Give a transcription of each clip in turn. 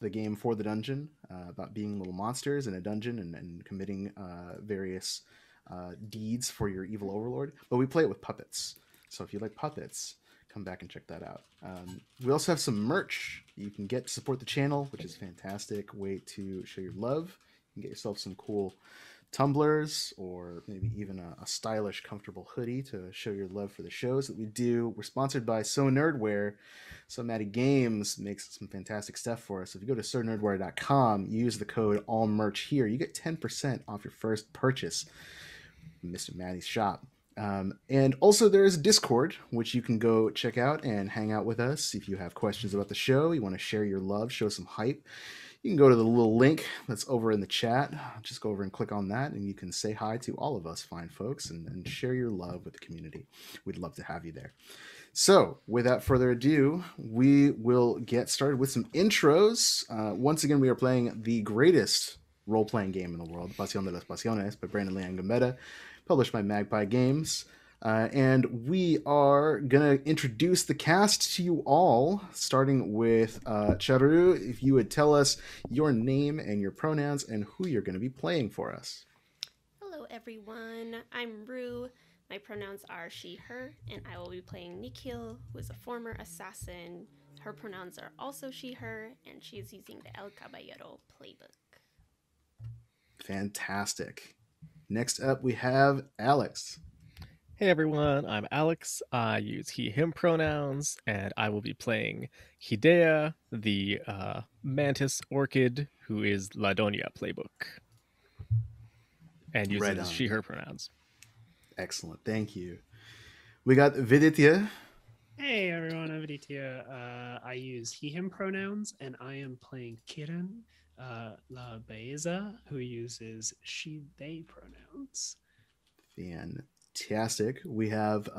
the game For the Dungeon, about being little monsters in a dungeon and committing various deeds for your evil overlord. But we play it with puppets. So if you like puppets, come back and check that out. We also have some merch you can get to support the channel, which is a fantastic way to show your love. You can get yourself some cool tumblers or maybe even a stylish, comfortable hoodie to show your love for the shows that we do. We're sponsored by So Nerdware. So Maddie Games makes some fantastic stuff for us. So if you go to SoNerdware.com, use the code ALLMERCH here, you get 10% off your first purchase from Mr. Maddie's shop. And also there is Discord, which you can go check out and hang out with us. If you have questions about the show, you want to share your love, show some hype, you can go to the little link that's over in the chat. Just go over and click on that, and you can say hi to all of us fine folks and share your love with the community. We'd love to have you there. So, without further ado, we will get started with some intros. Once again, we are playing the greatest role-playing game in the world, Pasión de las Pasiones, by Brandon Leon Gambetta, published by Magpie Games. And we are going to introduce the cast to you all, starting with Charu. If you would tell us your name and your pronouns and who you're going to be playing for us. Hello, everyone. I'm Rue. My pronouns are she, her, and I will be playing Nikhil, who is a former assassin. Her pronouns are also she, her, and she is using the El Caballero playbook. Fantastic. Next up, we have Alex. Hey everyone, I'm Alex. I use he, him pronouns, and I will be playing Hidea, the mantis orchid, who is Ladonia playbook, and uses she, her pronouns. Excellent, thank you. We got Viditya. Hey everyone, I'm Viditya. I use he, him pronouns, and I am playing Kiran, La Baeza, who uses she, they pronouns. Fantastic. We have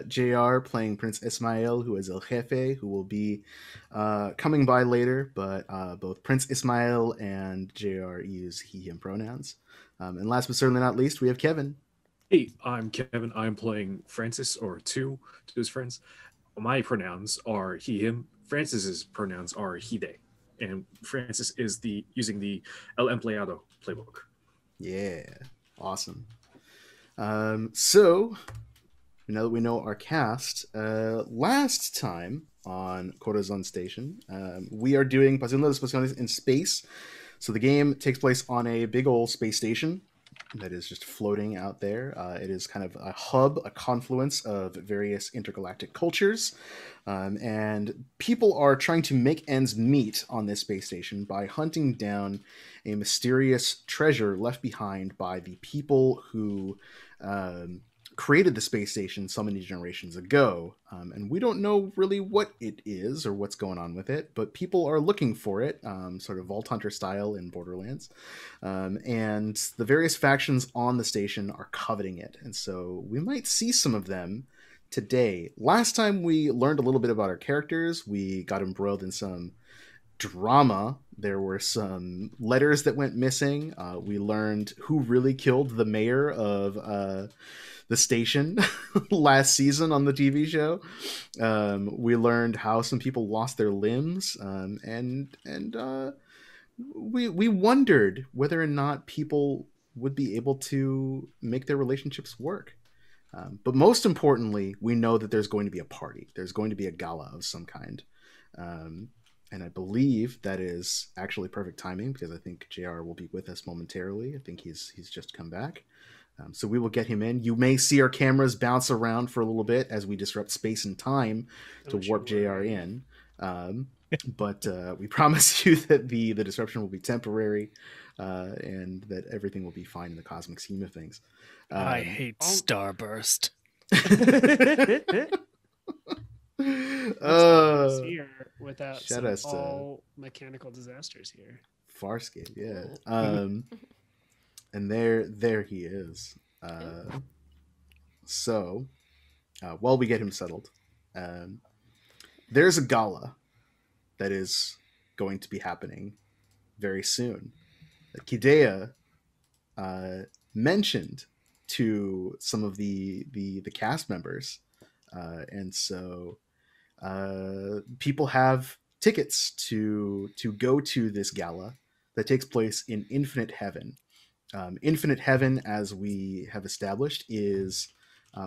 JR playing Prince Ismael, who is El Jefe, who will be coming by later, but both Prince Ismael and JR use he, him pronouns. And last but certainly not least, we have Kevin. Hey, I'm Kevin. I'm playing Francis, or two to his friends. My pronouns are he, him. Francis's pronouns are he, they. And Francis is using the El Empleado playbook. Yeah, awesome. So, now that we know our cast, last time on Corazon Station, we are doing Pasión de las Pasiones in space. So the game takes place on a big old space station that is just floating out there. It is kind of a hub, a confluence of various intergalactic cultures. And people are trying to make ends meet on this space station by hunting down a mysterious treasure left behind by the people who created the space station so many generations ago. And we don't know really what it is or what's going on with it, but people are looking for it, sort of Vault Hunter style in Borderlands. And the various factions on the station are coveting it. And so we might see some of them today. Last time we learned a little bit about our characters. We got embroiled in some drama. There were some letters that went missing. We learned who really killed the mayor of the station last season on the TV show. We learned how some people lost their limbs, and we wondered whether or not people would be able to make their relationships work. But most importantly, we know that there's going to be a party. There's going to be a gala of some kind. And I believe that is actually perfect timing because I think JR will be with us momentarily. I think he's just come back. So we will get him in. You may see our cameras bounce around for a little bit as we disrupt space and time to warp JR in. But we promise you that the disruption will be temporary and that everything will be fine in the cosmic scheme of things. I hate Starburst. Here without all mechanical disasters here. Farscape, yeah. And there he is. So, while we get him settled, there's a gala that is going to be happening very soon. Kidea mentioned to some of the cast members, and so people have tickets to go to this gala that takes place in Infinite Heaven. Infinite Heaven, as we have established, is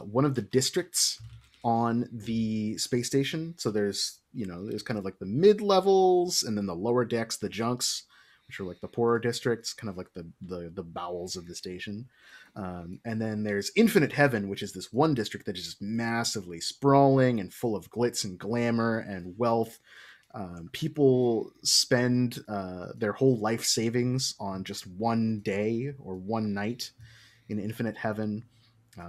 one of the districts on the space station. So there's kind of like the mid levels, and then the lower decks, the junks, which are like the poorer districts, kind of like the bowels of the station. And then there's Infinite Heaven, which is this one district that is just massively sprawling and full of glitz and glamour and wealth. People spend their whole life savings on just one day or one night in Infinite Heaven.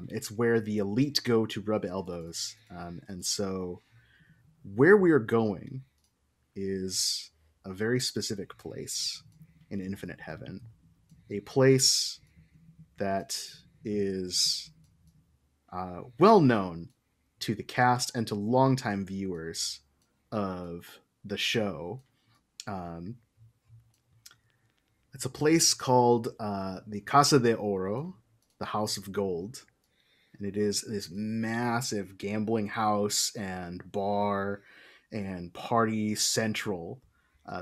It's where the elite go to rub elbows. And so where we are going is a very specific place in Infinite Heaven, a place that is well known to the cast and to longtime viewers of the show. It's a place called the Casa de Oro, the House of Gold. And it is this massive gambling house and bar and party central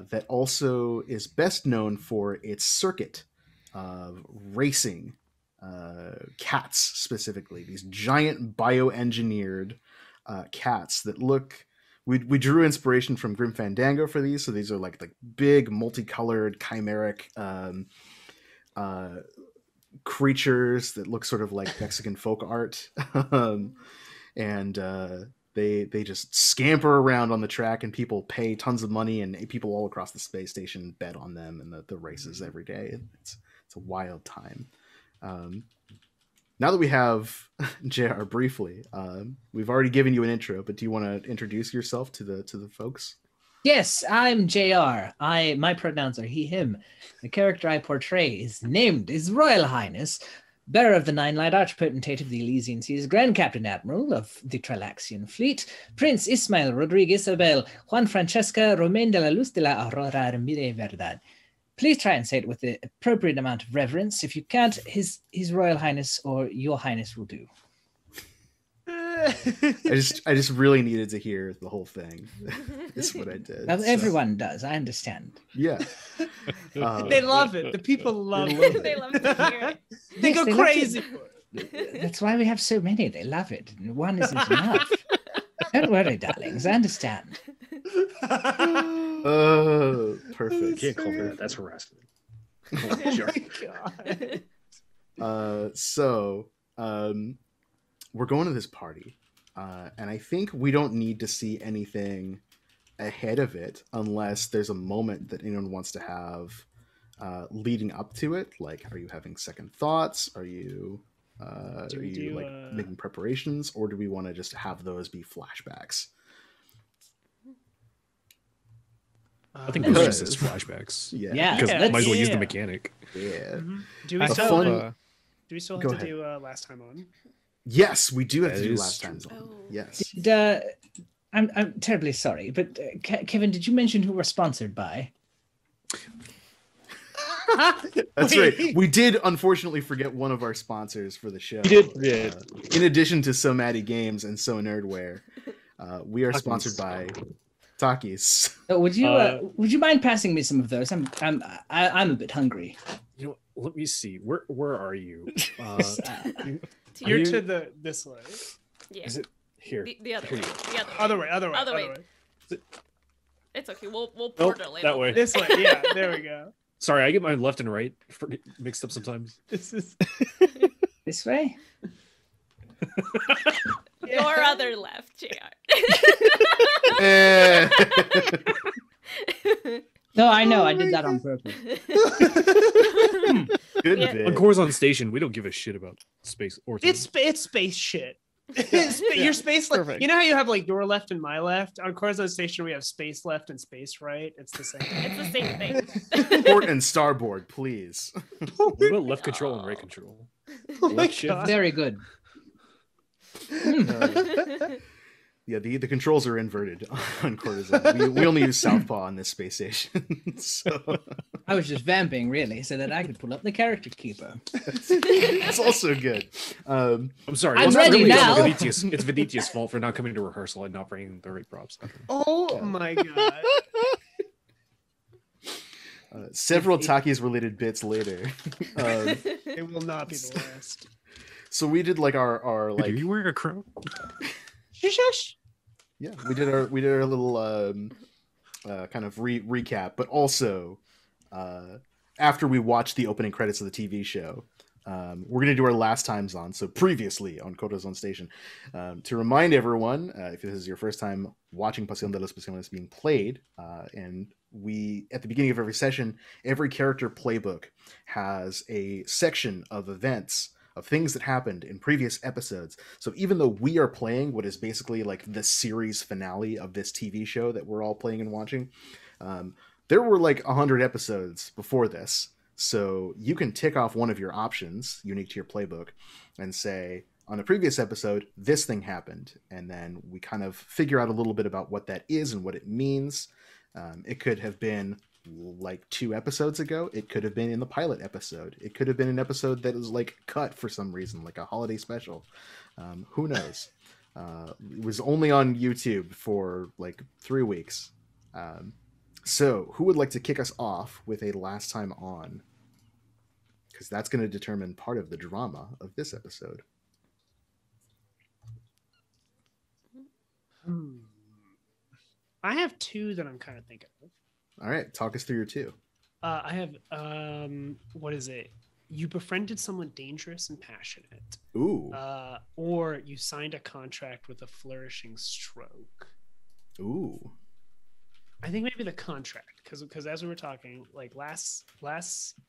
that also is best known for its circuit of racing cats, specifically. These giant bioengineered cats that look... We drew inspiration from Grim Fandango for these. So these are like big, multicolored, chimeric creatures that look sort of like Mexican folk art. And they just scamper around on the track, and people pay tons of money, and people all across the space station bet on them and the races every day. It's a wild time. Now that we have JR briefly, we've already given you an intro, but do you want to introduce yourself to the folks? Yes, I'm JR. My pronouns are he, him. The character I portray is named His Royal Highness, bearer of the Nine-Light Archpotentate of the Elysian Seas, Grand Captain Admiral of the Trilaxian Fleet, Prince Ismael Rodriguez Abel, Juan Francesca Romain de la Luz de la Aurora Ramírez Verdad. Please try and say it with the appropriate amount of reverence. If you can't, His Royal Highness or Your Highness will do. I just really needed to hear the whole thing. Is what I did. Well, everyone does. I understand. Yeah. They love it. The people love it. They love to hear it. They Yes, go they love crazy it. for it. That's why we have so many. They love it. And one isn't enough. Don't worry, darlings. I understand. Oh, perfect. Can't call that. That's harassment. Oh my God. So we're going to this party, and I think we don't need to see anything ahead of it unless there's a moment that anyone wants to have leading up to it. Like, are you having second thoughts? Are you making preparations, or do we want to just have those be flashbacks? I think we should just flashbacks. Yeah. Because Yeah, might as well use the yeah. mechanic. Yeah. Do I we still, have, do we still Go have to ahead. do last time on? Yes, we do have to That do is last true. time's one. Oh. Yes. I'm terribly sorry, but Kevin, did you mention who we're sponsored by? That's right. We did unfortunately forget one of our sponsors for the show. We did. Yeah. In addition to So Maddie Games and So Nerdware, we are sponsored by Takis. Would you mind passing me some of those? I'm a bit hungry. You know, let me see. Where are you? You're you- to this way. Yeah. Is it here? The other Here way. you The other way. Other way. Other way. Way. It's okay. We'll Nope, portal it. that way. This way. Yeah. There we go. Sorry, I get my left and right mixed up sometimes. This is This way? Your other left, JR. Eh. No, I know. I did that on purpose. Good Yeah. bit. On Corazon Station, we don't give a shit about space or time. it's space shit. Your space left. Perfect. You know how you have like your left and my left? On Corazon Station, we have space left and space right. It's the same. It's the same thing. Port and starboard, please. What about left control and right control? Oh my Left shift. God. Very good. Yeah, the controls are inverted on Corazon. We only use Southpaw on this space station. So I was just vamping, really, so that I could pull up the character keeper. it's also good. I'm sorry. I'm it's ready really now. It's Venetia's fault for not coming to rehearsal and not bringing the right props. Oh my God. Several It- Takis related bits later. um, It will not be the last. so we did like our Wait, like are you wearing a crown? Shush. yeah, we did our little kind of recap, but also after we watched the opening credits of the TV show, we're going to do our last times on, so previously on Corazon Station, to remind everyone, if this is your first time watching Pasión de los Pasiones being played, and we, at the beginning of every session, every character playbook has a section of events, of things that happened in previous episodes. So even though we are playing what is basically like the series finale of this TV show that we're all playing and watching, there were like 100 episodes before this. So you can tick off one of your options unique to your playbook and say, on a previous episode, this thing happened. And then we kind of figure out a little bit about what that is and what it means. It could have been like 2 episodes ago. It could have been in the pilot episode. It could have been an episode that was like cut for some reason, like a holiday special. Who knows? It was only on YouTube for like 3 weeks. So who would like to kick us off with a last time on? Because that's going to determine part of the drama of this episode. I have 2 that I'm kind of thinking of. All right, talk us through your 2. I have what is it? You befriended someone dangerous and passionate. Ooh. Or you signed a contract with a flourishing stroke. Ooh. I think maybe the contract, because as we were talking, like last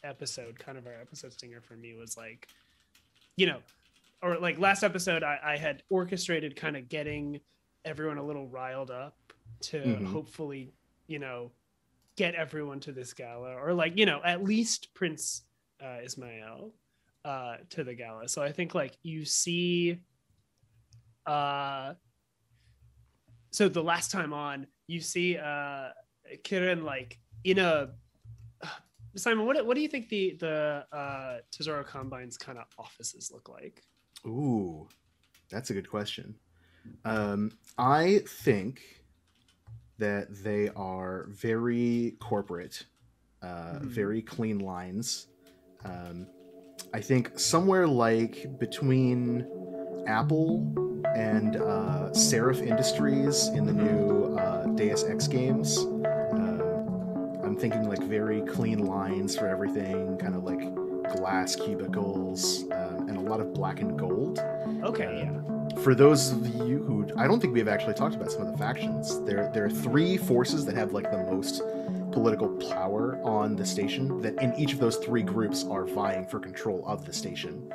episode, kind of our episode stinger for me was like, or like last episode, I had orchestrated kind of getting everyone a little riled up to hopefully, get everyone to this gala, or like, at least Prince Ismail to the gala. So I think like you see, so the last time on, you see Kiran like in a Simon. What do you think the Tesoro Combine's kind of offices look like? Ooh, that's a good question. I think that they are very corporate, very clean lines. I think somewhere like between Apple and Seraph Industries in the new Deus Ex games. I'm thinking like very clean lines for everything, kind of like glass cubicles, and a lot of black and gold. Okay, yeah. For those of you who, I don't think we've actually talked about some of the factions. There are 3 forces that have like the most political power on the station, that in each of those 3 groups are vying for control of the station.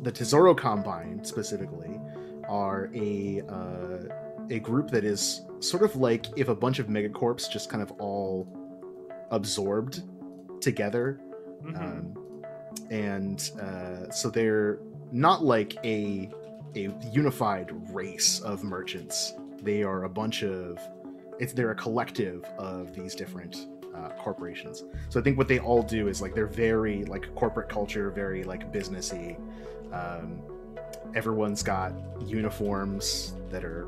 The Tesoro Combine specifically are a group that is sort of like if a bunch of megacorps just kind of all absorbed together. So they're not like a unified race of merchants. They are a bunch of, they're a collective of these different corporations. So I think what they all do is like they're very like corporate culture, very like businessy. Everyone's got uniforms that are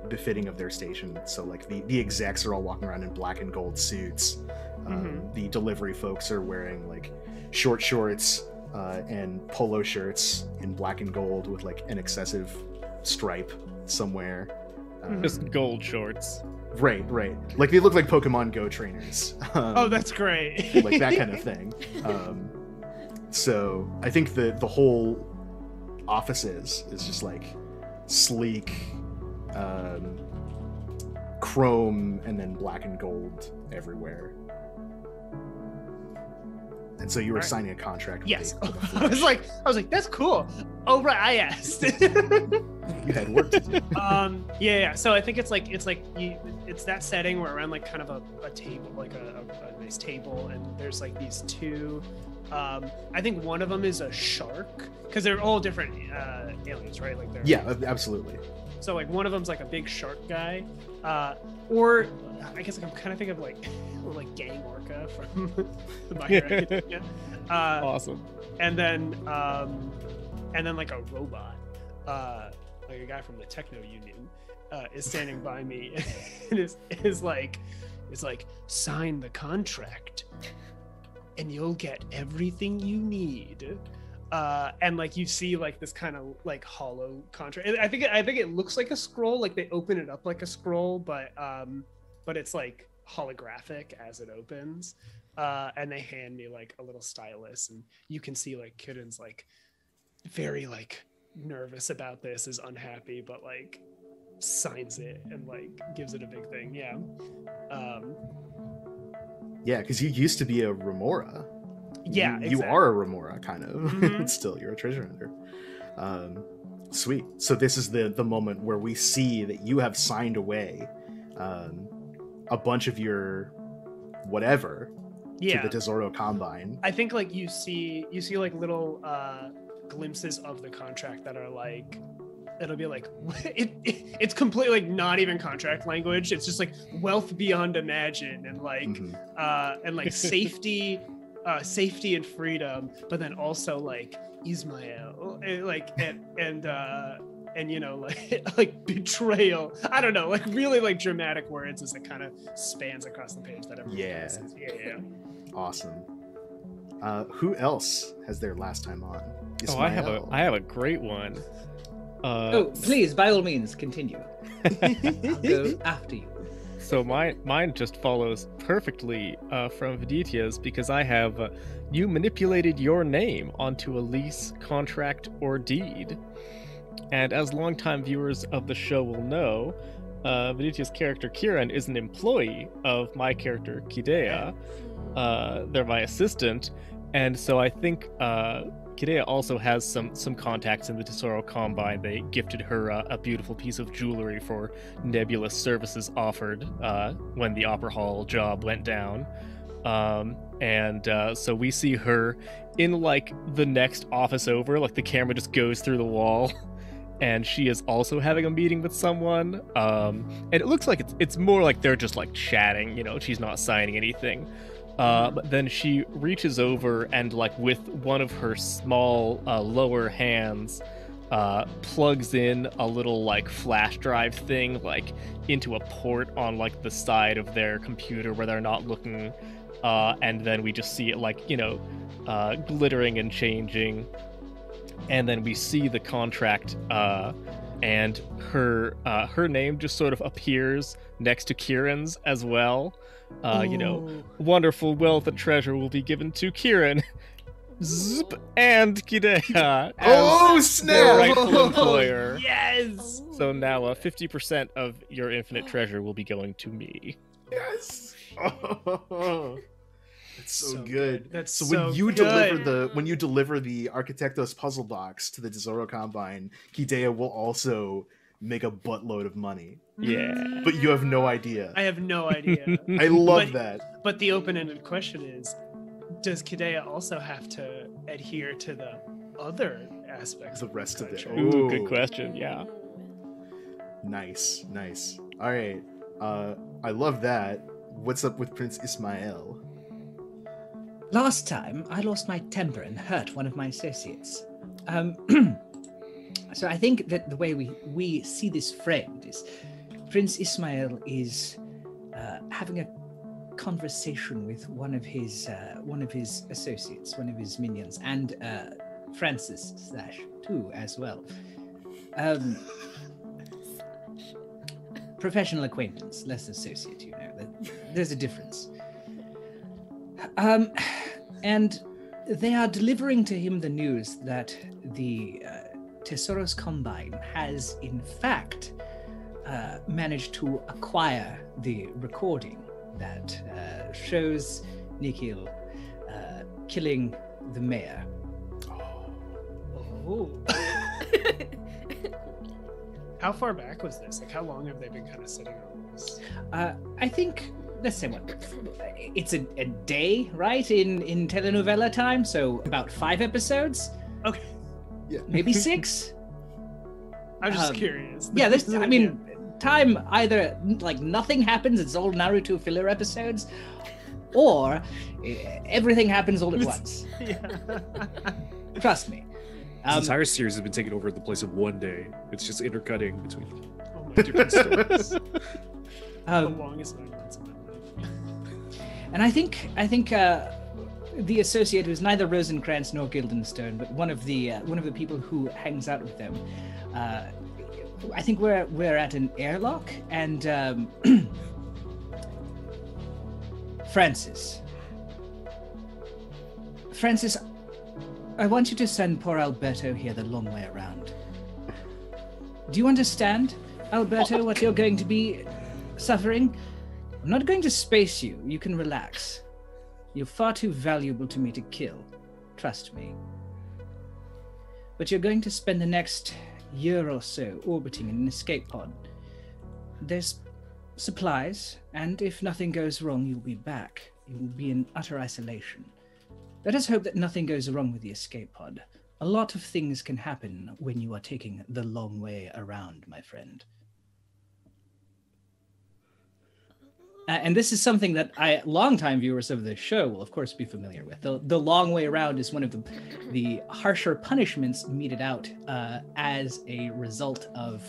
befitting of their station. So like the execs are all walking around in black and gold suits. The delivery folks are wearing like short shorts and polo shirts in black and gold with like an excessive stripe somewhere. Just gold shorts. Right. Like they look like Pokemon Go trainers. Oh, that's great. Like that kind of thing. So I think the whole offices is just like sleek, chrome, and then black and gold everywhere. And so you were signing a contract. Yes. With I was like, that's cool. Oh, right. I asked. You had work to do. Yeah. So I think it's that setting where around like kind of a table, like a nice table, and there's like these 2. I think one of them is a shark, because they're all different aliens, right? Like they're, Yeah, absolutely. So like one of them's like a big shark guy, or I guess like I'm kind of thinking of like Gang Orca from My Hero Academia. Awesome. And then like a robot, like a guy from the Techno Union, is standing by me and is like is like, sign the contract and you'll get everything you need. And like you see like this kind of like hollow contract. I think it looks like a scroll, like they open it up like a scroll, but it's like holographic as it opens. And they hand me like a little stylus, and you can see like Kieran's like very like nervous about this, is unhappy, but like signs it and like gives it a big thing. Yeah. Yeah, because you used to be a remora. Yeah, you exactly. are a remora, kind of. Mhm. Still, you're a treasure hunter. Sweet. So this is the moment where we see that you have signed away a bunch of your whatever Yeah. to the Tesoro Combine. I think like you see like little glimpses of the contract that are like, it'll be like it's completely like not even contract language. It's just like wealth beyond imagine, and like and like safety and freedom, but then also like Ismael, and like and you know, like betrayal. I don't know, like really like dramatic words as it kind of spans across the page that everyone sees. Yeah. Awesome. Who else has their last time on? Oh, I have a great one. Please, by all means, continue. I'll go after you. So mine just follows perfectly from Viditya's, because I have you manipulated your name onto a lease, contract, or deed. And as longtime viewers of the show will know, Viditya's character Kieran is an employee of my character Kidea. They're my assistant, and so I think Kidea also has some contacts in the Tesoro Combine. They gifted her a beautiful piece of jewelry for nebulous services offered when the Opera Hall job went down. So we see her in like the next office over, like the camera just goes through the wall, and she is also having a meeting with someone. And it looks like it's more like they're just like chatting, you know, she's not signing anything. But then she reaches over and like with one of her small lower hands plugs in a little like flash drive thing like into a port on like the side of their computer where they're not looking, and then we just see it like, you know, glittering and changing, and then we see the contract and her name just sort of appears next to Kieran's as well. You know, wonderful wealth and treasure will be given to Kieran. Zip, and Kidea as their rightful employer. Yes. So now 50% of your infinite treasure will be going to me. Yes. That's so good. That's so so when you good. deliver the Architectos puzzle box to the Tesoro Combine, Kidea will also make a buttload of money. Yeah. But you have no idea. I have no idea. I love that. But the open-ended question is, does Kidea also have to adhere to the other aspects The of rest of it. contract? Ooh, Ooh. good question. Yeah. Nice. All right. I love that. What's up with Prince Ismael? Last time, I lost my temper and hurt one of my associates. So I think that the way we see this friend is Prince Ismael is having a conversation with one of his associates, one of his minions, and Francis / too as well. Professional acquaintance, less associate. You know, there's a difference. And they are delivering to him the news that the Tesoros Combine has, in fact, managed to acquire the recording that shows Nikhil killing the mayor. Oh. How far back was this? Like, how long have they been kind of sitting on this? I think, let's say it's a day, right, in telenovela time, so about 5 episodes, Okay, maybe 6. I'm just curious. Yeah, time either like nothing happens, it's all Naruto filler episodes, or everything happens all at once. Yeah. Trust me. This entire series has been taken over at the place of one day. It's just intercutting between Oh my different stories. the longest 9 months of my life. And I think the associate, who's neither Rosencrantz nor Guildenstern, but one of the people who hangs out with them, I think we're at an airlock, and Francis, I want you to send poor Alberto here the long way around. Do you understand, Alberto, what you're going to be suffering? I'm not going to space you. You can relax. You're far too valuable to me to kill. Trust me. But you're going to spend the next year or so orbiting in an escape pod. There's supplies, and if nothing goes wrong, you'll be back. You will be in utter isolation. Let us hope that nothing goes wrong with the escape pod. A lot of things can happen when you are taking the long way around, my friend. And this is something that longtime viewers of the show will, of course, be familiar with. The long way around is one of the harsher punishments meted out as a result of,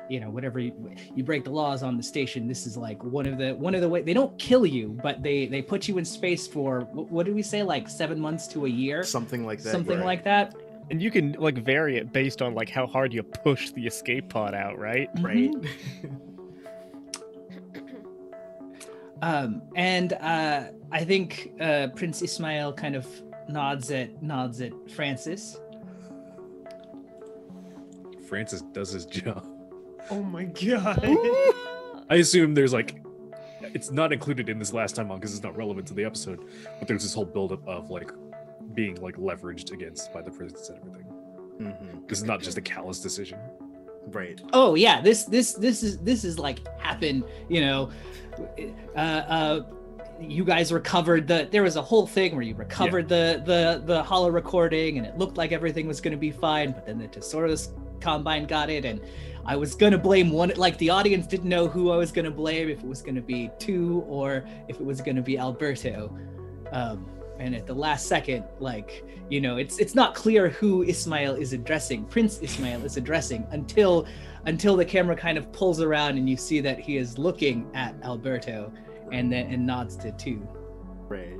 whatever you break the laws on the station. This is like one of the way they don't kill you, but they put you in space for what did we say, like 7 months to a year, something like that. Something like that. And you can like vary it based on like how hard you push the escape pod out, right? Right. And I think Prince Ismail kind of nods at Francis. Francis does his job. Oh my god. I assume there's like, it's not included in this last time on because it's not relevant to the episode, but there's this whole buildup of like being like leveraged against by the prisons and everything. Mm-hmm. This is not just a callous decision. Right. Oh yeah, this is like happened. You guys recovered there was a whole thing where you recovered the holo recording, and it looked like everything was going to be fine, but then the Tesauros Combine got it, and I was going to blame one, like the audience didn't know who I was going to blame, if it was going to be Tu or if it was going to be Alberto. And at the last second, like, it's not clear who Ismail is addressing, Prince Ismail is addressing, until the camera kind of pulls around and you see that he is looking at Alberto and nods to Tu. Right.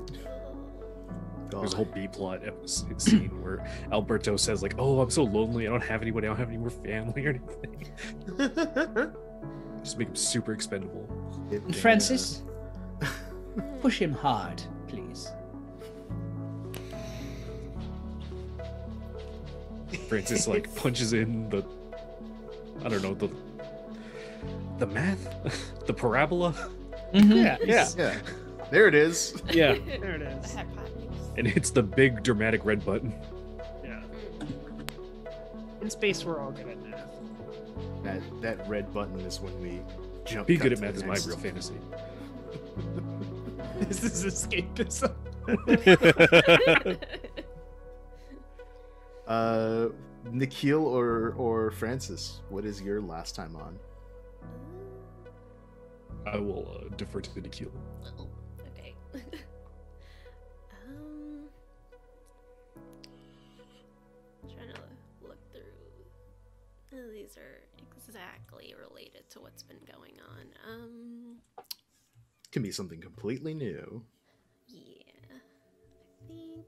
There's a whole B-plot scene where Alberto says like, "Oh, I'm so lonely. I don't have anybody. I don't have any more family or anything." Just make him super expendable. Francis, push him hard, please. Francis like punches in the math, the parabola. Yeah. Yeah. There it is. Yeah. There it is. The hypotenuse. And hits the big dramatic red button. Yeah. In space, we're all good at math. That red button is when we jump. Being cut good at to the math is my next. real fantasy. This is escapism. Nikhil or Francis, what is your last time on? I will defer to Nikhil. Oh, okay. Trying to look through. None of these are exactly related to what's been going on. Can be something completely new. Yeah. I think.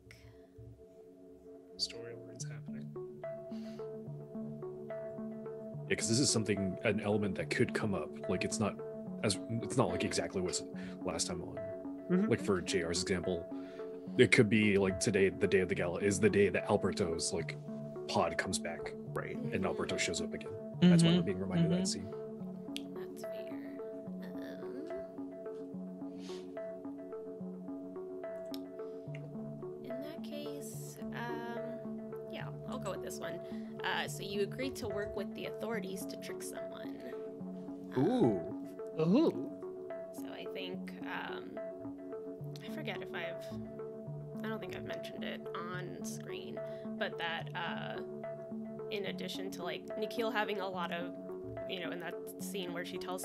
Storylines happening. Yeah, because this is an element that could come up. Like it's not like exactly what's last time on. Mhm. Like for JR's example, it could be like today, the day of the gala is the day that Alberto's like pod comes back, Right. and Alberto shows up again. That's why Mhm. we're being reminded of that scene. That's fair. In that case, yeah, I'll go with this one. So you agreed to work with the authorities to trick someone. Ooh. Ooh. So I think, I forget if I don't think I've mentioned it on screen, but that, in addition to like Nikhil having a lot of, in that scene where she tells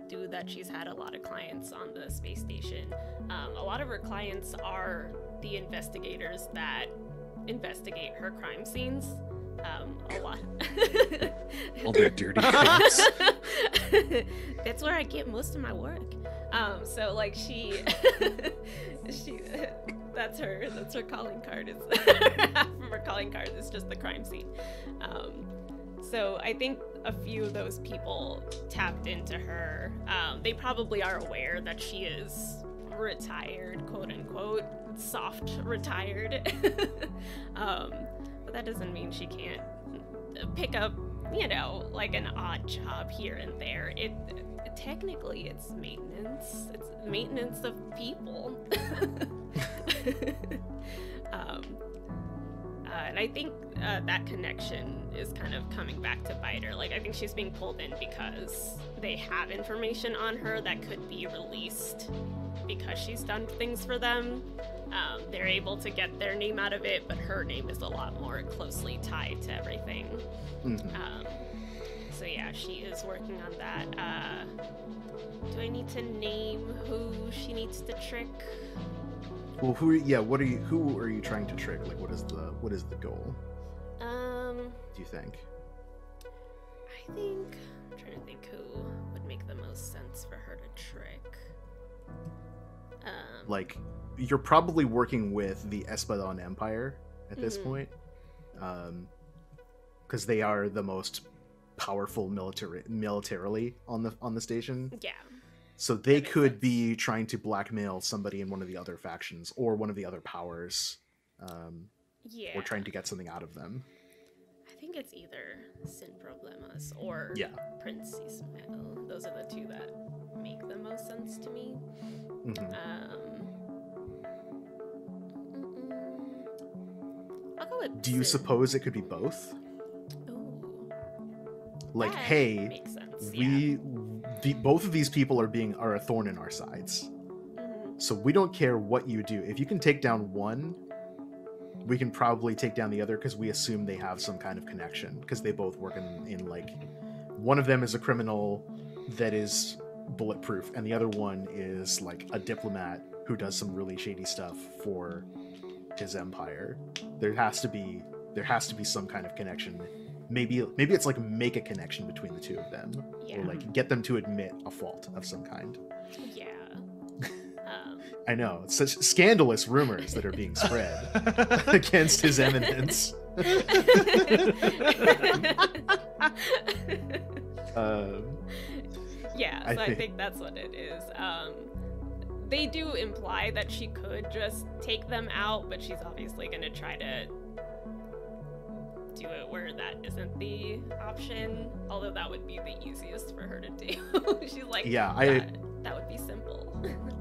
Du that she's had a lot of clients on the space station, a lot of her clients are the investigators that investigate her crime scenes. a lot. All their dirty cops. That's where I get most of my work. So like she that's her calling card is half of her calling card is just the crime scene. So I think a few of those people tapped into her. They probably are aware that she is retired, quote unquote, soft retired. But that doesn't mean she can't pick up, you know, like an odd job here and there. Technically it's maintenance. It's maintenance of people. And I think that connection is kind of coming back to bite her. Like, I think she's being pulled in because they have information on her that could be released because she's done things for them. They're able to get their name out of it, but her name is a lot more closely tied to everything. Mm-hmm. So yeah, she is working on that. Do I need to name who she needs to trick? Well, who are you trying to trick? Like, what is the goal? Do you think? I think I'm trying to think who would make the most sense for her to trick. Like, you're probably working with the Espadon Empire at this point, because they are the most powerful militarily on the station. Yeah. So they could be trying to blackmail somebody in one of the other factions or one of the other powers, Yeah. or trying to get something out of them. I think it's either Sin Problemas or Yeah. Prince Ismail. Those are the two that make the most sense to me. I'll go with Do you Sin. suppose it could be both? Ooh, Like, that hey, makes sense. both of these people are a thorn in our sides. Mhm. So we don't care what you do. If you can take down one, we can probably take down the other because we assume they have some kind of connection because they both work in like, one of them is a criminal that is bulletproof and the other one is like a diplomat who does some really shady stuff for his empire. There has to be some kind of connection. Maybe it's like make a connection between the two of them, Yeah. or like get them to admit a fault of some kind. Yeah. I know, it's such scandalous rumors that are being spread against His Eminence. Yeah, so I think that's what it is. They do imply that she could just take them out, but she's obviously going to try to do it where that isn't the option, although that would be the easiest for her to do. She's like, Yeah, that would be simple.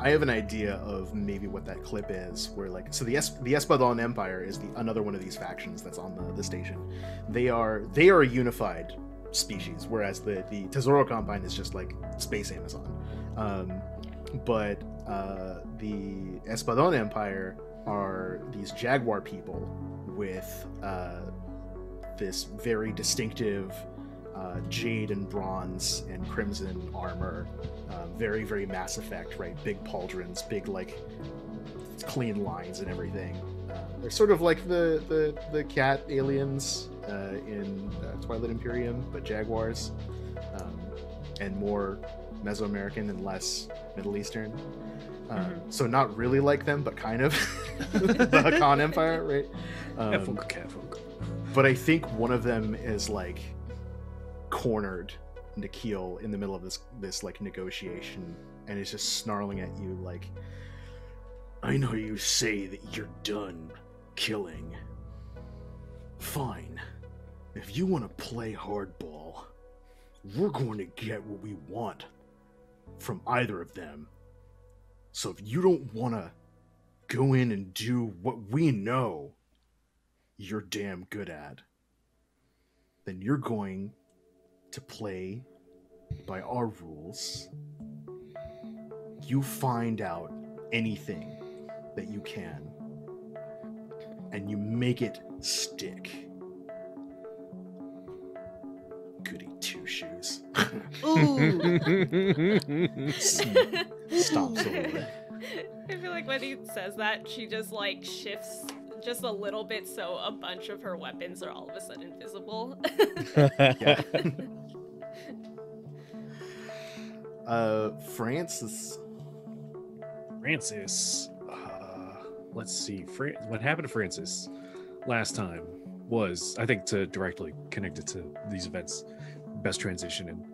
I have an idea of maybe what that clip is, where like, so the Espadon Empire is another one of these factions that's on the station. They are a unified species, whereas the Tesoro Combine is just like space Amazon. But the Espadon Empire are these jaguar people with this very distinctive jade and bronze and crimson armor, very, very Mass Effect, right? Big pauldrons, big like clean lines and everything. They're sort of like the cat aliens in Twilight Imperium, but jaguars, and more Mesoamerican and less Middle Eastern. So not really like them, but kind of the Khan Empire, right? Catfolk. But I think one of them is like cornered Nikhil in the middle of this like negotiation, and is just snarling at you like, I know you say that you're done killing. Fine. If you want to play hardball, we're going to get what we want from either of them. So if you don't want to go in and do what we know you're damn good at, then you're going to play by our rules. You find out anything that you can, and you make it stick. Goody two shoes. Ooh. Stomps over. I feel like when he says that, she just like shifts just a little bit, so a bunch of her weapons are all of a sudden visible. Yeah. Francis. Francis. Let's see. What happened to Francis last time was, I think, to directly connect it to these events, best transition. And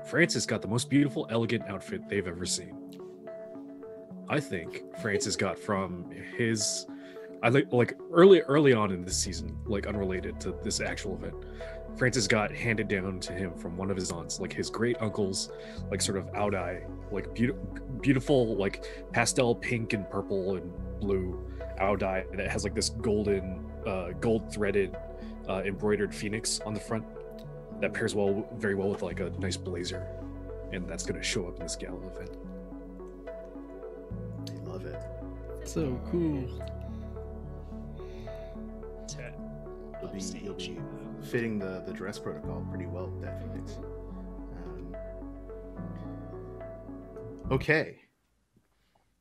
Francis got the most beautiful, elegant outfit they've ever seen. I think Francis got from his, like early on in this season, like unrelated to this actual event, Francis got handed down to him from one of his aunts, like his great uncle's, like sort of Audai, like beautiful, like pastel pink and purple and blue Audai that has like this golden, gold threaded, embroidered phoenix on the front that pairs very well with like a nice blazer, and that's going to show up in this gala event. I love it. So cool. You'll be fitting the dress protocol pretty well with that phoenix. Okay.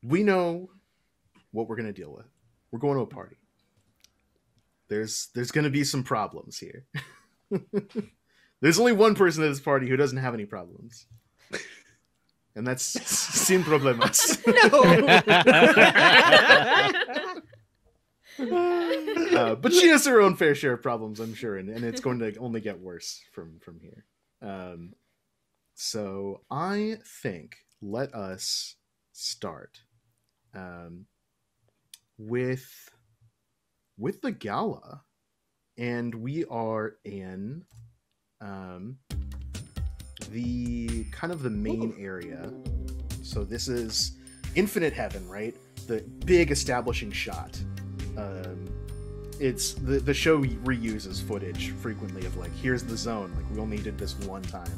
We know what we're going to deal with. We're going to a party. There's going to be some problems here. There's only one person at this party who doesn't have any problems. And that's sin problemas. But she has her own fair share of problems, I'm sure, and it's going to only get worse from here. So I think let us start with the gala, and we are in the kind of the main area. So this is Infinite Heaven, right? The big establishing shot. It's the show reuses footage frequently of like, here's the zone, like we only did this one time.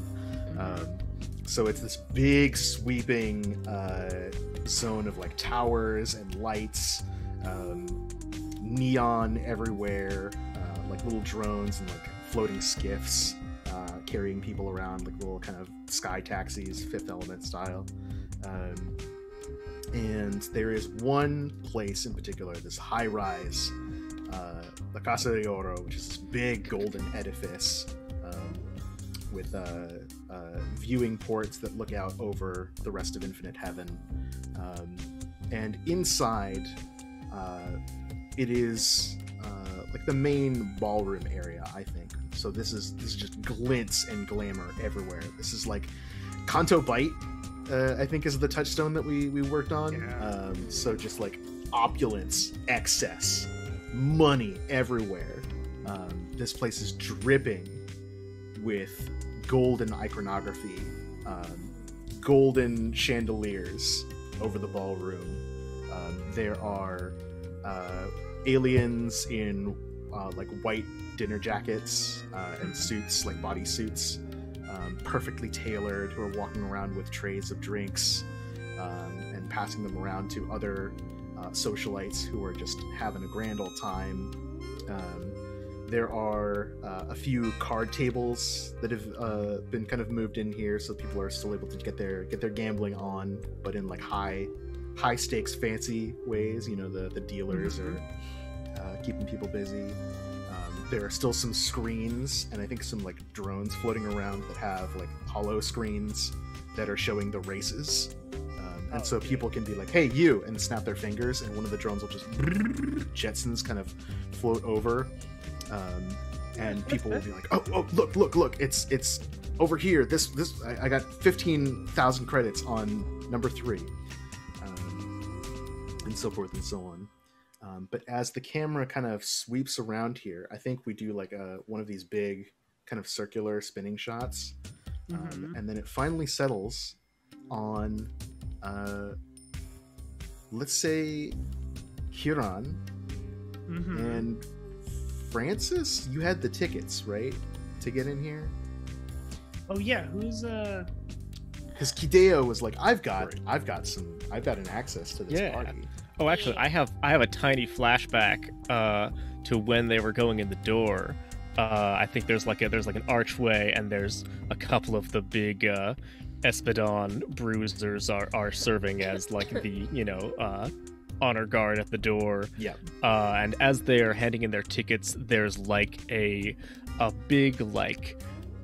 So it's this big sweeping zone of like towers and lights, neon everywhere, like little drones and like floating skiffs carrying people around, like little kind of sky taxis, Fifth Element style. And there is one place in particular, this high-rise, La Casa de Oro, which is this big golden edifice with viewing ports that look out over the rest of Infinite Heaven. And inside, it is like the main ballroom area, I think. So this is just glints and glamour everywhere. This is like Kanto Bite, I think is the touchstone that we worked on. Yeah. So just like opulence, excess, money everywhere. This place is dripping with golden iconography, golden chandeliers over the ballroom. There are aliens in like white dinner jackets and suits, like body suits, perfectly tailored, who are walking around with trays of drinks and passing them around to other socialites who are just having a grand old time. There are a few card tables that have been kind of moved in here, so people are still able to get their gambling on, but in like high stakes, fancy ways. You know, the dealers are keeping people busy. There are still some screens, and I think some like drones floating around that have like hollow screens that are showing the races. And so people can be like, hey, you, and snap their fingers, and one of the drones will just Jetsons kind of float over. And people will be like, oh, look, it's over here. I got 15,000 credits on number 3. And so forth and so on. But as the camera kind of sweeps around here, I think we do like one of these big kind of circular spinning shots. And then it finally settles on, let's say, Huron. And Francis, you had the tickets, right, to get in here? Oh yeah, who's Because Kideo was like, I've got an access to this party. Oh, actually, I have a tiny flashback to when they were going in the door. I think there's like an archway, and there's a couple of the big Espadon bruisers are serving as like the honor guard at the door. Yeah. And as they're handing in their tickets, there's like a big, like,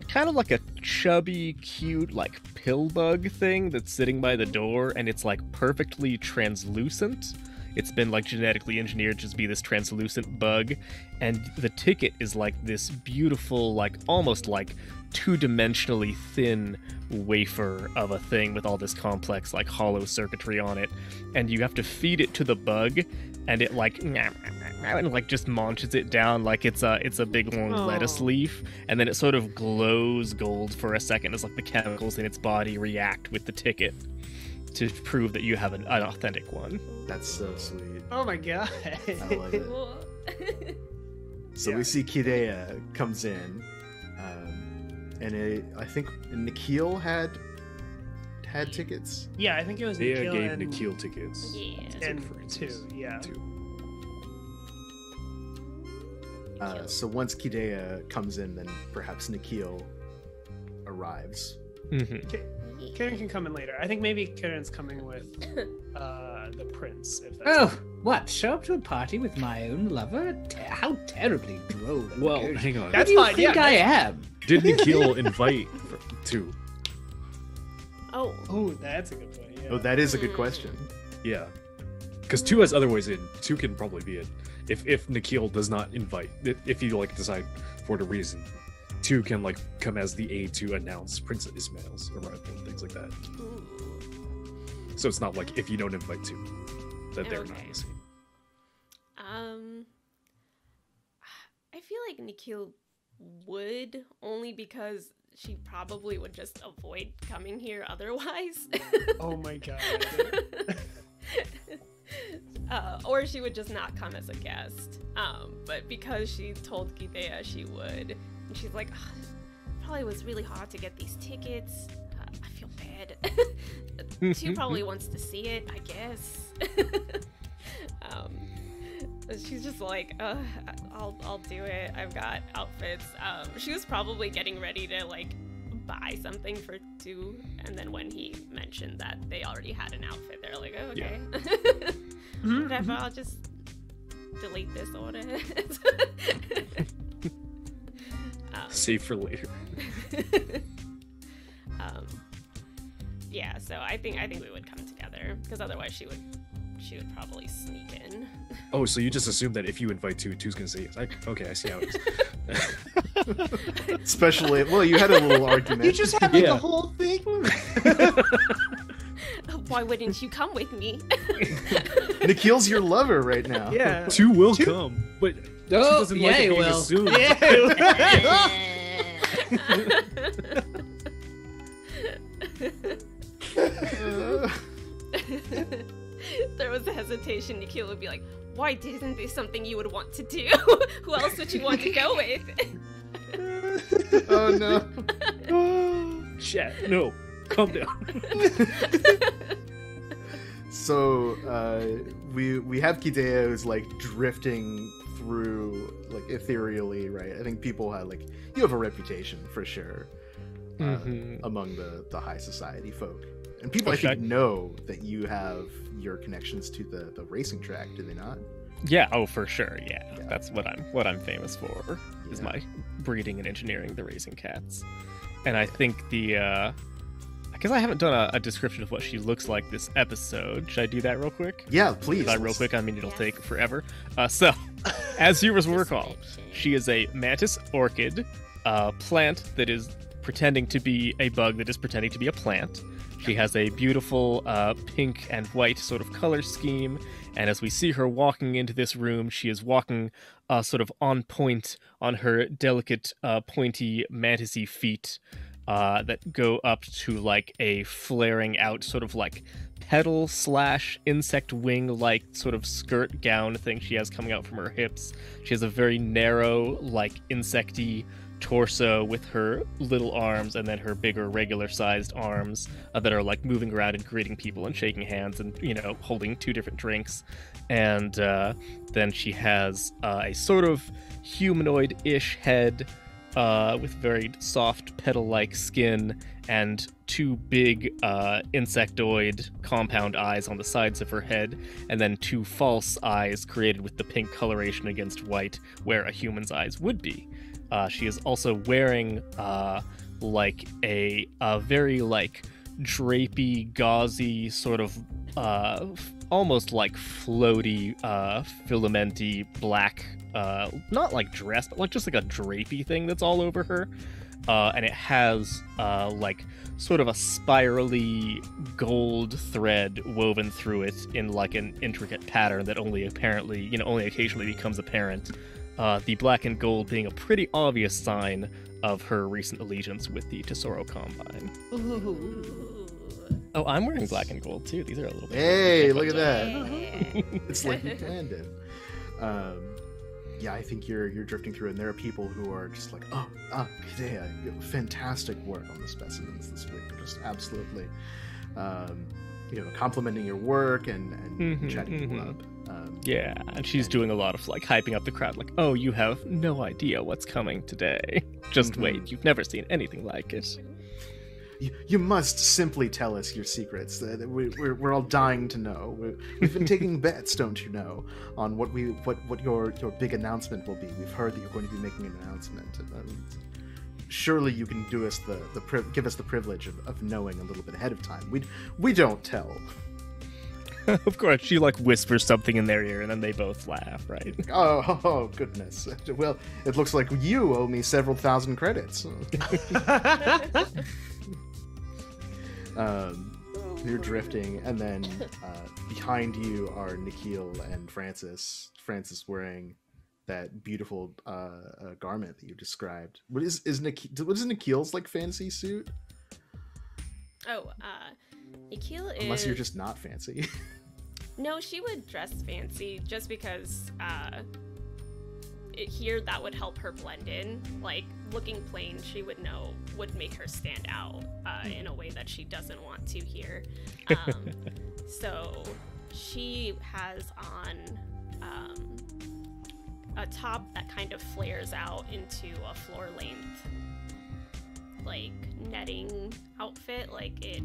kind of like a chubby, cute, like pill bug thing that's sitting by the door, and it's like perfectly translucent. It's been like genetically engineered to just be this translucent bug, and the ticket is like this beautiful, like almost like two-dimensionally thin wafer of a thing with all this complex like hollow circuitry on it, and you have to feed it to the bug, and it like and like just munches it down like it's a big long lettuce leaf, and then it sort of glows gold for a second as like the chemicals in its body react with the ticket to prove that you have an authentic one. That's so sweet. Oh my god. I love it. Cool. So Yeah. we see Kidea comes in, and I think Nikhil had tickets. Yeah, I think it was They Nikhil gave and, Nikhil tickets. Yeah. and Francis. two. Yeah. Two. So once Kidea comes in, then perhaps Nikhil arrives. Karen can come in later. I think maybe Karen's coming with the prince. If that's Oh, what? Show up to a party with my own lover? How terribly droll. and Well, gauche. hang on. Who That's do you fine, think yeah, I am? Did Nikhil invite two? Oh. Oh, that's a good point. Yeah. Oh, that is a good question. Yeah. Because two has other ways in. Two can probably be it. If Nikhil does not invite, if you like decide for whatever reason, two can like come as the aid to announce Prince Ismail's arrival and things like that. Ooh. So it's not like if you don't invite two, that they're not Okay. in the scene. I feel like Nikhil would, only because she probably would just avoid coming here otherwise. Oh my god. Or she would just not come as a guest. But because she told Gidea she would, and she's like, "Ugh, it probably was really hard to get these tickets. I feel bad. She probably wants to see it, I guess." She's just like, I'll do it. I've got outfits. She was probably getting ready to like buy something for two, and then when he mentioned that they already had an outfit, they're like, oh, okay. Whatever, I'll just delete this order. Save for later. Yeah, so I think we would come together, because otherwise she would probably sneak in. Oh, so you just assume that if you invite two, two's gonna say yes. Okay, I see how it is. Especially, well, you had a little argument. You just had like Yeah. the whole thing. Why wouldn't you come with me? Nikhil's your lover right now. Yeah. Two will come, but two Oh, doesn't yeah, like it he being will. assumed. There was a hesitation. Nikhil would be like, why isn't this something you would want to do? Who else would you want to go with? Oh no. Chat, no, calm down. So we have Kidea who's like drifting through like ethereally, right? I think people have like, you have a reputation for sure among the high society folk, and people I think know that you have your connections to the racing track, do they not? Yeah, oh for sure, yeah. That's what I'm famous for, is my breeding and engineering the racing cats. And I think because I haven't done a description of what she looks like this episode. Should I do that real quick? Yeah, please. By real quick, I mean it'll Yes. take forever. So, as you will recall, she is a mantis orchid, plant that is pretending to be a bug that is pretending to be a plant. She has a beautiful pink and white sort of color scheme, and as we see her walking into this room, she is walking sort of on point on her delicate, pointy, mantis-y feet that go up to like a flaring out sort of like petal / insect wing like sort of skirt gown thing she has coming out from her hips. She has a very narrow, like insecty torso with her little arms, and then her bigger regular sized arms that are like moving around and greeting people and shaking hands and, you know, holding two different drinks. And then she has a sort of humanoid-ish head with very soft petal-like skin and two big insectoid compound eyes on the sides of her head, and then two false eyes created with the pink coloration against white where a human's eyes would be. She is also wearing like a very like drapey, gauzy sort of almost like floaty, filamenty black, not like dress, but like just like a drapey thing that's all over her. And it has like sort of a spirally gold thread woven through it in like an intricate pattern that only occasionally becomes apparent. The black and gold being a pretty obvious sign of her recent allegiance with the Tesoro Combine. Ooh. Oh, I'm wearing black and gold too. These are a little bit. Hey, look at that. Yeah. It's like you planned it. Yeah, I think you're drifting through, and there are people who are just like, Hidea, fantastic work on the specimens this week. They're just absolutely, complimenting your work and chatting you up. Yeah, and she's doing a lot of like hyping up the crowd, like, "Oh, you have no idea what's coming today. Just wait, you've never seen anything like it." You must simply tell us your secrets. We're all dying to know. We've been taking bets, don't you know, on what your big announcement will be. We've heard that you're going to be making an announcement. Surely you can give us the privilege of knowing a little bit ahead of time. We don't tell. Of course, she like whispers something in their ear, and then they both laugh, right? Oh goodness. Well, it looks like you owe me several thousand credits. You're drifting, and then behind you are Nikhil and Francis. Francis wearing that beautiful garment that you described. What is Nikhil's like fancy suit? Oh, Nikhil is... Unless you're just not fancy. No, she would dress fancy just because here that would help her blend in. Like, looking plain, she would make her stand out in a way that she doesn't want to here. So she has on a top that kind of flares out into a floor length like netting outfit. Like it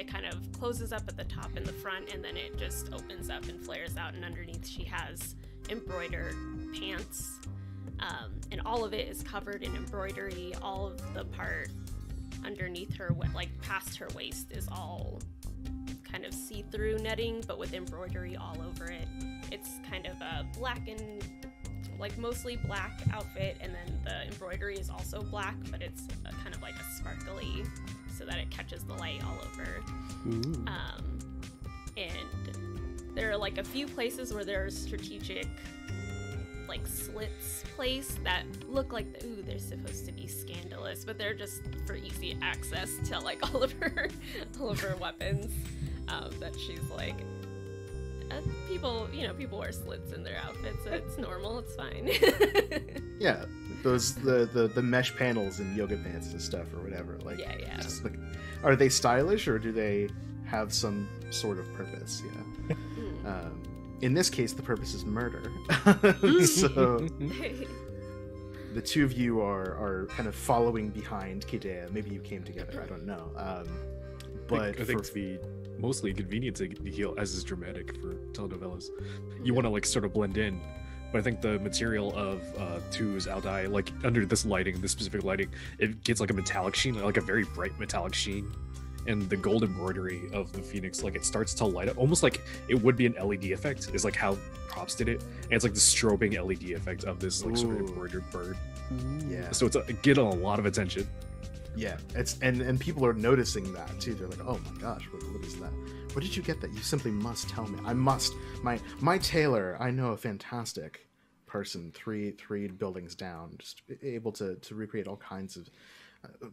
kind of closes up at the top and the front, and then it just opens up and flares out, and underneath she has embroidered pants, and all of it is covered in embroidery. All of the part underneath her, like past her waist, is all kind of see-through netting, but with embroidery all over it. It's kind of a black and like mostly black outfit, and then the embroidery is also black, but it's kind of like a sparkly, so that it catches the light all over. And there are like a few places where there's strategic like slits placed that look like they're supposed to be scandalous, but they're just for easy access to like all of her weapons. That she's like, people wear slits in their outfits. It's normal. It's fine. Yeah, those the mesh panels in yoga pants and stuff or whatever. Like, yeah. Just like, are they stylish or do they have some sort of purpose? Yeah. In this case, the purpose is murder. So the two of you are kind of following behind Kidea. Maybe you came together. I don't know. But I think it's the mostly inconvenient to heal, as is dramatic for telenovelas. You want to like sort of blend in, but I think the material of Tu's Aldai, like under this specific lighting, it gets like a metallic sheen, like a very bright metallic sheen, and the gold embroidery of the phoenix, like it starts to light up, almost like it would be an LED effect, is like how props did it, and it's like the strobing LED effect of this like sort of embroidered bird. Yeah. So it's getting a lot of attention. Yeah, it's and people are noticing that too. They're like, "Oh my gosh, what is that? Where did you get that? You simply must tell me. I must. My tailor. I know a fantastic person, three buildings down, just able to recreate all kinds of,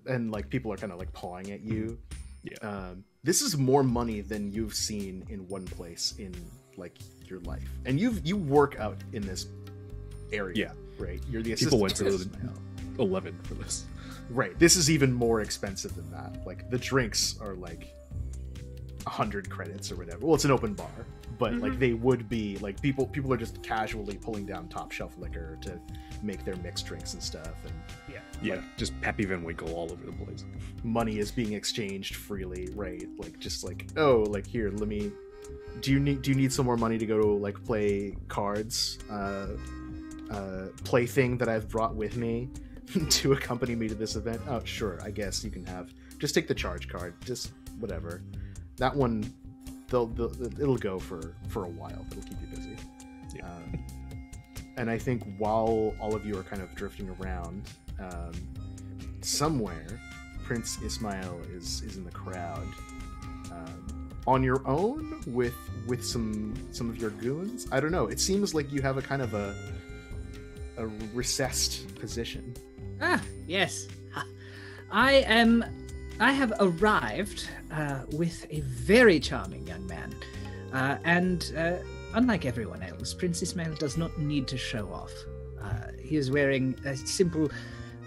and like people are kind of like pawing at you. Yeah. This is more money than you've seen in one place in like your life, and you work out in this area. Yeah. Right. You're the People went assistant. to 11 for this. Right. This is even more expensive than that. Like the drinks are like 100 credits or whatever. Well, it's an open bar, but like they would be like people are just casually pulling down top shelf liquor to make their mixed drinks and stuff, and Yeah, just Pappy Van Winkle all over the place. money is being exchanged freely, right? Like just like, oh, like here, let me. Do you need some more money to go to like play cards? Plaything that I've brought with me to accompany me to this event. Oh, sure, I guess you can have. Just take the charge card. Just whatever. That one, it'll go for a while. It'll keep you busy. Yeah. And I think while all of you are kind of drifting around, somewhere, Prince Ismail is in the crowd. On your own with some of your goons. I don't know. It seems like you have a kind of a recessed position. Ah, yes. I have arrived with a very charming young man, and unlike everyone else, Prince Ismail does not need to show off. He is wearing a simple,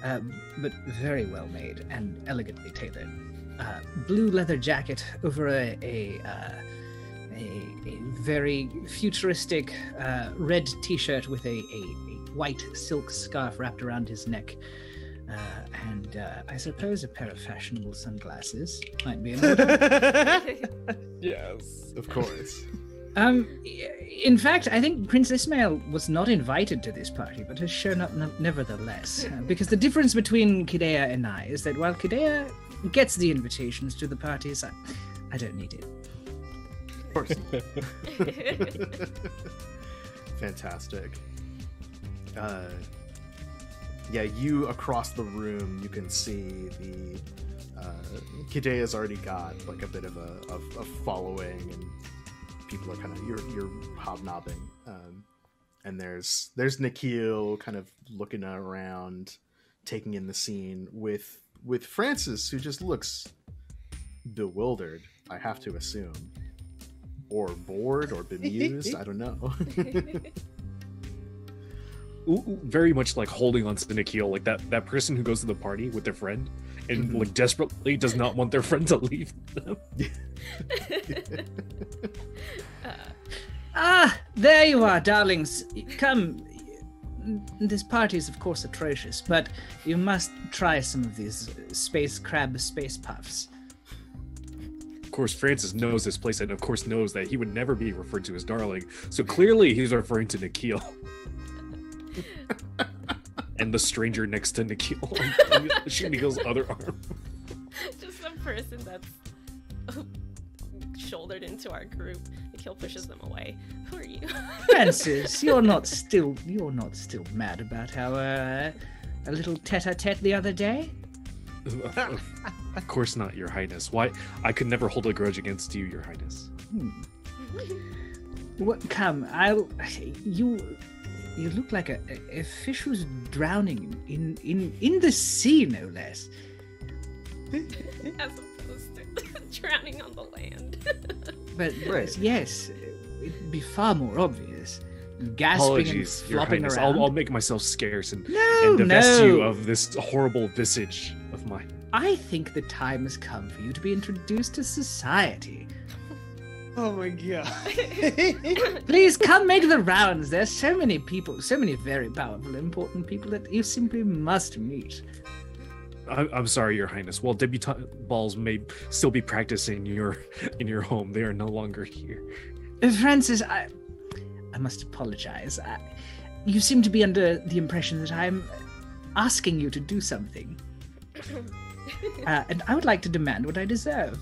but very well made and elegantly tailored blue leather jacket over a very futuristic red t-shirt with a white silk scarf wrapped around his neck. And I suppose a pair of fashionable sunglasses might be in order. Yes. Of course. In fact, I think Prince Ismail was not invited to this party, but has shown up nevertheless. Because the difference between Kidea and I is that while Kidea gets the invitations to the parties, I don't need it. Of course. Fantastic. Yeah, you across the room, you can see the Kidea's already got like a bit of a following, and people are kind of you're hobnobbing, and there's Nikhil kind of looking around, taking in the scene with Francis, who just looks bewildered, I have to assume, or bored or bemused. I don't know. Very much like holding on to Nikhil, like that person who goes to the party with their friend and like desperately does not want their friend to leave them. There you are, darlings. Come. This party is of course atrocious, but you must try some of these space puffs. Of course, Francis knows this place and of course knows that he would never be referred to as darling, so clearly he's referring to Nikhil. And the stranger next to Nikhil on Nikhil's other arm. Just some person that's shouldered into our group. Nikhil pushes them away. Who are you? Francis, you're not still mad about our a little tete-a-tete the other day? Of course not, Your Highness. Why? I could never hold a grudge against you, Your Highness. What? Come, You look like a fish who's drowning in the sea, no less. As opposed to drowning on the land. But Right. yes, it'd be far more obvious. Gasping Apologies, and Your flopping Highness. around. I'll make myself scarce and No, divest you no. of this horrible visage of mine. I think the time has come for you to be introduced to society. Oh my god. Please come make the rounds. There's so many people, so many very powerful, important people that you simply must meet. I'm sorry, Your Highness. While debutante balls may still be practiced in your home, they are no longer here. Francis, I must apologize. You seem to be under the impression that I'm asking you to do something. And I would like to demand what I deserve.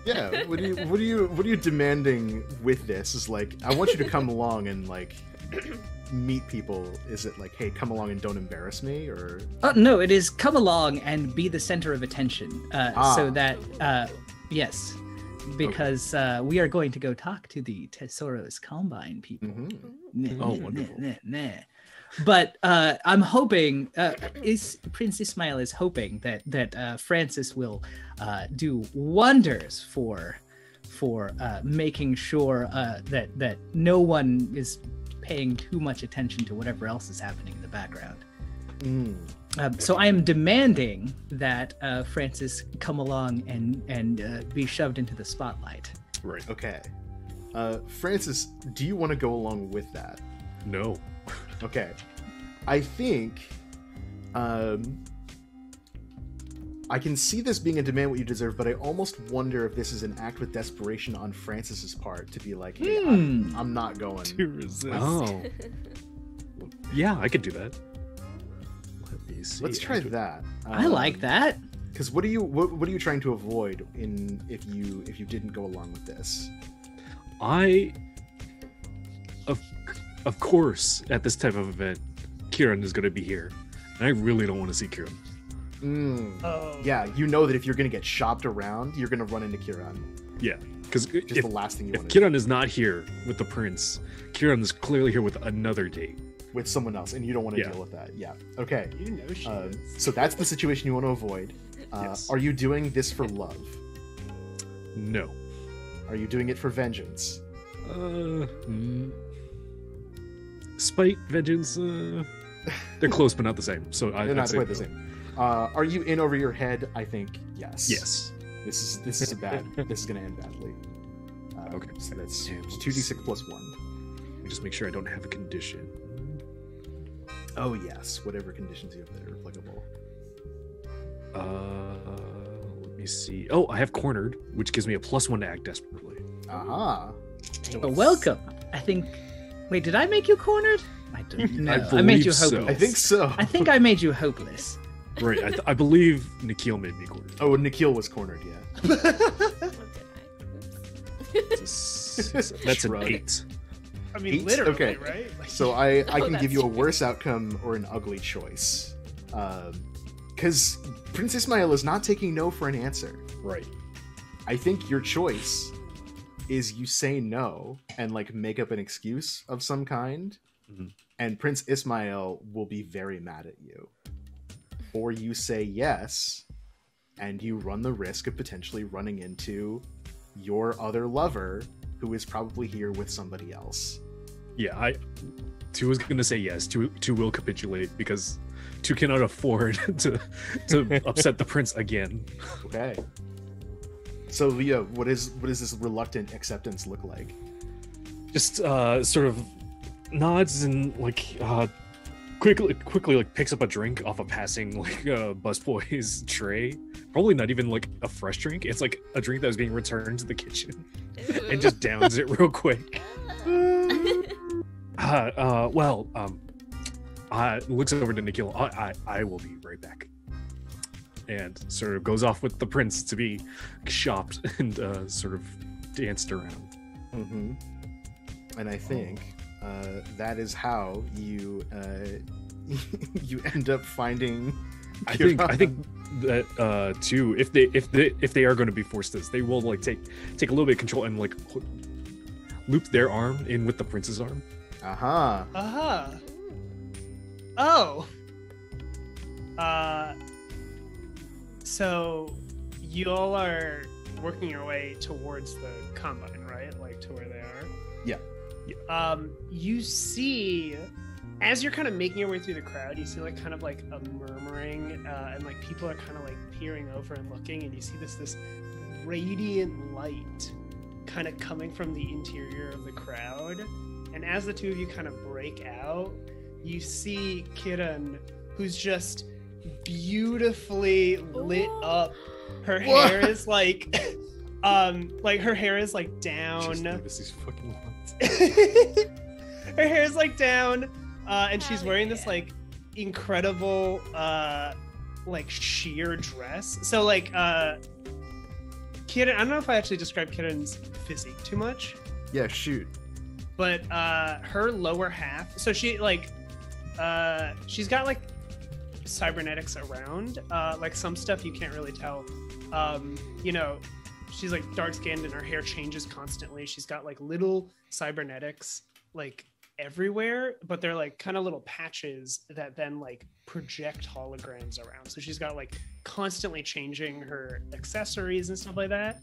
Yeah, what are you demanding with this? Is like, I want you to come along and like meet people. Is it like, hey, come along and don't embarrass me, or? Oh no, it is come along and be the center of attention, so that yes, because we are going to go talk to the Tesoro's Combine people. Mm-hmm. Oh, wonderful. But I'm hoping Prince Ismail is hoping that Francis will do wonders for making sure that no one is paying too much attention to whatever else is happening in the background. So I am demanding that Francis come along and be shoved into the spotlight. Right. Okay. Francis, do you want to go along with that? No. Okay. I think I can see this being a demand what you deserve, but I almost wonder if this is an act with desperation on Francis's part to be like, hey, I'm not going. To resist. Oh. Yeah, I could do that. Let me see. Let's try that. I like that. Because what are you trying to avoid if you didn't go along with this? Of course, at this type of event, Kieran is going to be here, and I really don't want to see Kieran. Oh. Yeah, you know that if you're going to get shopped around, you're going to run into Kieran. Yeah, because Just the last thing you if want to Kieran is not here with the prince, Kieran is clearly here with another date. with someone else, and you don't want to Yeah. deal with that. Yeah. Okay. You know she is. So that's the situation you want to avoid. Yes. Are you doing this for love? No. Are you doing it for vengeance? Spite, vengeance, they're close but not the same. So They're not I'd say quite the no. same. Are you in over your head? I think yes. Yes. This is bad. This is going to end badly. Okay. So that's Yeah, 2d6 plus 1. Let me just make sure I don't have a condition. Oh yes, whatever conditions you have that are applicable. Let me see. Oh, I have cornered, which gives me a +1 to act desperately. Aha. But welcome. I think. Wait, did I make you cornered? I don't know. No. I made you believe so. hopeless. I think so. I think I made you hopeless. Right. I believe Nikhil made me cornered. Oh, Nikhil was cornered. Yeah. What did I? That's an Shrug. 8. I mean, Eight? literally, Okay. right? Like, So I can that's give you a true. worse outcome or an ugly choice. Because Prince Ismail is not taking no for an answer. Right. I think your choice is you say no and like make up an excuse of some kind, Mhm. and Prince Ismail will be very mad at you. Or you say yes, and you run the risk of potentially running into your other lover, who is probably here with somebody else. Yeah, two is gonna say yes. Two will capitulate because two cannot afford to upset the prince again. Okay. So Leah, what is this reluctant acceptance look like? Just sort of nods and like quickly like picks up a drink off a passing like busboy's tray. Probably not even like a fresh drink. It's like a drink that was being returned to the kitchen and just downs it real quick. Looks over to Nikhil. I will be right back. And sort of goes off with the prince to be shopped and sort of danced around. Mm-hmm. And I think that is how you you end up finding. I think that too, if they are going to be forced this, they will like take a little bit of control and like loop their arm in with the prince's arm. Aha. Uh-huh. Oh. So you all are working your way towards the combine, right? Like to where they are? Yeah. You see, as you're kind of making your way through the crowd, you see like kind of like a murmuring, and like people are kind of like peering over and looking, and you see this radiant light kind of coming from the interior of the crowd. And as the two of you kind of break out, you see Kiran, who's just beautifully lit up. Her hair is like her hair is like down. Just notice these fucking lights. Her hair is like down, and she's Hell wearing this yeah. like incredible like sheer dress. So like Kiran, I don't know if I actually described Kiran's physique too much, Yeah. Shoot. but her lower half, so she like she's got like cybernetics around, like some stuff you can't really tell. You know, she's like dark skinned and her hair changes constantly. She's got like little cybernetics like everywhere, but they're like kind of little patches that then like project holograms around. So she's got like constantly changing her accessories and stuff like that.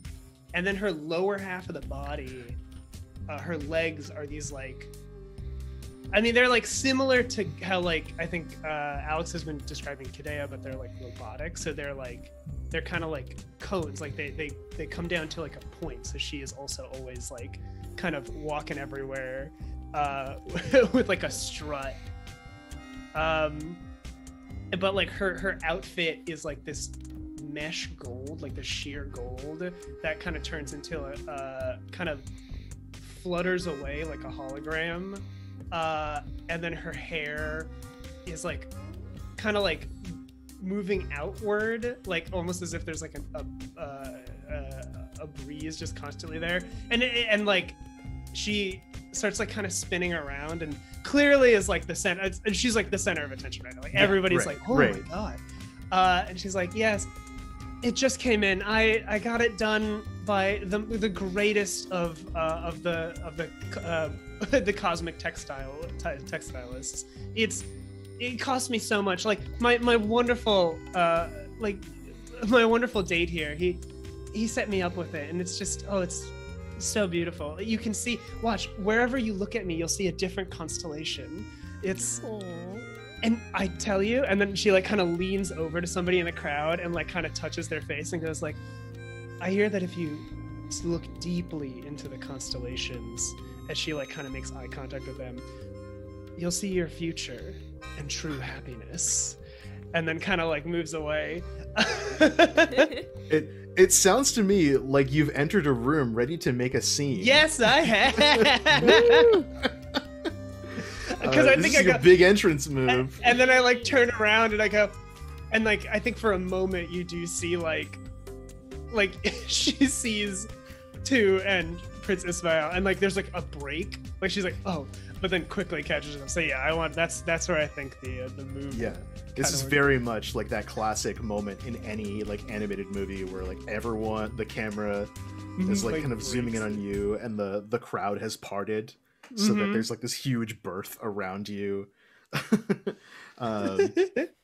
And then her lower half of the body, her legs are these like, I mean, they're like similar to how like I think Alex has been describing Kidea, but they're like robotic. So they're kind of like cones. Like they come down to like a point. So she is also always like kind of walking everywhere with like a strut. But like her outfit is like this mesh gold, like the sheer gold that kind of turns into a kind of flutters away like a hologram, and then her hair is like kind of like moving outward, like almost as if there's like a breeze just constantly there, and like she starts like kind of spinning around and clearly is like the center, and she's like the center of attention right now, like everybody's like, oh my god, and she's like, yes, it just came in. I got it done by the greatest of the the cosmic textilists. It cost me so much. Like my wonderful my wonderful date here. He set me up with it, and it's just it's so beautiful. You can see, watch, wherever you look at me, you'll see a different constellation. It's And I tell you, and then she like kind of leans over to somebody in the crowd and like kind of touches their face and goes like, I hear that if you look deeply into the constellations, as she like kind of makes eye contact with them, you'll see your future and true happiness. And then kind of like moves away. It sounds to me like you've entered a room ready to make a scene. Yes, I have. Because I think this is a big entrance move. And then I like turn around and I go, and like I think for a moment you do see like she sees Tu and Prince Ismail, and like there's like a break, like she's like, oh, but then quickly catches them. So yeah, that's where I think the move. Yeah, this is very much like that classic moment in any like animated movie where like the camera is like kind of zooming in on you, and the crowd has parted. So that there's like this huge berth around you.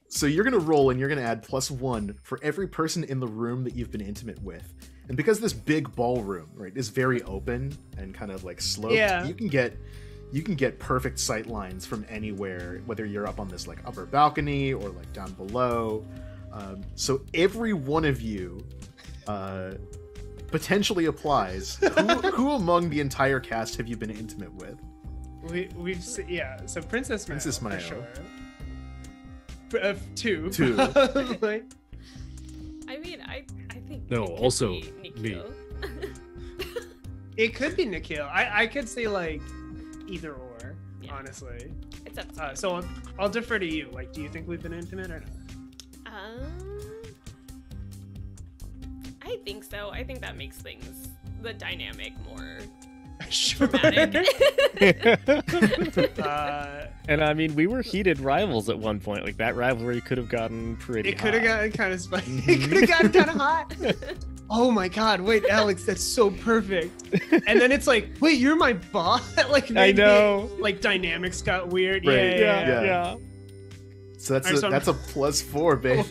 So you're going to roll and you're going to add +1 for every person in the room that you've been intimate with. And because this big ballroom, right, is very open and kind of like sloped, you can get perfect sight lines from anywhere, whether you're up on this like upper balcony or like down below. So every one of you potentially applies. Who among the entire cast have you been intimate with? We've so Princess Mao, for sure. Two. I mean, I think no, also me. It could be Nikhil. I could say like either or, honestly. It's up to you. So I'll defer to you. Like, do you think we've been intimate or not? I think so. I think that makes the dynamic more Sure. dramatic. And I mean, we were heated rivals at one point. Like that rivalry could have gotten pretty. It could have gotten kind of spicy. It could have gotten kind of hot. Oh my god! Wait, Alex, that's so perfect. And then it's like, wait, you're my boss. Like I know. Like dynamics got weird. Right. Yeah. So that's a +4, baby.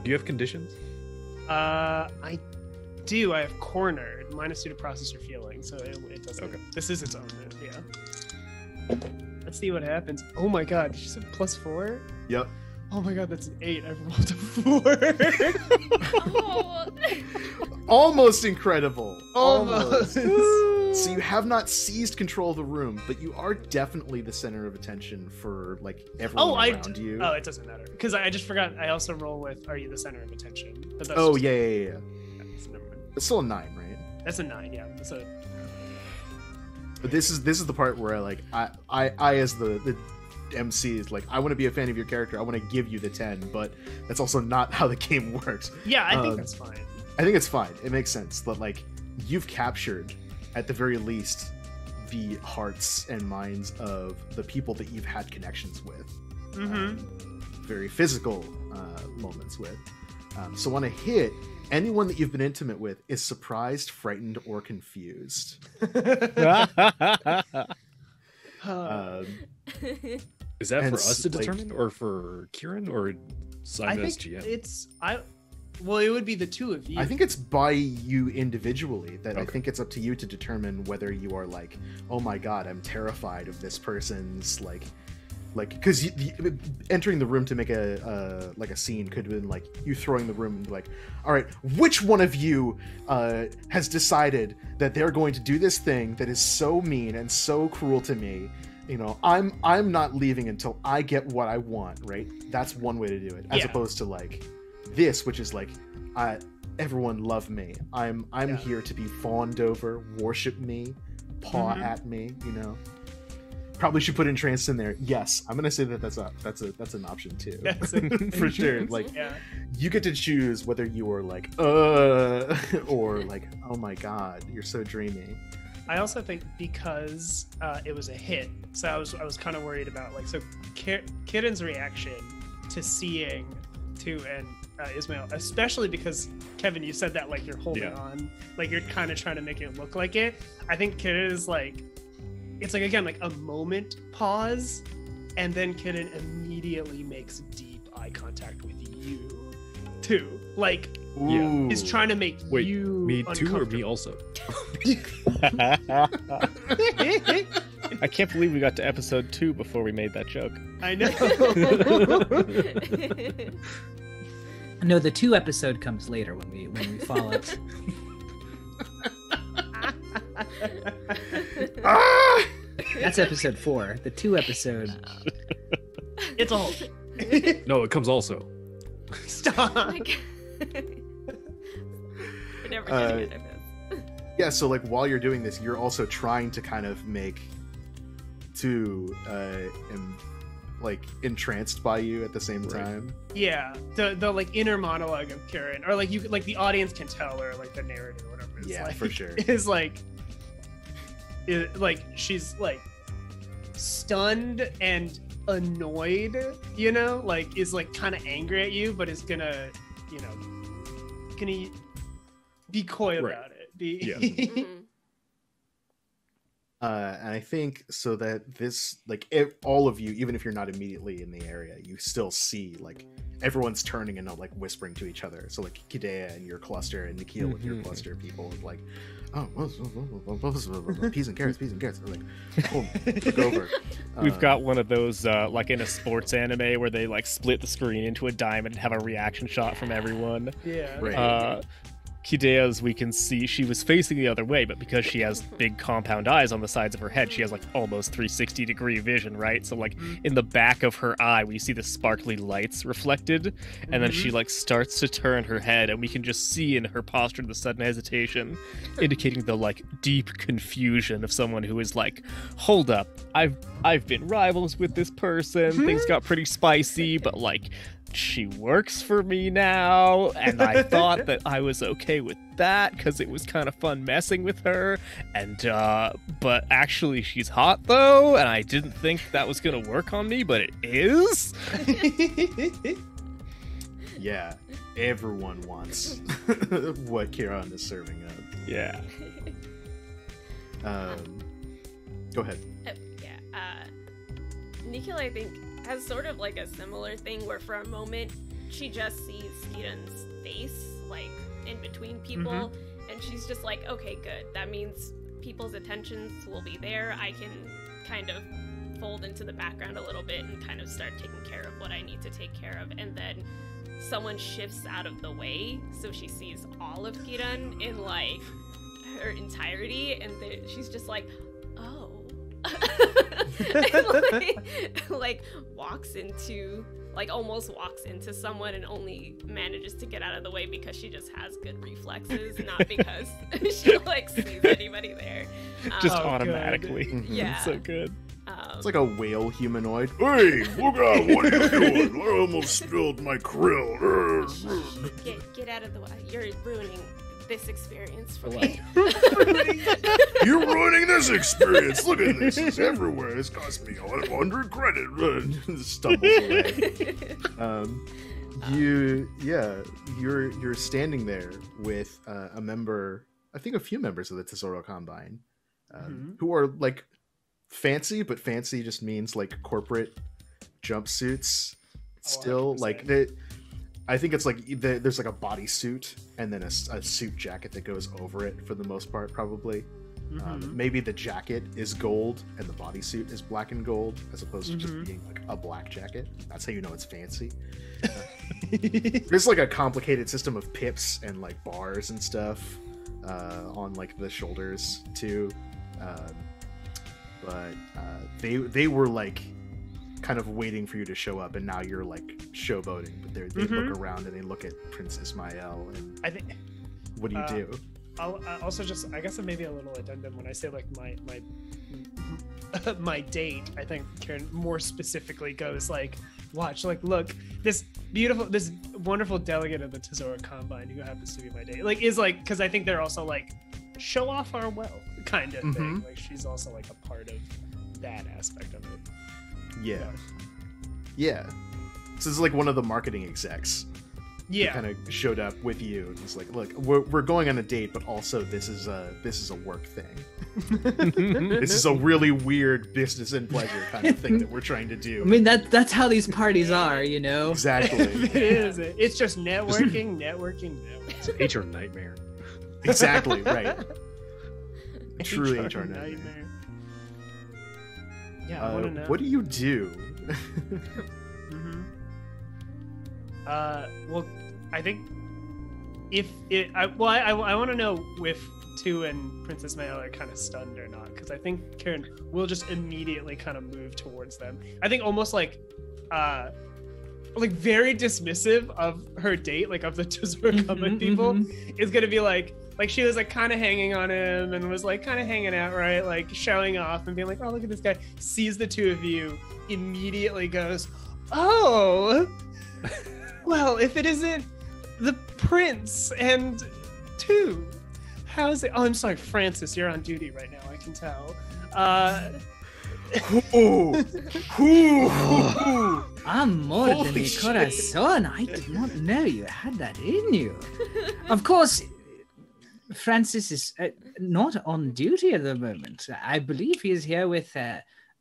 Do you have conditions? I do. I have cornered -2 to process your feelings, so it doesn't. Okay. This is its own move. Yeah. Let's see what happens. Oh my god! Did you say +4? Yep. Oh my god, that's an 8. I rolled a 4. Oh. Almost incredible. Almost. So you have not seized control of the room, but you are definitely the center of attention for like everyone around you. Oh, it doesn't matter because I just forgot. I also roll with "Are you the center of attention?" But that's Oh just- yeah. so never mind. It's still a 9, right? That's a 9. Yeah. So But this is the part where I as the MC is like, I want to be a fan of your character. I want to give you the 10, but that's also not how the game works. yeah, I think that's fine. I think it's fine. It makes sense. But like, you've captured, at the very least, the hearts and minds of the people that you've had connections with. Very physical moments with. So on a hit, anyone that you've been intimate with is surprised, frightened, or confused. Is that And for us to like- determine, or for Kieran, or I Simon as think GM? Well, it would be the two of you. I think it's by you individually that I Okay. think it's up to you to determine whether you are like, oh my god, I'm terrified of this person's like like, because entering the room to make a like a scene could have been like you throwing the room and be like, all right, which one of you has decided that they're going to do this thing that is so mean and so cruel to me? You know, I'm not leaving until I get what I want, right? That's one way to do it, as opposed to like this, which is like, everyone love me. I'm here to be fawned over, worship me, paw at me. You know, probably should put entranced in there. Yes, I'm gonna say that's an option too, for sure. Like, you get to choose whether you are like or like, oh my god, you're so dreamy. I also think because it was a hit, so I was kind of worried about like, so Kitten's reaction to seeing to and Ismail, especially because Kevin, you said that like you're holding on, like you're kind of trying to make it look like it. I think Kitten is like, it's like, again, like a moment pause, and then Kitten immediately makes deep eye contact with you too, like is trying to make you me too or me also. I can't believe we got to episode 2 before we made that joke. I know. No, the 2 episode comes later when we follow it. That's episode 4. The 2 episode. It's a whole. No, it comes also. Stop. Oh my God. We're never getting rid of this. Yeah, so like while you're doing this, you're also trying to kind of make like entranced by you at the same time. Yeah, the like inner monologue of Karen, or like you like the audience can tell, or like the narrative, or whatever. Yeah, like, for sure. Is like she's like stunned and annoyed, you know, like is like kind of angry at you, but is gonna be coy about it. And I think so that this, like, all of you, even if you're not immediately in the area, you still see like everyone's turning and like whispering to each other. So like Kidea and your cluster, and Nikhil with your cluster, people like, oh, peas and carrots. They're like, oh, look over. We've got one of those like in a sports anime where they like split the screen into a diamond and have a reaction shot from everyone. Yeah. Right. Kidea's, we can see she was facing the other way, but because she has big compound eyes on the sides of her head, she has like almost 360-degree vision, right? So like in the back of her eye, we see the sparkly lights reflected, and then she like starts to turn her head, and we can just see in her posture the sudden hesitation, indicating the like deep confusion of someone who is like, hold up, I've been rivals with this person, things got pretty spicy, but like, she works for me now, and I thought that I was okay with that because it was kind of fun messing with her, and but actually she's hot though, and I didn't think that was gonna work on me, but it is. Yeah, everyone wants what Kieran is serving up. Yeah. Go ahead. Nikhil, I think, has sort of like a similar thing where for a moment she just sees Eden's face like in between people, and she's just like, okay, good, that means people's attentions will be there. I can kind of fold into the background a little bit and kind of start taking care of what I need to take care of. And then someone shifts out of the way, so she sees all of Kiran in like her entirety, and then she's just like, oh. And, like walks into, like almost walks into someone and only manages to get out of the way because she just has good reflexes, not because she like sees anybody there. Just automatically. Good. Yeah. So good. It's like a whale humanoid. Hey, look out! What are you doing? I almost spilled my krill. Get out of the way. You're ruining this experience for me. You're ruining this experience. Look at this. It's everywhere. It's cost me 100 credit. Stumbles away. You're standing there with a member, I think a few members of the Tesoro Combine, who are like fancy, but fancy just means like corporate jumpsuits. Still, 100%. like I think it's like there's like a bodysuit and then a suit jacket that goes over it for the most part, probably. Maybe the jacket is gold and the bodysuit is black and gold, as opposed to just being like a black jacket. That's how you know it's fancy. There's like a complicated system of pips and like bars and stuff on like the shoulders too. But they were like kind of waiting for you to show up, and now you're like showboating. But they look around and they look at Prince Ismail, and I think. What do you do? I'll also just, I guess maybe a little addendum when I say like my my date. I think Karen more specifically goes like, watch, like, look, this wonderful delegate of the Tesoro Combine who happens to be my date, like, is like, because I think they're also like show off our wealth kind of thing. Like she's also like a part of that aspect of it. Yeah. So it's like one of the marketing execs. Yeah, kind of showed up with you and was like, look, we're going on a date, but also this is a work thing. This is a really weird business and pleasure kind of thing that we're trying to do. I mean, that's how these parties are, you know. Exactly. It is. It's just networking. It's an HR nightmare. Exactly, right. Truly HR nightmare. Yeah, I want to know. What do you do? Well, I think if it, I want to know if Tu and Princess Mayo are kind of stunned or not, because I think Karen will just immediately kind of move towards them. I think almost like very dismissive of her date, like of the Tesoro Combine people, is gonna be like she was like kind of hanging on him and was like kind of hanging out, right, like showing off and being like, oh, look at this guy, sees the two of you, immediately goes, oh. Well, if it isn't the prince and Tu, how's it? Oh, I'm sorry, Francis, you're on duty right now, I can tell. Amor de mi shit. corazon, I did not know you had that in you. Of course, Francis is not on duty at the moment. I believe he is here with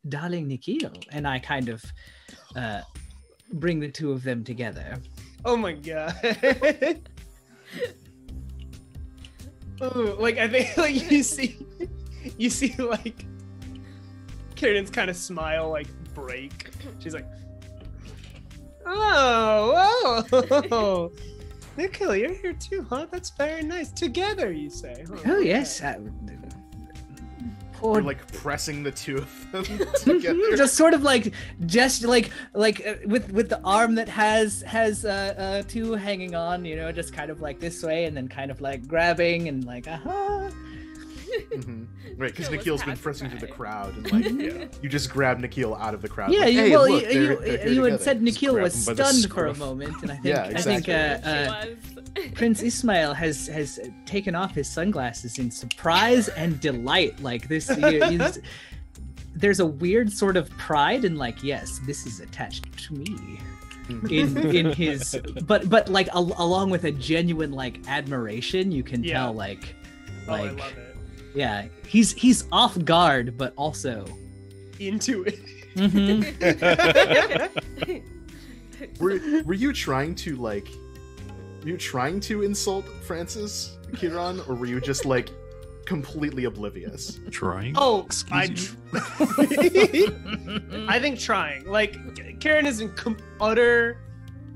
darling Nikhil, and I kind of bring the two of them together. Oh my god. Ooh, like I think like you see like Karen's kind of smile like break. She's like, oh, Nikhil, you're here too, huh? That's very nice. Together, you say? Oh yes. You're like pressing the two of them together. Just sort of like with the arm that has two hanging on, you know, just kind of like this way, and then kind of like grabbing and like Right, because Nikhil's been pressing through the crowd, and like you just grab Nikhil out of the crowd. Yeah, like, hey, well, look, they're you had together. said Nikhil Grab was him by the stunned for a scruff. moment, and I think Yeah, exactly. I think Prince Ismail has taken off his sunglasses in surprise and delight. Like this, there's a weird sort of pride in like, yes, this is attached to me. In his, but like along with a genuine like admiration, you can tell like, I love it. Yeah, he's off guard, but also Into it. Were you trying to like? Were you trying to insult Francis Kiran, or were you just like completely oblivious? Trying? Oh, I Excuse think trying. Like Karen is in utter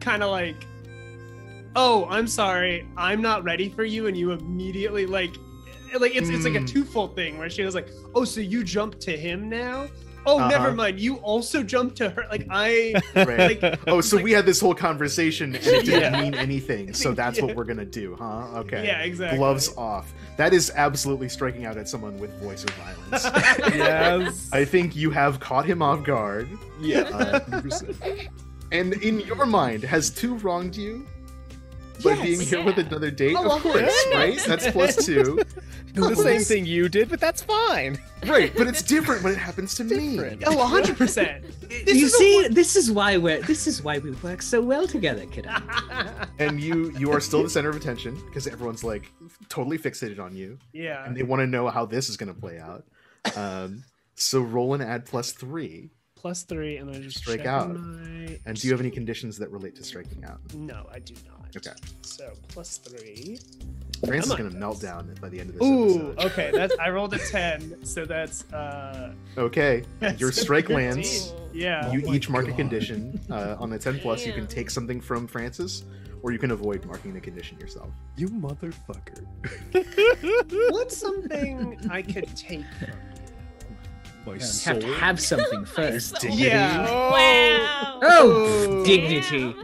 kind of like, oh, I'm sorry, I'm not ready for you, and you immediately like it's like a twofold thing where she was like, oh, so you jumped to him now? Oh, never mind. You also jumped to her. Like Right. like, Oh, so like, we had this whole conversation and it didn't Yeah. mean anything. So that's Yeah. what we're gonna do, huh? Okay. Yeah, exactly. Gloves off. That is absolutely striking out at someone with voice of violence. Yes. I think you have caught him off guard. Yeah. And in your mind, has Tu wronged you? By being here with another date? Oh, of course, right? That's +2. The same thing you did, but that's fine. Right, but it's different when it happens to me. Different. oh, 100%. you see, this is why we work so well together, kiddo. And you are still the center of attention because everyone's like totally fixated on you. Yeah. And they want to know how this is going to play out. So roll and add +3. +3, and then just Strike checking out. my. And do you have any conditions that relate to striking out? No, I do not. Okay. So +3. France is Come on, going to melt guys. down by the end of this Ooh, episode. okay. That's I rolled a 10, so that's Okay. That's Your strike 15. lands. Yeah. You Oh my each mark a God. condition. On the 10 plus, you can Damn. take something from Francis, or you can avoid marking the condition yourself. You motherfucker. What's something I could take from you? My You soul. have to have something first. Dignity. Yeah. Wow. Oh, Damn. dignity,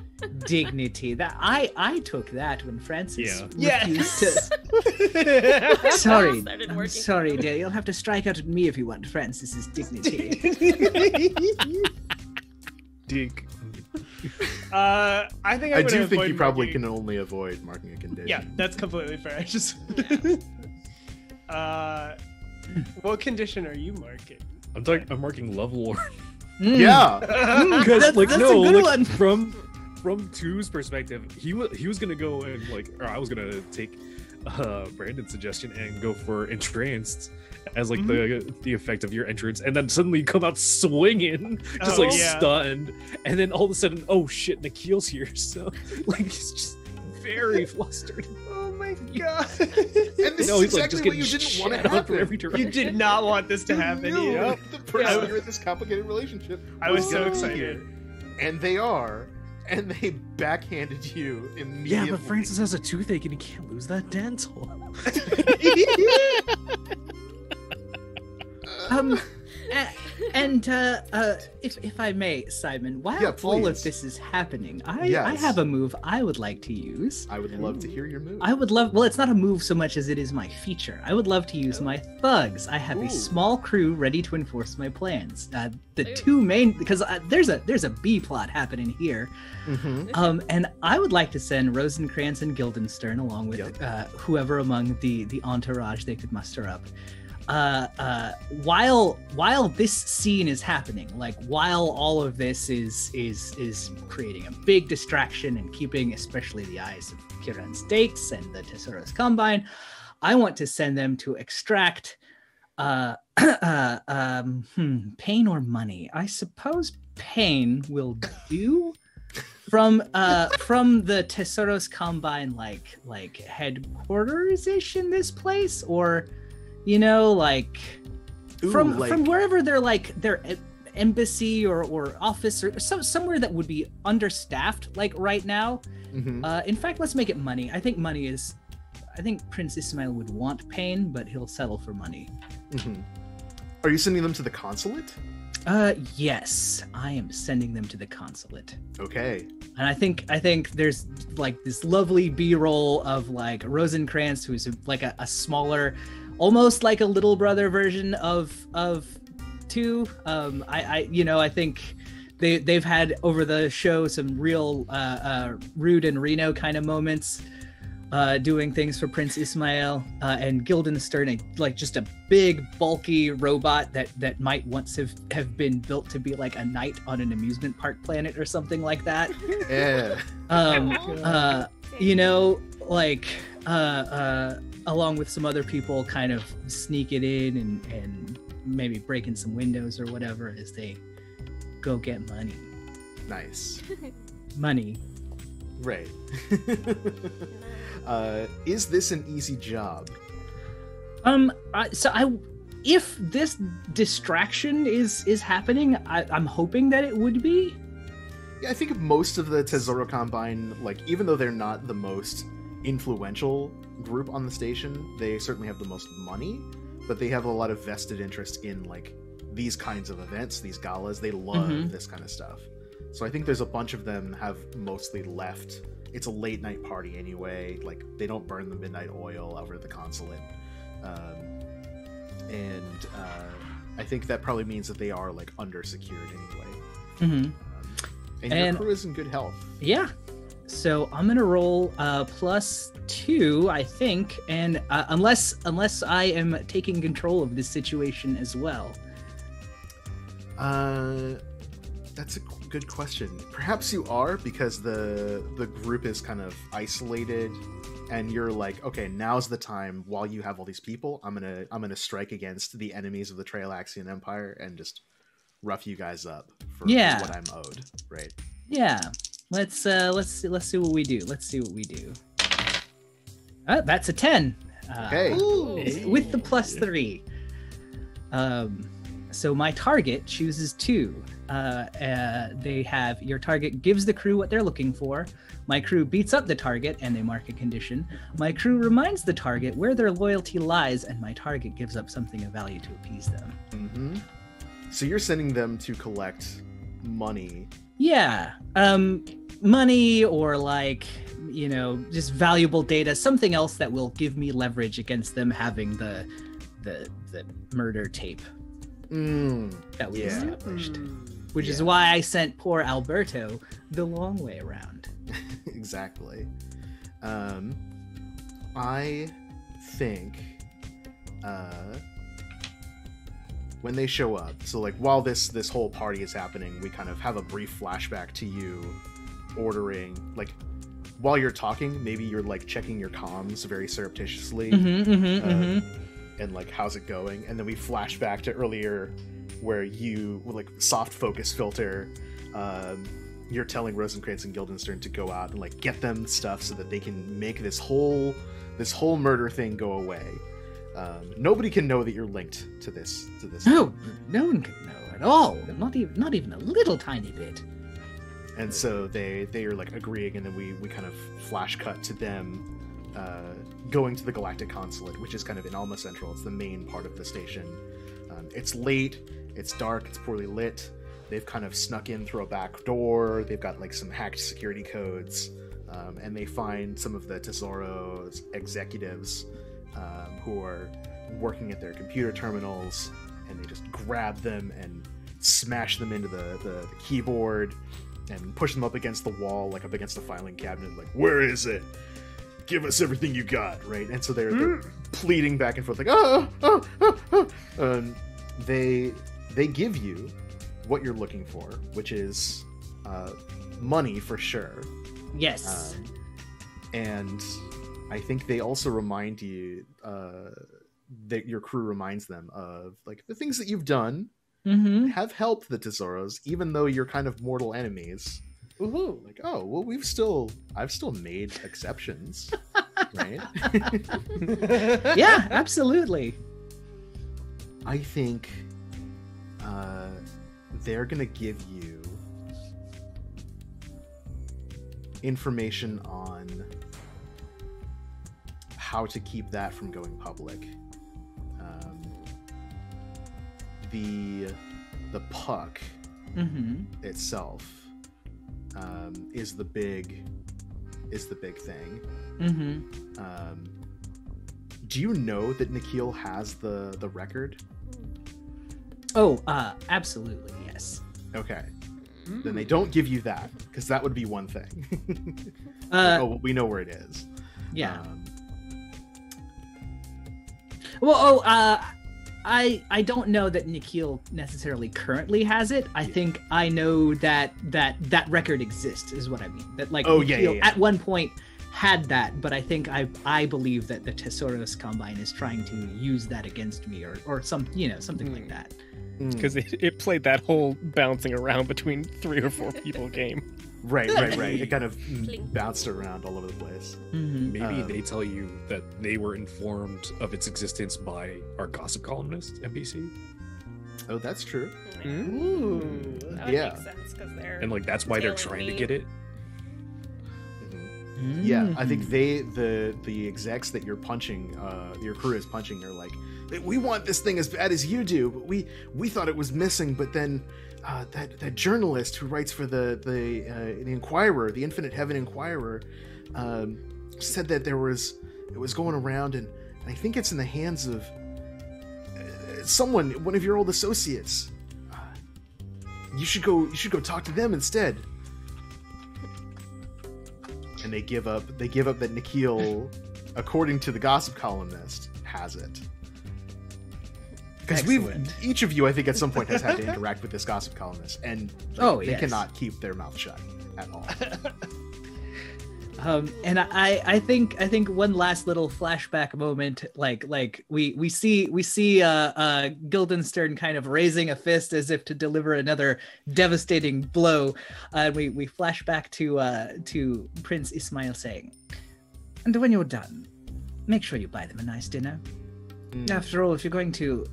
dignity. That I took that when Francis Yeah. refused to. Sorry, Started I'm working. sorry, dear. You'll have to strike out at me if you want Francis's dignity. Dig. I think I I'm do gonna think avoid you probably marking- can only avoid marking a condition. Yeah, that's completely fair. I just. Yeah. What condition are you marking? I'm marking level or Yeah. because That's- like that's no a good like one. from Two's perspective, he was gonna go and or I was gonna take Brandon's suggestion and go for entranced as like the effect of your entrance, and then suddenly come out swinging, just Oh, like yeah. stunned, and then all of a sudden, oh shit, Nikhil's here, so like he's just very flustered. Oh my god! And this No, is he's, like, exactly just what you getting didn't want to shot out happen. in every direction. You did not want this to happen. You knew either. the person you're in this complicated relationship. I was so gonna be excited. here. And they are. And they backhanded you immediately. Yeah, but Francis has a toothache and he can't lose that dental. If I may, Simon, while Yeah, all of please. this is happening, I Yes. have a move I would like to use. I would love to hear your move. I would love. Well, it's not a move so much as it is my feature. I would love to use my thugs. I have Ooh. a small crew ready to enforce my plans. The Ooh. two main because there's a B plot happening here. Mm-hmm. And I would like to send Rosencrantz and Guildenstern along with whoever among the entourage they could muster up. While this scene is happening, like while all of this is creating a big distraction and keeping especially the eyes of Kiran's dates and the Tesoro's Combine, I want to send them to extract pain or money. I suppose pain will do. From the Tesoro's Combine like headquarters ish in this place, or like Ooh, from like- wherever their embassy or office or somewhere that would be understaffed like right now. Mm-hmm. In fact, let's make it money. I think Prince Ismail would want pain, but he'll settle for money. Mm-hmm. Are you sending them to the consulate? Yes, I am sending them to the consulate. Okay. And I think there's like this lovely B-roll of like Rosencrantz, who's like a smaller, almost like a little brother version of Two. I think they've had over the show some real Rude and Reno kind of moments, doing things for Prince Ismail, and Guildenstern, like just a big bulky robot that might once have been built to be like a knight on an amusement park planet or something like that. Yeah. Along with some other people kind of sneak it in and maybe breaking some windows or whatever as they go get money. Nice. Money. Right. Is this an easy job? If this distraction is happening, I'm hoping that it would be. Yeah, I think most of the Tesoro Combine, like, even though they're not the most influential group on the station, they certainly have the most money, but they have a lot of vested interest in, like, these kinds of events, these galas. They love this kind of stuff. So I think there's a bunch of them have mostly left. It's a late night party anyway. Like, they don't burn the midnight oil over at the consulate. I think that probably means that they are, like, under-secured anyway. And your crew is in good health. Yeah. So I'm gonna roll +2, I think, and unless I am taking control of this situation as well. That's a good question. Perhaps you are, because the group is kind of isolated, and you're like, okay, now's the time. While you have all these people, I'm gonna strike against the enemies of the Traelaxian Empire and just rough you guys up for Yeah. what I'm owed, right? Yeah. Let's see what we do. That's a 10. Okay. With the +3. So my target chooses 2. Your target gives the crew what they're looking for. My crew beats up the target and they mark a condition. My crew reminds the target where their loyalty lies, and my target gives up something of value to appease them. Mm-hmm. So you're sending them to collect money. Yeah. Money or just valuable data, something else that will give me leverage against them having the murder tape that we established. Which is why I sent poor Alberto the long way around. Exactly. I think when they show up, so while this whole party is happening, we kind of have a brief flashback to you ordering, while you're talking, maybe you're checking your comms very surreptitiously, and how's it going, and then we flash back to earlier where you soft focus filter, you're telling Rosencrantz and Guildenstern to go out and get them stuff so that they can make this whole murder thing go away. Nobody can know that you're linked to this. No one can know at all. Not even a little tiny bit. And so they are agreeing, and then we kind of flash cut to them going to the Galactic Consulate, which is kind of in Alma Central. It's the main part of the station. It's late, it's dark, it's poorly lit. They've kind of snuck in through a back door. They've got some hacked security codes, and they find some of the Tesoro's executives who are working at their computer terminals, and they just grab them and smash them into the keyboard and push them up against the wall, up against the filing cabinet, where is it? Give us everything you got, right? And so they're pleading back and forth, they give you what you're looking for, which is money for sure. Yes. And I think they also remind you that your crew reminds them of the things that you've done have helped the Tesoros, even though you're kind of mortal enemies. Woohoo! I've still made exceptions, right? Yeah, absolutely. I think they're gonna give you information on how to keep that from going public. The puck itself is the big thing. Do you know that Nikhil has the record? Oh, absolutely, yes. Okay. Then they don't give you that, because that would be one thing. We know where it is. Yeah. I don't know that Nikhil necessarily currently has it. I think I know that record exists, is what I mean. That Nikhil at one point had that, but I think I believe that the Tesoros Combine is trying to use that against me or something like that. Because it played that whole bouncing around between 3 or 4 people game. Right. It kind of bounced around all over the place. Maybe they tell you that they were informed of its existence by our gossip columnist, NBC. Oh, that's true. Ooh, that would make sense, because they're and that's why they're trying to get it. Yeah, I think the execs that you're punching, your crew is punching, are we want this thing as bad as you do, but we thought it was missing, but then that journalist who writes for the Inquirer, the Infinite Heaven Inquirer, said that it was going around, and I think it's in the hands of one of your old associates. You should go talk to them instead. And they give up that Nikhil, according to the gossip columnist, has it. Because each of you, I think, at some point has had to interact with this gossip columnist, and they cannot keep their mouth shut at all. And I think one last little flashback moment, like we see Guildenstern kind of raising a fist as if to deliver another devastating blow, and we flash back to Prince Ismail saying, "And when you're done, make sure you buy them a nice dinner. After all, if you're going to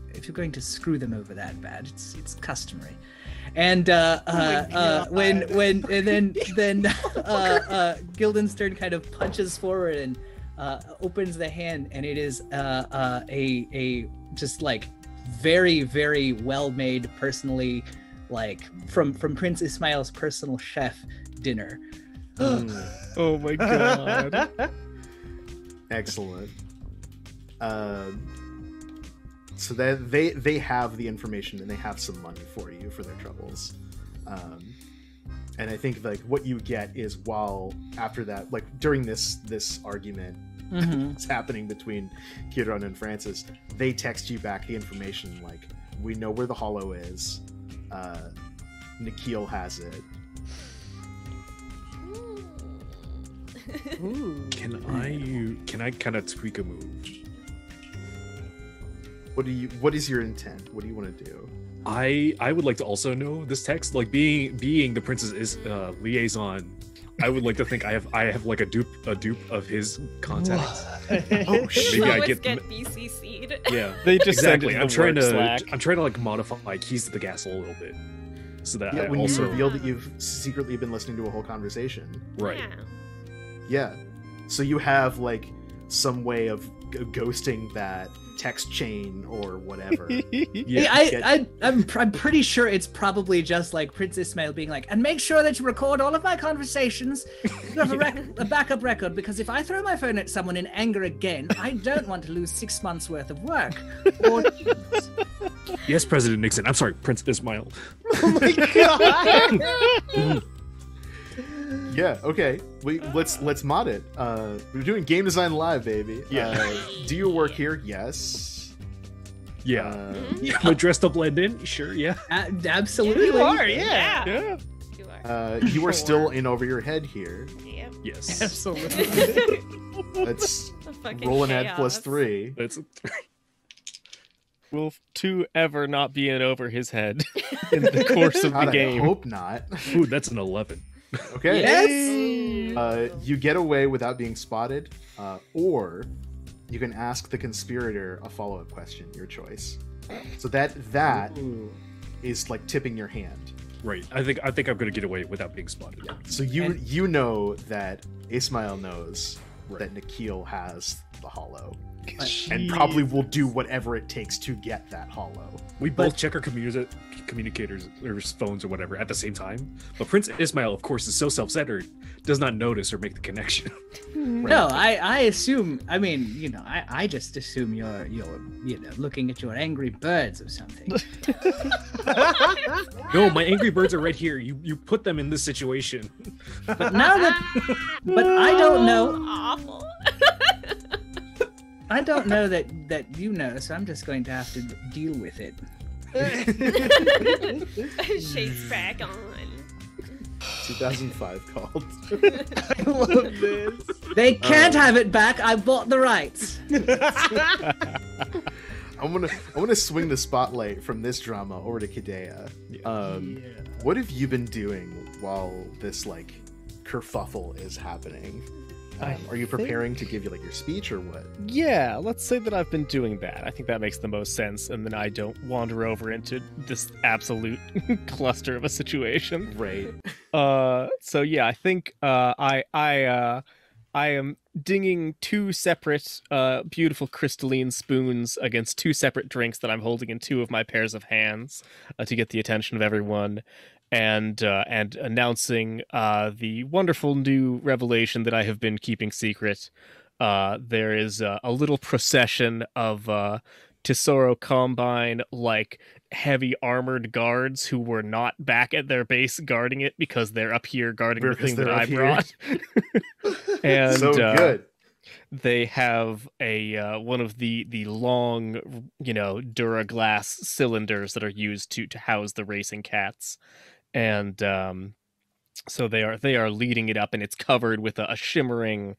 screw them over that bad, it's customary." And then Guildenstern kind of punches forward and opens the hand, and it is a just like very, very well made, personally, like from Prince Ismail's personal chef dinner. Oh my god. Excellent. So that they have the information and they have some money for you for their troubles. And I think like what you get is, while after that, like during this argument that's happening between Kieran and Francis, they text you back the information like, we know where the hollow is. Nikhil has it. Can I kind of tweak a move? What is your intent? What do you want to do? I would like to also know this text, like being the prince's liaison. I would like to think I have like a dupe of his contacts. Oh shit! Maybe I Always get get BCC'd. Yeah, They just exactly. send it I'm to trying work to Slack. like modify keys to the castle a little bit, so that Yeah, I when also you reveal that you've secretly been listening to a whole conversation. right. Yeah. Yeah. So you have like some way of ghosting that text chain or whatever. Yeah, I'm pretty sure it's probably just like Prince Ismail being like, and make sure that you record all of my conversations. You have a backup record, because if I throw my phone at someone in anger again, I don't want to lose 6 months worth of work. Or Yes, President Nixon. I'm sorry, Prince Ismail. Oh my god! Yeah, okay. Let's mod it. We're doing game design live, baby. Yeah. Do you work here? Yes. Yeah. Uh, But dressed up blend in? Sure, yeah. absolutely. You are, yeah. Yeah. You are. you are still in over your head here. Yep. Yes. Absolutely. That's A fucking rolling at chaos. +3. That's Will 2 ever not be in over his head in the course of the God, I game? hope not. ooh, that's an 11. Okay. Yes. You get away without being spotted, or you can ask the conspirator a follow-up question, your choice. So that is like tipping your hand. Right. I think I'm gonna get away without being spotted. So you know that Ismail knows that Nikhil has the hollow, and probably will do whatever it takes to get that hollow. We both check our communicators or phones or whatever at the same time. But Prince Ismail, of course, is so self-centered, does not notice or make the connection. No, I assume. I mean, I just assume you're looking at your angry birds or something. No, my angry birds are right here. You put them in this situation. But I don't know. Awful. I don't know that you know, so I'm just going to have to deal with it. Shades back on. 2005 called. I love this. They can't have it back. I bought the rights. I want to swing the spotlight from this drama over to Kidea. What have you been doing while this like kerfuffle is happening? Are you preparing to give you like your speech or what? Yeah, let's say that I've been doing that. I think that makes the most sense, and then I don't wander over into this absolute cluster of a situation. Right. So yeah, I think I am dinging 2 separate beautiful crystalline spoons against 2 separate drinks that I'm holding in 2 of my pairs of hands to get the attention of everyone. And announcing the wonderful new revelation that I have been keeping secret. There is a little procession of Tesoro Combine, like, heavy armored guards who were not back at their base guarding it because they're up here guarding the thing that I brought. And So good. they have a one of the long, Duraglass cylinders that are used to house the racing cats. And So they are leading it up, and it's covered with a shimmering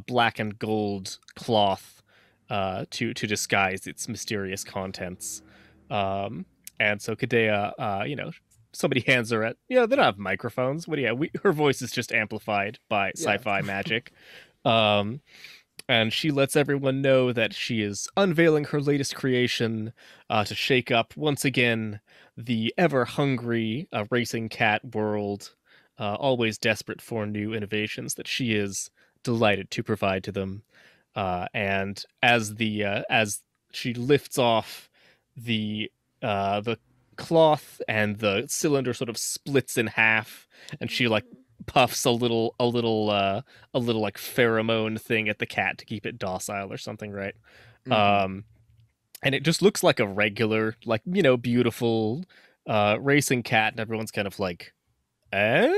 black and gold cloth to disguise its mysterious contents. And so Kadea, somebody hands her they don't have microphones. Her voice is just amplified by Yeah. sci-fi magic. And she lets everyone know that she is unveiling her latest creation to shake up once again the ever-hungry racing cat world, always desperate for new innovations that she is delighted to provide to them. And as she lifts off the cloth, and the cylinder sort of splits in half, and she like puffs a little like pheromone thing at the cat to keep it docile or something, right? Mhm. And it just looks like a regular, like, beautiful racing cat, and everyone's kind of like, eh?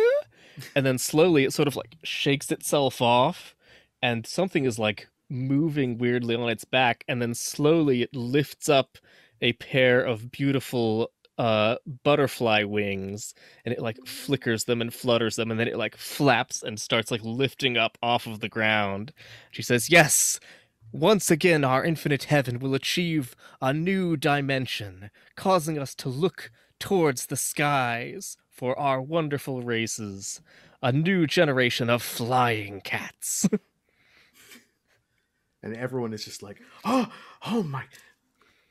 And then slowly it sort of like shakes itself off, and something is like moving weirdly on its back, and then slowly it lifts up a pair of beautiful butterfly wings, and it like flickers them and flutters them, and then it like flaps and starts like lifting up off of the ground. She says, "Yes, once again our infinite heaven will achieve a new dimension, causing us to look towards the skies for our wonderful races, a new generation of flying cats." And everyone is just like, oh my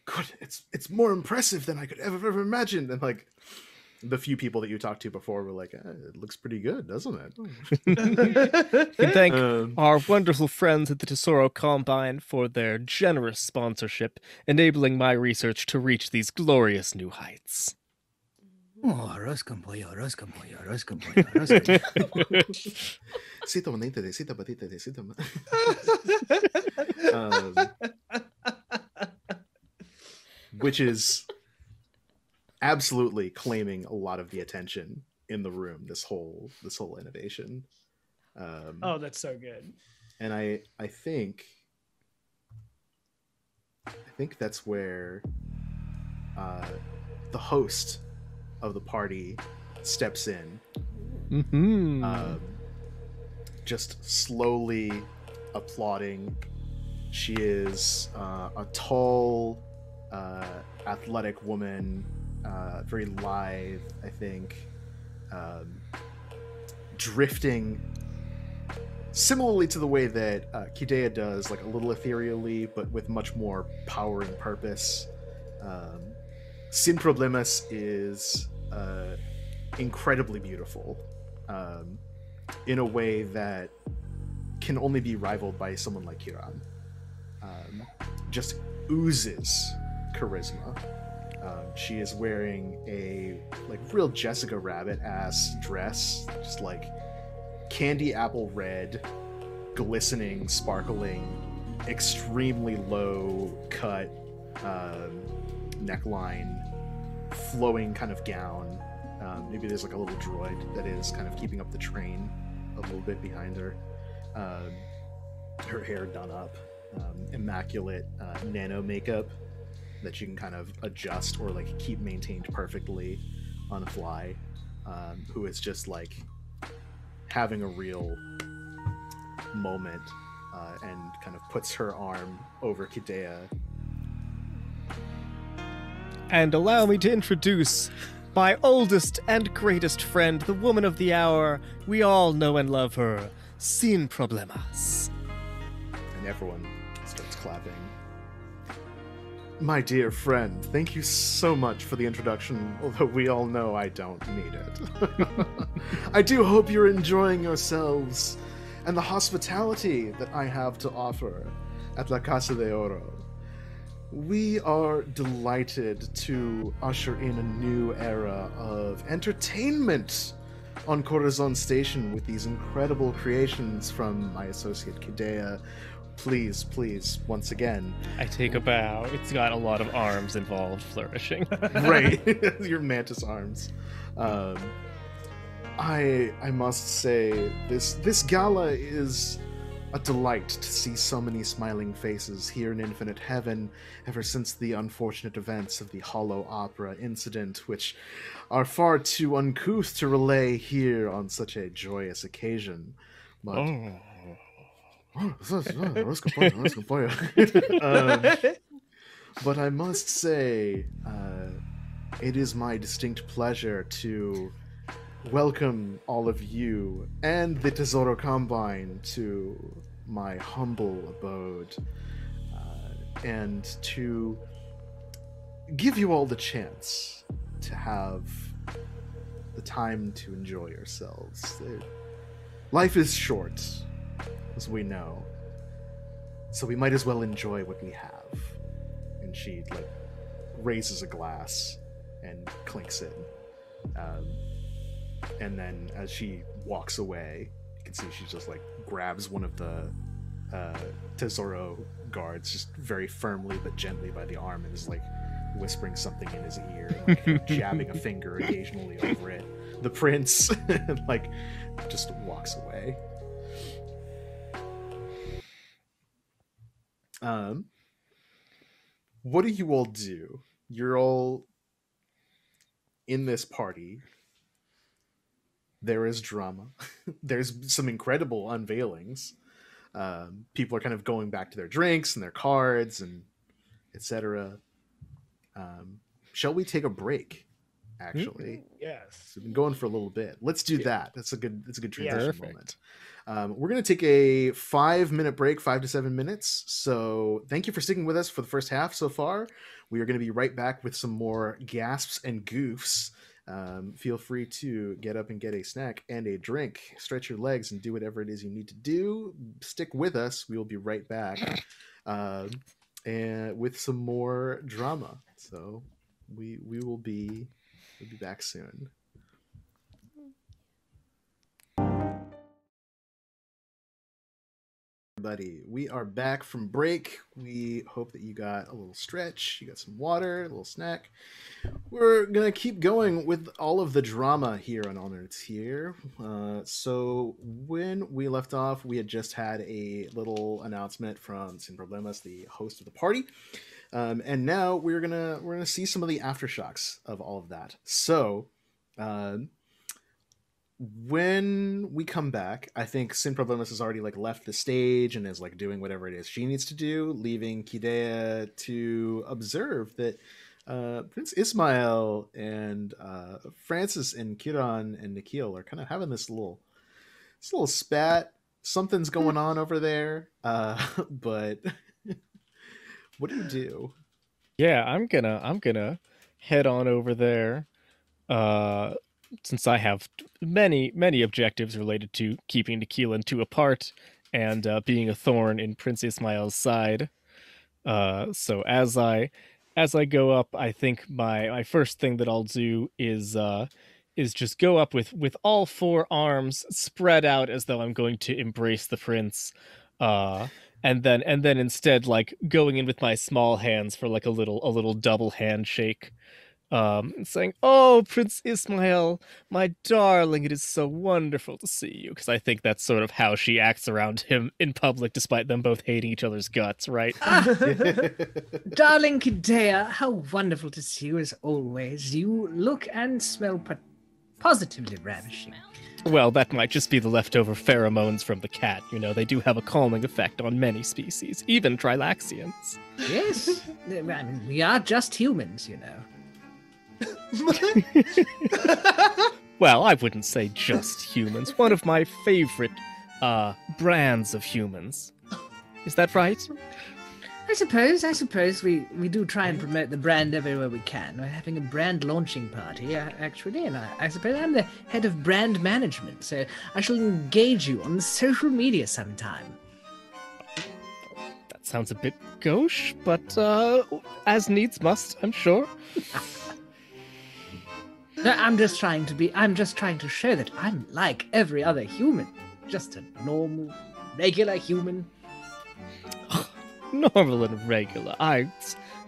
god, it's more impressive than I could ever imagine. And like the few people that you talked to before were like, it looks pretty good, doesn't it? You can thank Um, our wonderful friends at the Tesoro Combine for their generous sponsorship, enabling my research to reach these glorious new heights. Oh, arroz con pollo, arroz con pollo, arroz con pollo, arroz con pollo. Cito bonita de cita batita de cita. Which is absolutely claiming a lot of the attention in the room. This whole innovation. Oh, that's so good. And I think that's where the host of the party steps in, just slowly applauding. She is a tall, athletic woman, very lithe, I think, drifting similarly to the way that Kidea does, like a little ethereally, but with much more power and purpose. Sin Problemas is incredibly beautiful, in a way that can only be rivaled by someone like Kiran. Just oozes charisma. She is wearing a like real Jessica Rabbit ass dress, just like candy apple red, glistening, sparkling, extremely low cut neckline, flowing kind of gown. Maybe there's like a little droid that is kind of keeping up the train a little bit behind her. Her hair done up, immaculate nano makeup that you can kind of adjust or like keep maintained perfectly on the fly. Who is just like having a real moment, and kind of puts her arm over Kidea. And allow me to introduce my oldest and greatest friend, the woman of the hour. We all know and love her, Sin Problemas. And everyone starts clapping. My dear friend, thank you so much for the introduction, although we all know I don't need it. I do hope you're enjoying yourselves and the hospitality that I have to offer at La Casa de Oro. We are delighted to usher in a new era of entertainment on Corazon Station with these incredible creations from my associate Kidea. Please, once again. I take a bow. It's got a lot of arms involved flourishing. Right, your mantis arms. I must say, this gala is a delight to see so many smiling faces here in Infinite Heaven ever since the unfortunate events of the Hollow Opera incident, which are far too uncouth to relay here on such a joyous occasion. But but I must say, it is my distinct pleasure to welcome all of you and the Tesoro Combine to my humble abode, and to give you all the chance to have the time to enjoy yourselves. Life is short, as we know, so we might as well enjoy what we have. And she raises a glass and clinks it. And then as she walks away, you can see she just grabs one of the Tesoro guards just very firmly but gently by the arm and is whispering something in his ear, jabbing a finger occasionally over it. The prince just walks away. What do you all do? You're all in this party. There is drama. There's some incredible unveilings. People are kind of going back to their drinks and their cards and etc. Shall we take a break? Actually, Yes. So we've been going for a little bit. Let's do that. That's a good transition Perfect. moment. We're going to take a 5-minute break, 5 to 7 minutes. So thank you for sticking with us for the first half so far. We are going to be right back with some more gasps and goofs. Feel free to get up and get a snack and a drink, stretch your legs, and do whatever it is you need to do. Stick with us. We will be right back and with some more drama. So we'll be back soon. Everybody, we are back from break. We hope that you got a little stretch, you got some water, a little snack. We're gonna keep going with all of the drama here on All Nerds Here. So when we left off, we had just had a little announcement from Sin Problemas, the host of the party, and now we're gonna see some of the aftershocks of all of that. So when we come back, I think Sin Problemas has already left the stage and is doing whatever it is she needs to do, leaving Kidea to observe that Prince Ismail and Francis and Kiran and Nikhil are kind of having this little spat. Something's going on over there, but what do you do? Yeah, I'm gonna head on over there. Since I have many objectives related to keeping Nikhil and two apart and being a thorn in Prince Ismail's side. So as I go up, I think my first thing that I'll do is just go up with all four arms spread out as though I'm going to embrace the prince. And then instead going in with my small hands for a little double handshake. Saying, "Oh, Prince Ismail, my darling, it is so wonderful to see you." Because I think that's sort of how she acts around him in public, despite them both hating each other's guts, right? Darling Kidea, how wonderful to see you as always. You look and smell positively ravishing. Well, that might just be the leftover pheromones from the cat. They do have a calming effect on many species, even Trilaxians. Yes, I mean, we are just humans, Well, I wouldn't say just humans. One of my favorite brands of humans. Is that right? I suppose we do try and promote the brand everywhere we can. We're having a brand launching party, actually, and I suppose I'm the head of brand management, so I shall engage you on social media sometime. That sounds a bit gauche, but as needs must, I'm sure. No, I'm just trying to show that I'm like every other human. Just a normal, regular human. Normal and regular.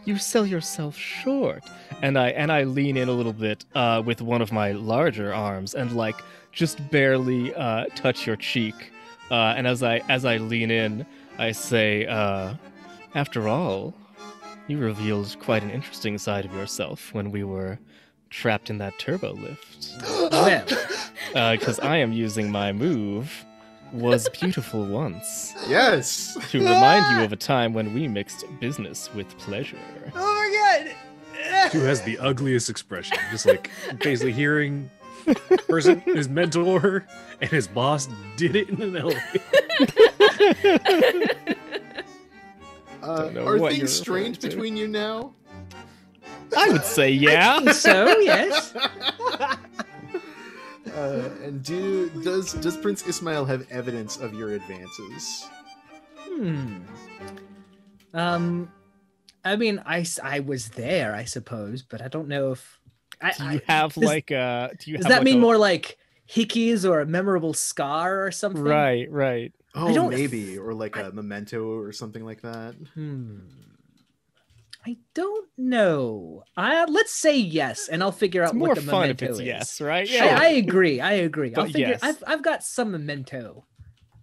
You sell yourself short. And I lean in a little bit with one of my larger arms and just barely touch your cheek And as I lean in, I say, after all, you revealed quite an interesting side of yourself when we were trapped in that turbo lift. Well, Because I am using my move, Was Beautiful Once, Yes. to remind you of a time when we mixed business with pleasure. oh my god! Who has the ugliest expression? Just like basically hearing person, his mentor, and his boss did it in an elevator. Don't know Are what you're things strange referring to. between you now? I would say yeah. So, yes. And does Prince Ismail have evidence of your advances? I mean, I was there, I suppose, but I don't know if... Do you have does- like a... Do you Does have that like mean a- more like hickeys or a memorable scar or something? Right. Oh, don't- maybe, or like a memento or something like that. I don't know. Let's say yes, and I'll figure It's out more what the fun if memento it's is. yes, right? I agree. I'll But figure. yes. I've got some memento.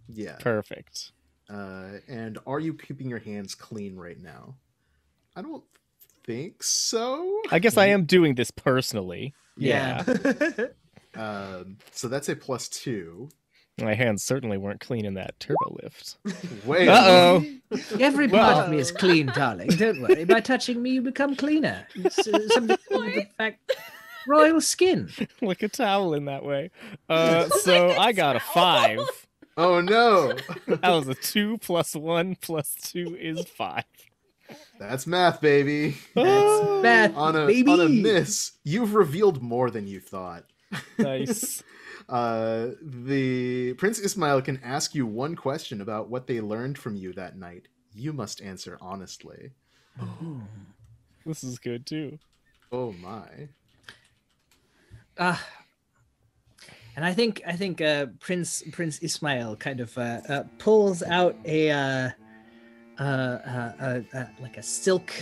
Yeah. Perfect. And are you keeping your hands clean right now? I don't think so. I guess I am doing this personally. Yeah. So that's a +2. My hands certainly weren't clean in that turbo lift. Wait. Uh-oh. Every part Well- of me is clean, darling. Don't worry. By touching me, you become cleaner. It's something to do with the fact. Royal skin. Like a towel in that way. So I got a 5. Oh no. That was a 2 + 1 + 2 is 5. That's math, baby. That's math, On baby. a miss, you've revealed more than you thought. Nice. The Prince Ismail can ask you one question about what they learned from you that night. You must answer honestly. This is good too. Oh my. And I think Prince Ismail kind of pulls out a like a silk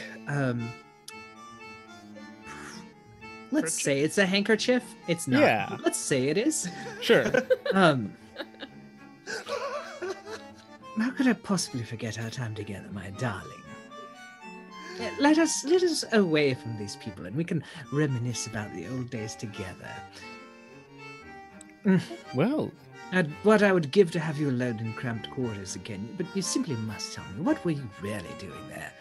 let's Kerchief? say it's a handkerchief. It's not. Yeah. Let's say it is. Sure. How could I possibly forget our time together, my darling? Let us away from these people, and we can reminisce about the old days together. Well, And what I would give to have you alone in cramped quarters again, but you simply must tell me, what were you really doing there?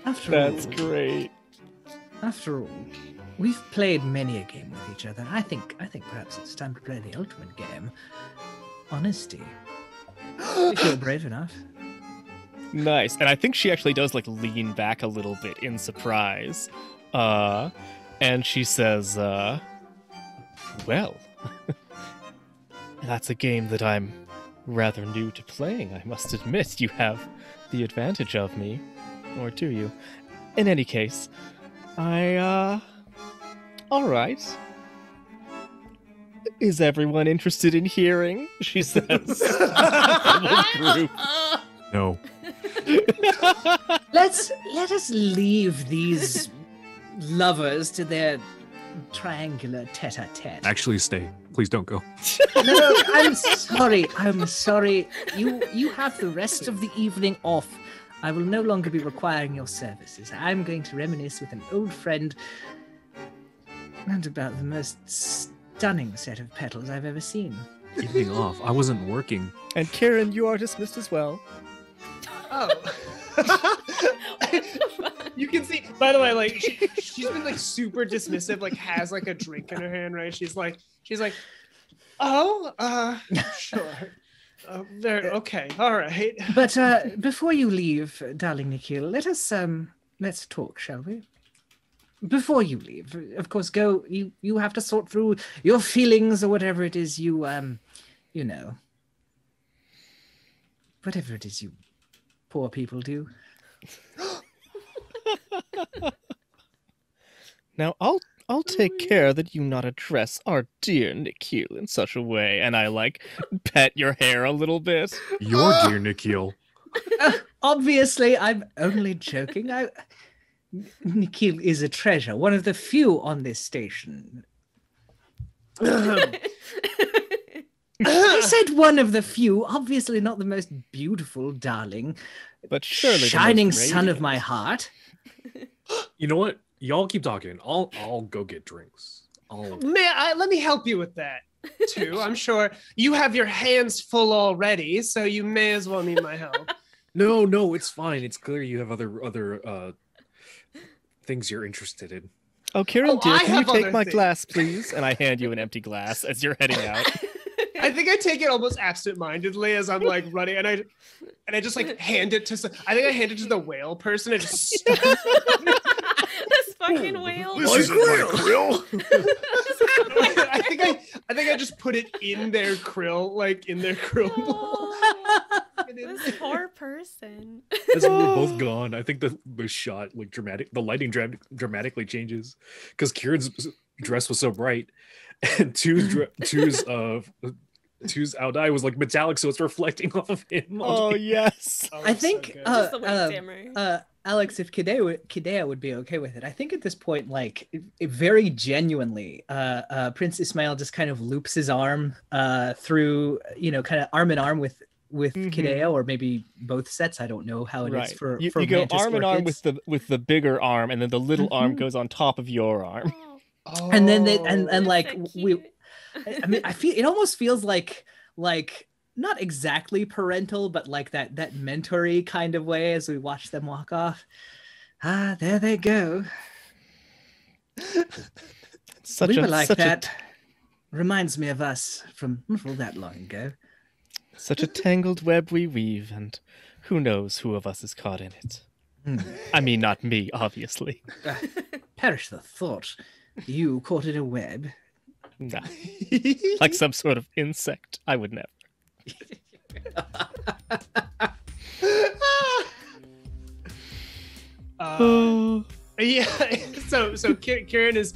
After that's all, great. After all, we've played many a game with each other. I think perhaps it's time to play the ultimate game. Honesty. If you're brave enough. Nice. And I think she actually does like lean back a little bit in surprise. And she says, well, that's a game that I'm rather new to playing, I must admit. You have the advantage of me. Or do you? In any case, all right. Is everyone interested in hearing? She says. The group. No. Let us leave these lovers to their triangular tete-a-tete. Actually, stay. Please don't go. No, I'm sorry. You have the rest of the evening off. I will no longer be requiring your services. I'm going to reminisce with an old friend and about the most stunning set of petals I've ever seen. Evening off. I wasn't working. And Karen, you are dismissed as well. Oh. You can see, by the way, like she's been like super dismissive, like has like a drink in her hand, right? She's like, oh, sure. There, okay, all right. But before you leave, darling Nikhil, let's talk, shall we? Before you leave, of course, go. You have to sort through your feelings or whatever it is you know, whatever it is you poor people do. Now, I'll take care that you not address our dear Nikhil in such a way, and I like pet your hair a little bit. Your dear Nikhil. Obviously, I'm only joking. Nikhil is a treasure, one of the few on this station. I said one of the few, obviously not the most beautiful, darling, But surely the most shining sun of radiant. my heart. You know what? Y'all keep talking. I'll go get drinks. Let me help you with that too. I'm sure you have your hands full already, so you may as well need my help. No, it's fine. It's clear you have other things you're interested in. Oh, Kieran, Oh, dear, I can you have take other my things. glass, please? And I hand you an empty glass as you're heading out. I think I take it almost absent-mindedly as I'm like running, and I just like hand it to. I think I hand it to the whale person and just stop. This fucking whale. This is my krill. I think I just put it in their krill, like in their krill bowl. Oh, this poor person. As we're both gone, I think the shot like the lighting dramatically changes because Kieran's dress was so bright, and two's Audai was like metallic, so it's reflecting off of him. Oh, yes. Oh, I it's so think good. Just the way dimmer. Alex, if Kidea would be okay with it, I think at this point, like very genuinely, Prince Ismail just kind of loops his arm through, kind of arm in arm with Kidea, or maybe both sets. I don't know how it is for you for go Mantis arm in arm orchids. with the bigger arm, and then the little arm goes on top of your arm. Oh, And then that's like so we, cute. I mean, it almost feels like not exactly parental, but like that mentory kind of way as we watch them walk off. Ah, there they go. Such We a were like such that. Reminds me of us from not all that long ago. such a tangled web we weave, and who knows who of us is caught in it. I mean, not me, obviously. Perish the thought. You caught in a web. Nah. Like some sort of insect. I would never. Yeah. So Kieran is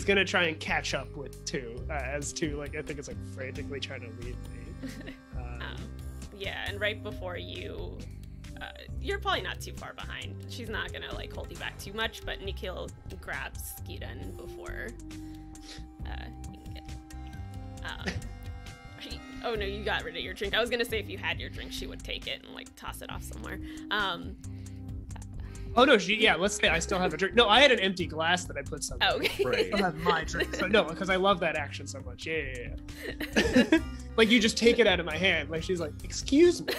gonna try and catch up with two, as two, like I think it's like frantically trying to leave me. Yeah, and right before you're probably not too far behind. She's not gonna like hold you back too much, but Nikhil grabs Gideon before you can get. Oh no, you got rid of your drink. I was gonna say if you had your drink, she would take it and like toss it off somewhere. Oh no, let's say I still have a drink. No, I had an empty glass that I put something. Oh, okay. Right. I still have my drink. So no, because I love that action so much. Yeah. Like you just take it out of my hand. Like she's like, excuse me.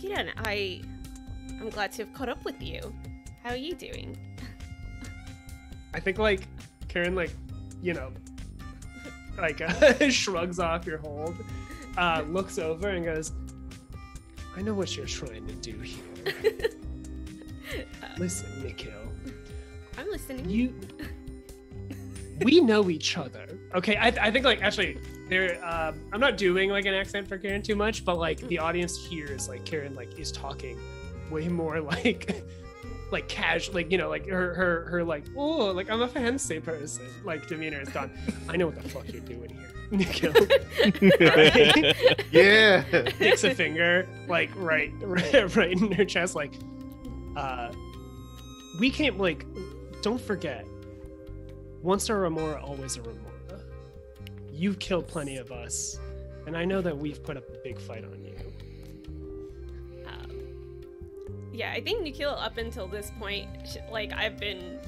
Gideon, I'm glad to have caught up with you. How are you doing? I think like Karen shrugs off your hold, looks over and goes, I know what you're trying to do here. Listen, Nikhil. I'm listening. We know each other. Okay, I think like actually there I'm not doing like an accent for Karen too much, but like the audience hears like Karen like is talking way more like casual, like like her like, oh, like I'm a fancy person, like demeanor is gone. I know what the fuck you're doing here, Nikhil. Right? Yeah. Sticks a finger like right in her chest, like we can't, like, don't forget, once a Remora, always a Remora. You've killed plenty of us, and I know that we've put up a big fight on you. Yeah, I think Nikhil, up until this point, like, I've been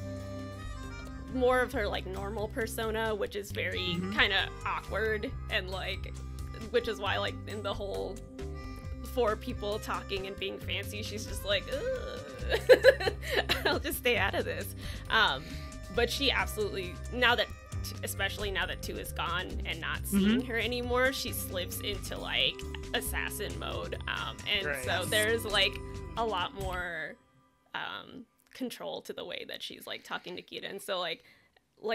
more of her, like, normal persona, which is very kind of awkward, and, like, which is why, like, in the whole 4 people talking and being fancy, she's just like, ugh. I'll just stay out of this. But she absolutely, especially now that 2 is gone and not seeing her anymore, she slips into, like, assassin mode. And Right. so there's, like, a lot more control to the way that she's, like, talking to Gideon. So, like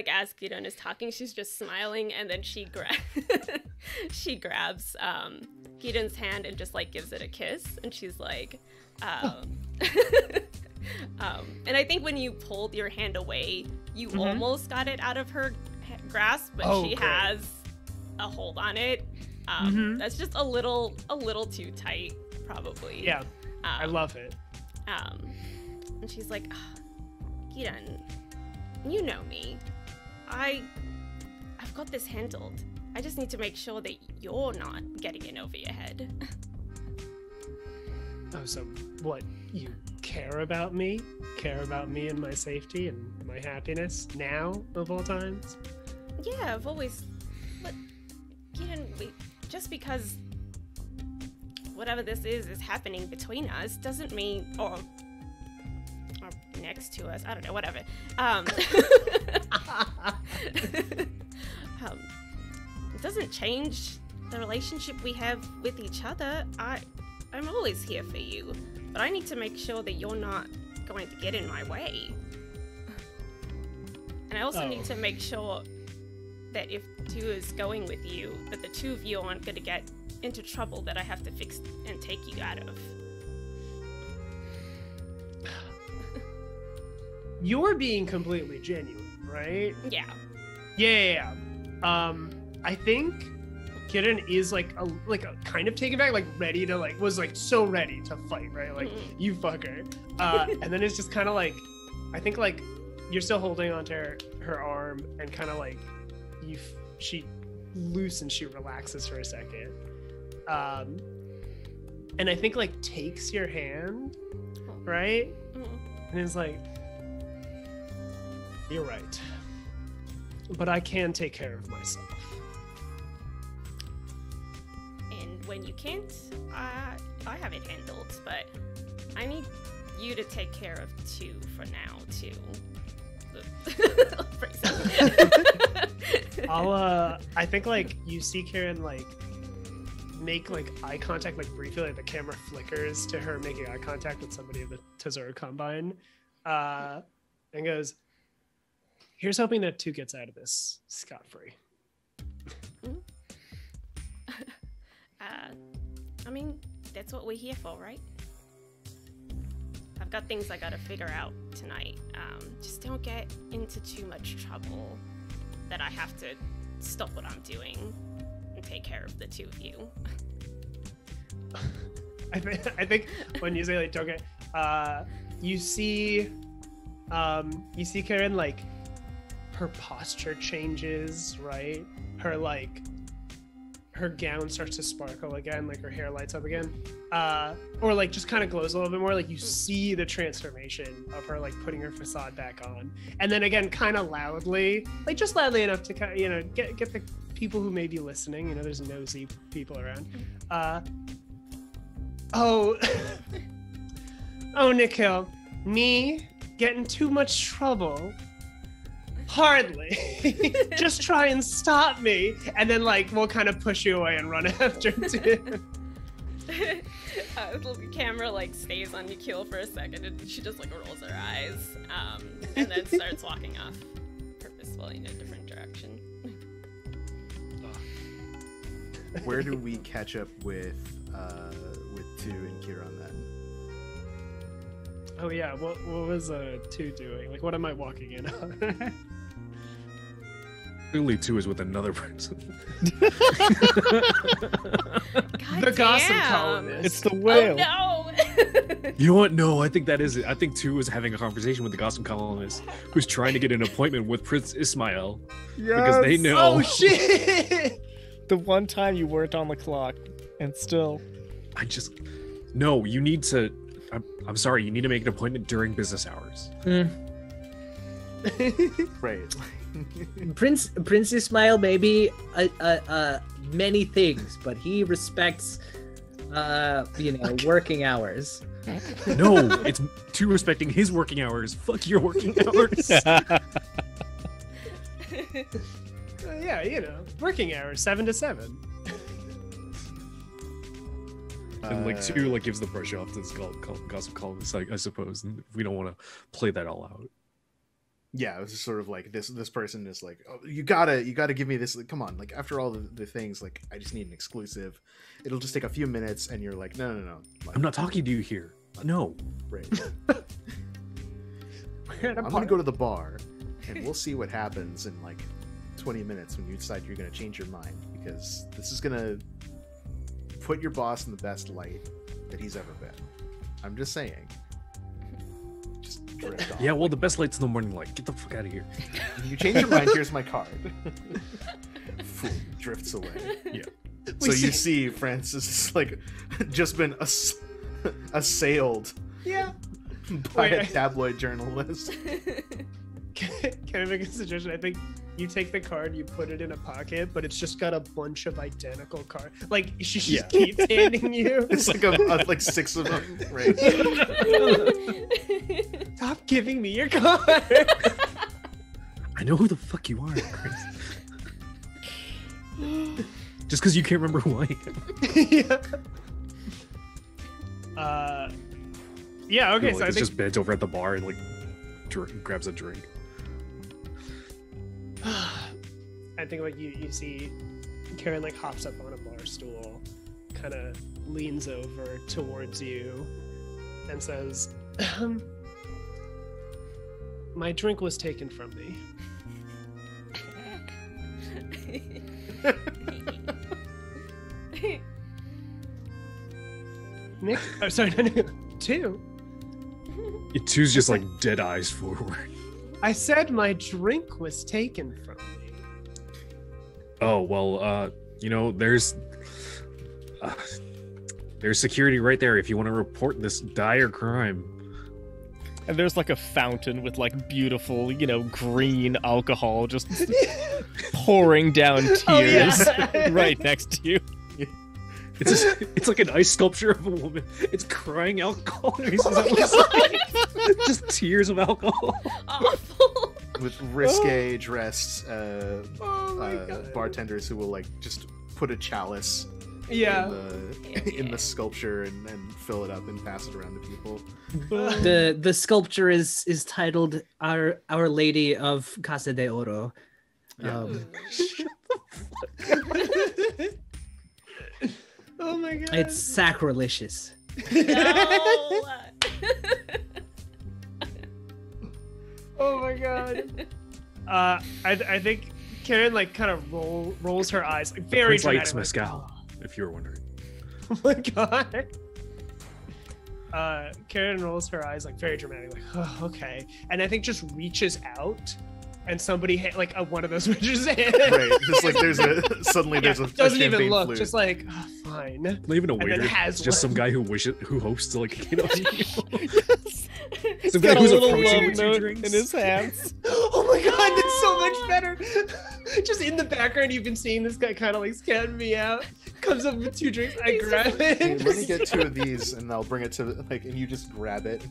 as Gideon is talking, she's just smiling, and then she grabs Gideon's hand and just, like, gives it a kiss, and she's like, and I think when you pulled your hand away, you almost got it out of her grasp, but she great. has a hold on it. That's just a little too tight, probably. Yeah, I love it. And she's like, oh, Gideon, you know me. I've got this handled. I just need to make sure that you're not getting in over your head. Oh, so what? You care about me? Care about me and my safety and my happiness now of all times? Yeah, I've always... But, just because whatever this is happening between us doesn't mean... Or next to us, I don't know, whatever. It doesn't change the relationship we have with each other. I'm always here for you, but I need to make sure that you're not going to get in my way. And I also need to make sure that if two is going with you, that the two of you aren't going to get into trouble that I have to fix and take you out of. You're being completely genuine, right? Yeah. Yeah. I think Kieran is like a kind of taken back, like ready to was so ready to fight, right? Like you fucker. And then it's just kind of like, I think like you're still holding onto her arm and kind of like she loosens, she relaxes for a second. And I think like takes your hand, right? And is like, you're right, but I can take care of myself. And when you can't, I have it handled, but I need you to take care of two for now, too. I think like you see Karen like make like eye contact, like briefly, like the camera flickers to her making eye contact with somebody of the Tesoro Combine, and goes, here's hoping that two gets out of this scot-free. I mean, that's what we're here for, right? I've got things I gotta figure out tonight. Just don't get into too much trouble that I have to stop what I'm doing and take care of the two of you. I think when you say like don't get, you see Karen like her posture changes, right? Her gown starts to sparkle again, like her hair lights up again, or like just kind of glows a little bit more. Like you see the transformation of her, like putting her facade back on, and then again, kind of loudly, like just loudly enough to kind of, get the people who may be listening. There's nosy people around. Oh, Nikhil, me get in too much trouble? Hardly. Just try and stop me, and then like we'll kind of push you away and run after too. The camera like stays on Nikhil for a second, and she just like rolls her eyes, and then starts walking off purposefully in a different direction. Where do we catch up with two and Kieran then? Oh yeah, what was two doing? Like, what am I walking in on? Clearly, two is with another person. The gossip columnist. It's the whale. Oh no! You know what? No, I think that is it. I think two is having a conversation with the gossip columnist who's trying to get an appointment with Prince Ismail because they know. Oh shit! The one time you weren't on the clock, and still. No, you need to. I'm sorry, you need to make an appointment during business hours. Right. Prince Ismail may be many things, but he respects working hours. No, it's two respecting his working hours. Fuck your working hours. Yeah, working hours, 7 to 7. And like two like gives the brush off to this gossip columnist, like, I suppose, and we don't want to play that all out. Yeah, it was just sort of like this person is like, oh, you gotta give me this. Like, come on, like after all the things, like I just need an exclusive. It'll just take a few minutes, and you're like, no. Like, I'm not talking to you here. No. Right. I'm gonna go to the bar, and we'll see what happens in like 20 minutes when you decide you're gonna change your mind, because this is gonna put your boss in the best light that he's ever been. I'm just saying. Just drift off. Yeah, well, the best light's in the morning light. Get the fuck out of here. You change your mind. Here's my card. Fool drifts away. Yeah. So you see Francis is like just been assailed Yeah. by Wait, a tabloid journalist. Can I make a suggestion? I think you take the card, you put it in a pocket, but it's just got a bunch of identical cards. Like she just keeps handing you. It's like like 6 of them, right? Stop giving me your card. I know who the fuck you are, Chris. Just because you can't remember who I am. Yeah. Okay. Like, So I it's think just bends over at the bar and like grabs a drink. I think like you see Karen like hops up on a bar stool, kind of leans over towards you, and says, "My drink was taken from me." Nick, oh, sorry, no, 2. Two's just like dead eyes forward. I said my drink was taken from me. Oh well, there's security right there if you want to report this dire crime. And there's like a fountain with like beautiful, green alcohol just pouring down tears Oh, yeah. right next to you. It's like an ice sculpture of a woman. It's crying alcohol. Just tears of alcohol. Awful. With risque dressed God. bartenders who will like just put a chalice Yeah. in the sculpture and fill it up and pass it around to people. The sculpture is titled Our Lady of Casa de Oro. Yeah. Oh my god. It's sacrilegious. No. Oh my god. I think Karen like kind of rolls her eyes, like very Prince likes dramatic. Like, mezcal, if you were wondering. oh my god. Karen rolls her eyes like very dramatic, like oh, okay, and I think just reaches out, and somebody like one of those reaches in. Right, just like there's a doesn't even champagne look, flute. just like oh, fine. Not even a then waiter. has It's just some one. guy who hopes to like He's Some guy got a who's little approaching love with 2 note drinks. in his hands. Oh my god, that's so much better. Just in the background, you've been seeing this guy kind of like scanning me out. Comes up with 2 drinks, I grab it. Hey, let me get 2 of these and I'll bring it to like, and you just grab it.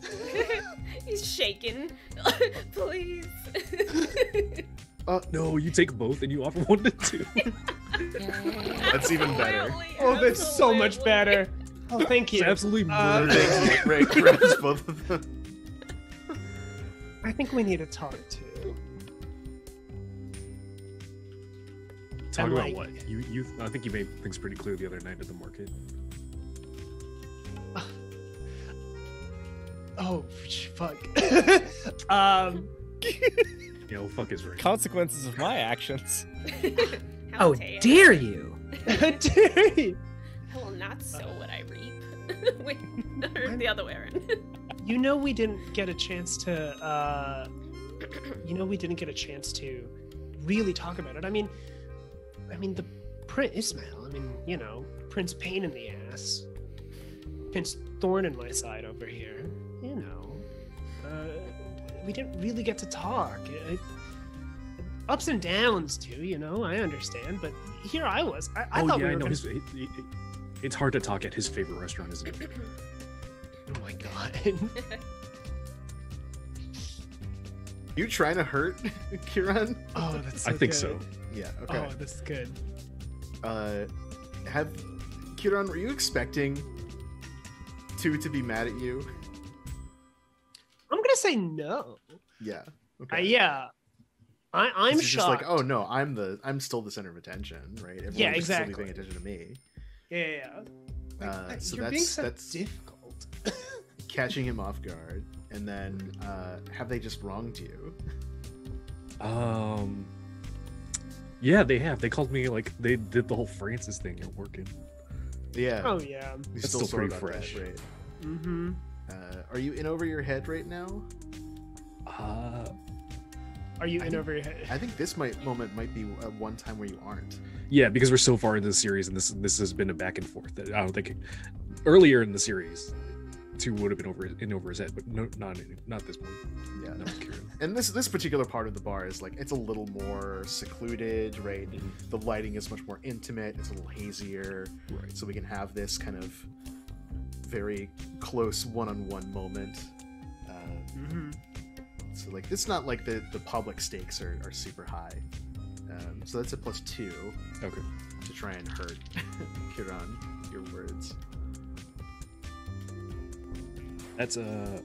He's shaking. Please. No, you take both and you offer 1 to 2. That's even better. Oh, that's so much better. Oh, thank It's you. absolutely Uh, murder. Right, grabs both of them. I think we need to talk too. Talk and, about like- what? You I think you made things pretty clear the other night at the market. Oh, fuck. Fuck is right. Consequences of my actions. How Oh, dare. dare you! Dude, I will not sow what I reap. Wait, or the other way around. you know we didn't get a chance to. We didn't get a chance to really talk about it. I mean, the Prince Ismail. Prince Pain in the ass. Prince Thorn in my side over here. We didn't really get to talk. Ups and downs too. I understand, but here I was. I thought we were I know. gonna... It's hard to talk at his favorite restaurant, isn't it? Oh my god. You trying to hurt Kieran? Oh, that's so I think good. so. Yeah, okay. Oh, that's good. Kieran, were you expecting 2 to be mad at you? I'm gonna say no. Yeah. Okay. Yeah. I'm It's just like, shocked. oh no, I'm still the center of attention, right? Everyone Yeah, should still be exactly. paying attention to me. Yeah. So You're being so that's difficult. catching him off guard, and then have they just wronged you? Yeah, they have. They called me like they did the whole Francis thing at working. Yeah. Oh yeah. You're That's still still sore pretty about that, fresh. right? Mm-hmm. Are you in over your head right now? Are you I in think- over your head? I think this moment might be one time where you aren't. Yeah, because we're so far into the series, and this has been a back and forth. That I don't think earlier in the series, 2 would have been over his head, but no, not this one. Yeah. Not with Kieran. And this particular part of the bar is like it's a little more secluded, right? The lighting is much more intimate. It's a little hazier, Right. so we can have this kind of very close one-on-one moment. So like it's not like the public stakes are super high. So that's a +2 Okay. to try and hurt Kieran, your words. That's 5,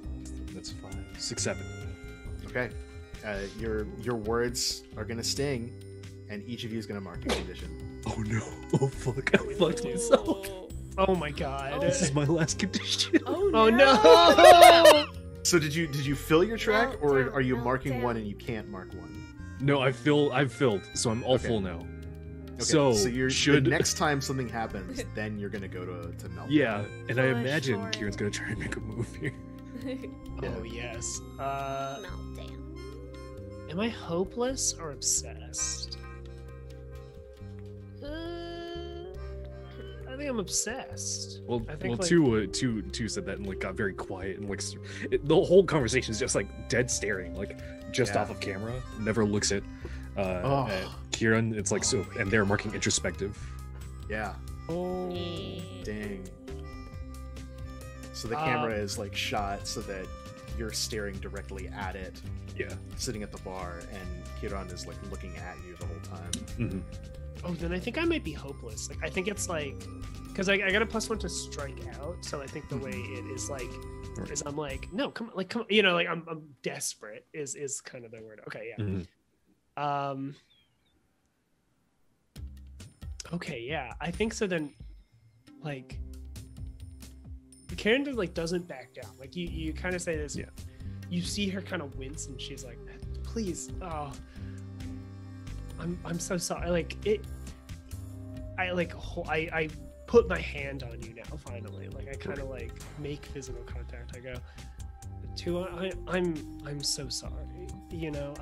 6, 7. Okay. Your words are gonna sting, and each of you is gonna mark your condition. Oh no! Oh fuck! I fucked myself. Oh my god. This is my last condition. Oh Oh no! no! So did you fill your track, Melt or down, are you melt marking down. one and you can't mark one? No, I've filled, so I'm all Okay. full now. Okay, So you're should the next time something happens, then you're gonna go to melt. yeah, and I Push imagine for it. Kieran's gonna try and make a move here. Oh yes. Meltdown. Am I hopeless or obsessed? I think I'm obsessed. Well, I think, like- two said that and like got very quiet and like the whole conversation is just like dead staring, like just Yeah. off of camera, never looks at Oh. at Kieran. It's like so, and they're marking introspective. Yeah. Oh, Dang. So the camera is like shot so that you're staring directly at it, yeah. sitting at the bar, and Kieran is like looking at you the whole time. Mm-hmm. Oh, then I think I might be hopeless. Like I think it's like because I got a +1 to strike out, so I think the way it is like Right. is I'm like no come you know like I'm desperate is kind of the word. Okay, yeah. Mm-hmm. Okay, yeah. I think so then like Karen doesn't back down. Like you kind of say this. Yeah. You see her kind of wince and she's like, please, oh I'm so sorry. Like it I put my hand on you now finally. Like I kind of like make physical contact. I go, I'm so sorry. You know,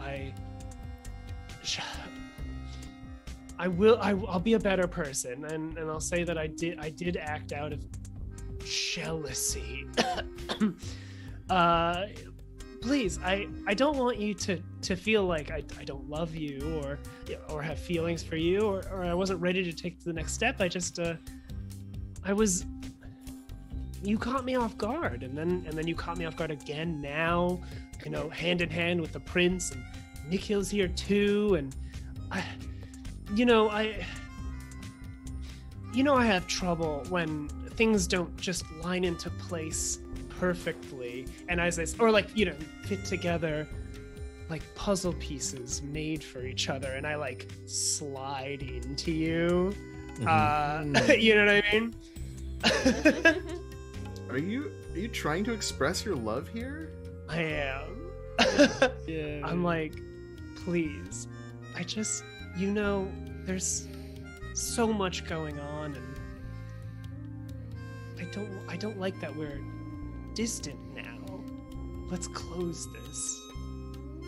I'll be a better person, and I'll say that I did act out of jealousy. Please, I don't want you to feel like I don't love you or have feelings for you or I wasn't ready to take the next step. I just you caught me off guard, and then you caught me off guard again now, you know, hand in hand with the prince, and Nikhil's here too, and I have trouble when things don't just line into place perfectly, and or like, you know, fit together like puzzle pieces made for each other, and I like slide into you. You know what I mean? Are you trying to express your love here? I am. Yeah. I'm like, please. I just, you know, there's so much going on, and I don't like that we're distant now. Let's close this.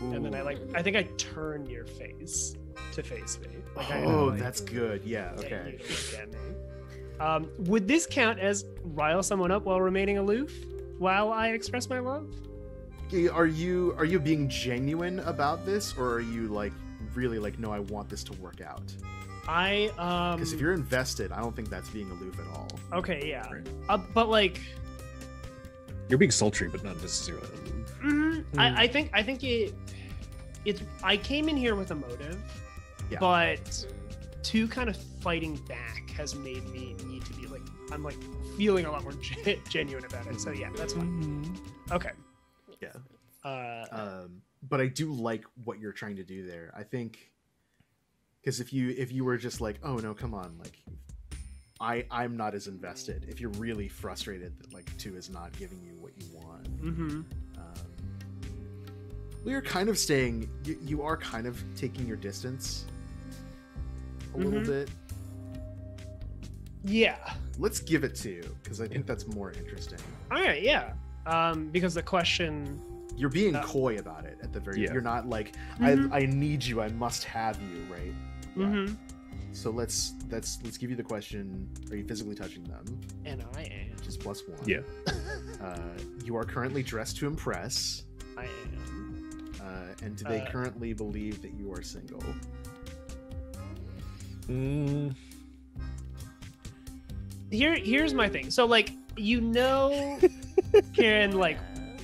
And then I think I turn your face to face me. Like Oh, I that's good. Yeah. get Okay. you to look at me. Would this count as rile someone up while remaining aloof while I express my love? Are you being genuine about this, or are you like really like, no, I want this to work out? Because if you're invested, I don't think that's being aloof at all. okay, yeah. Right. But like, You're being sultry, but not necessarily. I think it's I came in here with a motive, Yeah. but two kind of fighting back has made me need to be like, I'm like feeling a lot more genuine about it. So yeah, that's fine. Okay. Yeah. But I do like what you're trying to do there. I think because if you were just like, oh no, come on, like I'm not as invested. If you're really frustrated that like 2 is not giving you what you want, well, you're kind of staying. You are kind of taking your distance a little bit. Yeah. Let's give it 2 because I think that's more interesting. All right. Yeah. Because the question You're being coy about it at the very. Yeah. You're not like Mhm. I need you. I must have you. Right. Yeah. Mm-hmm. So let's give you the question: are you physically touching them? And I am. Which is +1. Yeah. You are currently dressed to impress. I am. And do they currently believe that you are single? Here's my thing. So like Karen like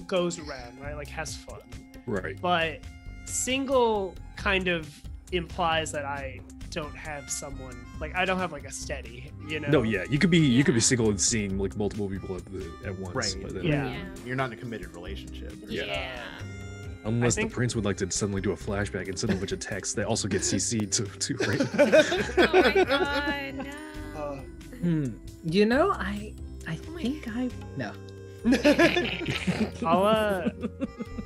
goes around, right? Like has fun. Right. But single kind of implies that I don't have someone, like I don't have like a steady, you know? No, yeah, you could be Yeah. single and seeing like multiple people at once. Right. But then, Yeah. You're not in a committed relationship. Yeah. Unless I think- the prince would like to suddenly do a flashback and send a bunch of texts that also get CC'd to right. Oh my god, no. You know, I my think I no.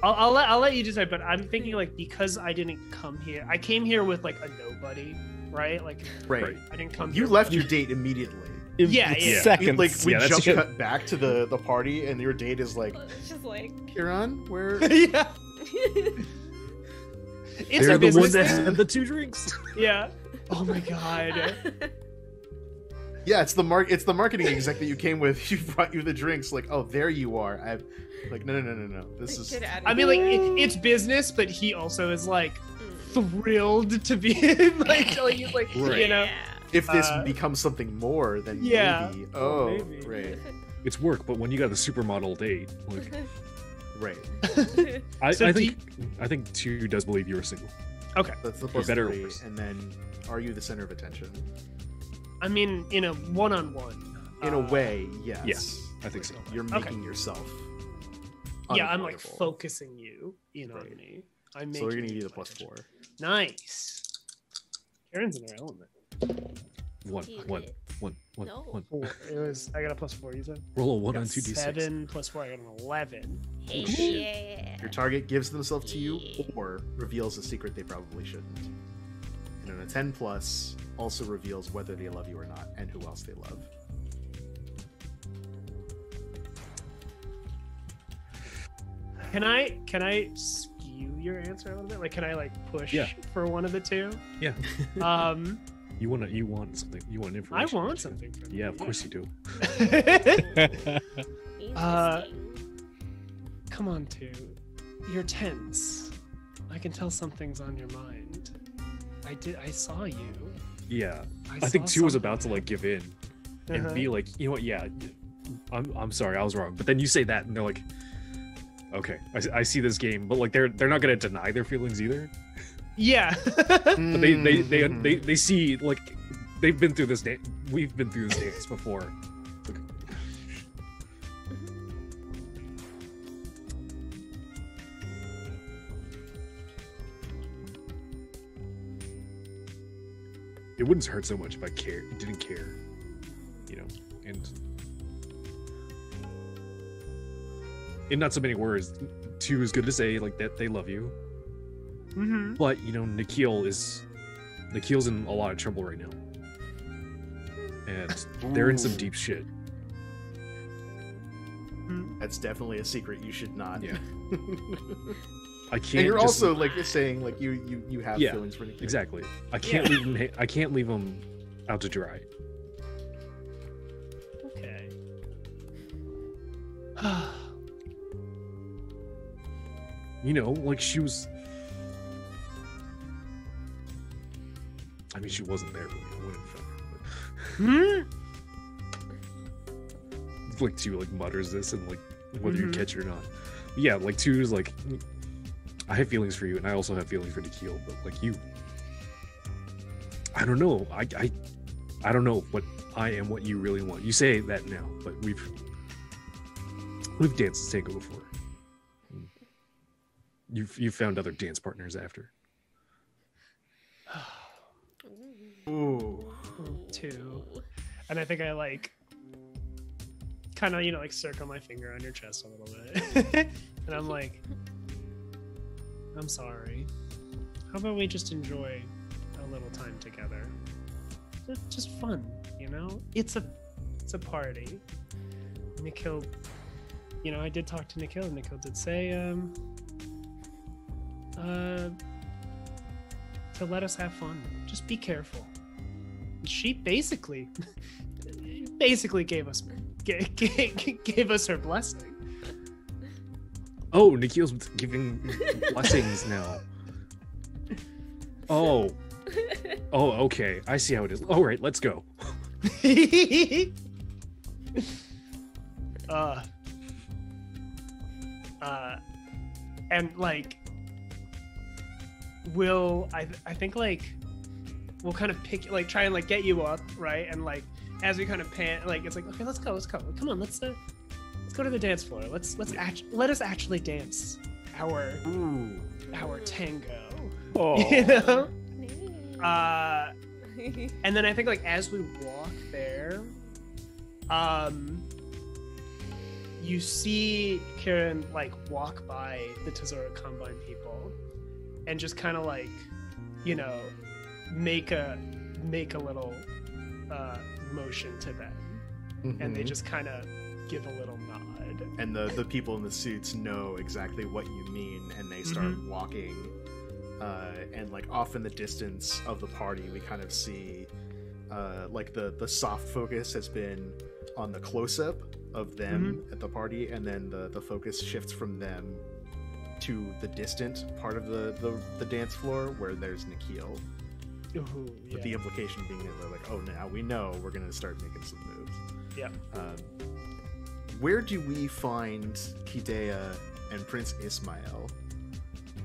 I'll let you decide, but I'm thinking like because I didn't come here, I came here with like a nobody, right? Like Right. I didn't come. You here left your date immediately. Yeah, It's yeah. seconds. We Yeah, that's just it. cut back to the party, and your date is like, It's just like. Kieran, where? yeah. It's They're a the business ones that thing. had the 2 drinks. Yeah. Oh my god. Yeah, it's the marketing exec that you came with. You brought you the drinks. Like, oh, there you are. I'm like, no. This is Get out of I mean, like here. it's business, but he also is like Mm. thrilled to be in, like he's like Right. you know. Yeah. if this uh, becomes something more, then Yeah. maybe. Oh, Maybe. right, It's work, but when you got the supermodel date, like right. I So I think 2 does believe you were single. Okay. That's the better or +3, worse? and then are you the center of attention? I mean, in a one-on-one. In a way, yes. Yes, I think so. You're Okay. making yourself. Yeah, I'm like unavoidable. focusing you in on Right. me. I'm So we're making gonna give you you the pay attention. +4. Nice. Karen's in her element. One. No. 4. It was. I got a +4. You said. Roll a 1 Got on 2d6. 7 + 4. I got an 11. Yeah. Your target gives themselves to you or reveals a secret they probably shouldn't. And on a 10+, also reveals whether they love you or not and who else they love. Can I skew your answer a little bit? Like, can I like push Yeah. for one of the two? Yeah. Um, You want something. You want I information. want something from you. Yeah, of course you do. Interesting. Come on, two. You're tense. I can tell something's on your mind. I saw you. Yeah. I saw think 2 was something. about to like give in and Uh-huh. be like, you know what? Yeah, I'm sorry, I was wrong. But then you say that, and they're like, okay, I see this game, but like they're not gonna deny their feelings either. Yeah. But they see like they've been through this dance. We've been through this dance before. Like, it wouldn't hurt so much if I didn't care, you know, and in not so many words, 2 is good to say like that they love you, Mm-hmm. but you know, Nikhil's in a lot of trouble right now, and they're in some Ooh. deep shit. That's definitely a secret you should not. Yeah. I can't. And you're just- also like saying like you have Yeah, feelings for Nick. exactly. I can't leave him. I can't leave him out to dry. Okay. You know, like she was. I mean, she wasn't there when I went and found her. Hmm? But like 2 like mutters this and like whether you Mhm. catch it or not. Yeah, like 2 is like, I have feelings for you, and I also have feelings for Nikhil, but like you, I don't know. I don't know what I am, what you really want. You say that now, but we've danced the tango before. You've found other dance partners after. Ooh. 2. And I think I like kind of, you know, like circle my finger on your chest a little bit. And I'm like, I'm sorry. How about we just enjoy a little time together? Just fun, you know? It's a party. Nikhil, you know, I did talk to Nikhil, and Nikhil did say, to let us have fun. Just be careful. She basically gave us her blessing. Oh, Nikhil's giving blessings now. Oh, okay. I see how it is. All right, let's go. And like, I think like we'll kind of pick, like, try and like get you up, right? And like as we kind of pan, like it's like, okay, let's go. Come on, let's go to the dance floor. Let us actually dance our tango. Oh. You know? And then I think like as we walk there, you see Kieran like walk by the Tesoro Combine people and just kind of like, you know, make a little motion to them, and they just kind of give a little nod. And the people in the suits know exactly what you mean, and they start walking. And like off in the distance of the party, we kind of see like the soft focus has been on the close-up of them at the party, and then the focus shifts from them to the distant part of the dance floor where there's Nikhil. Ooh, yeah. With the implication being that they're like, oh, now we know we're gonna start making some moves. Yeah. Where do we find Hidea and Prince Ismail?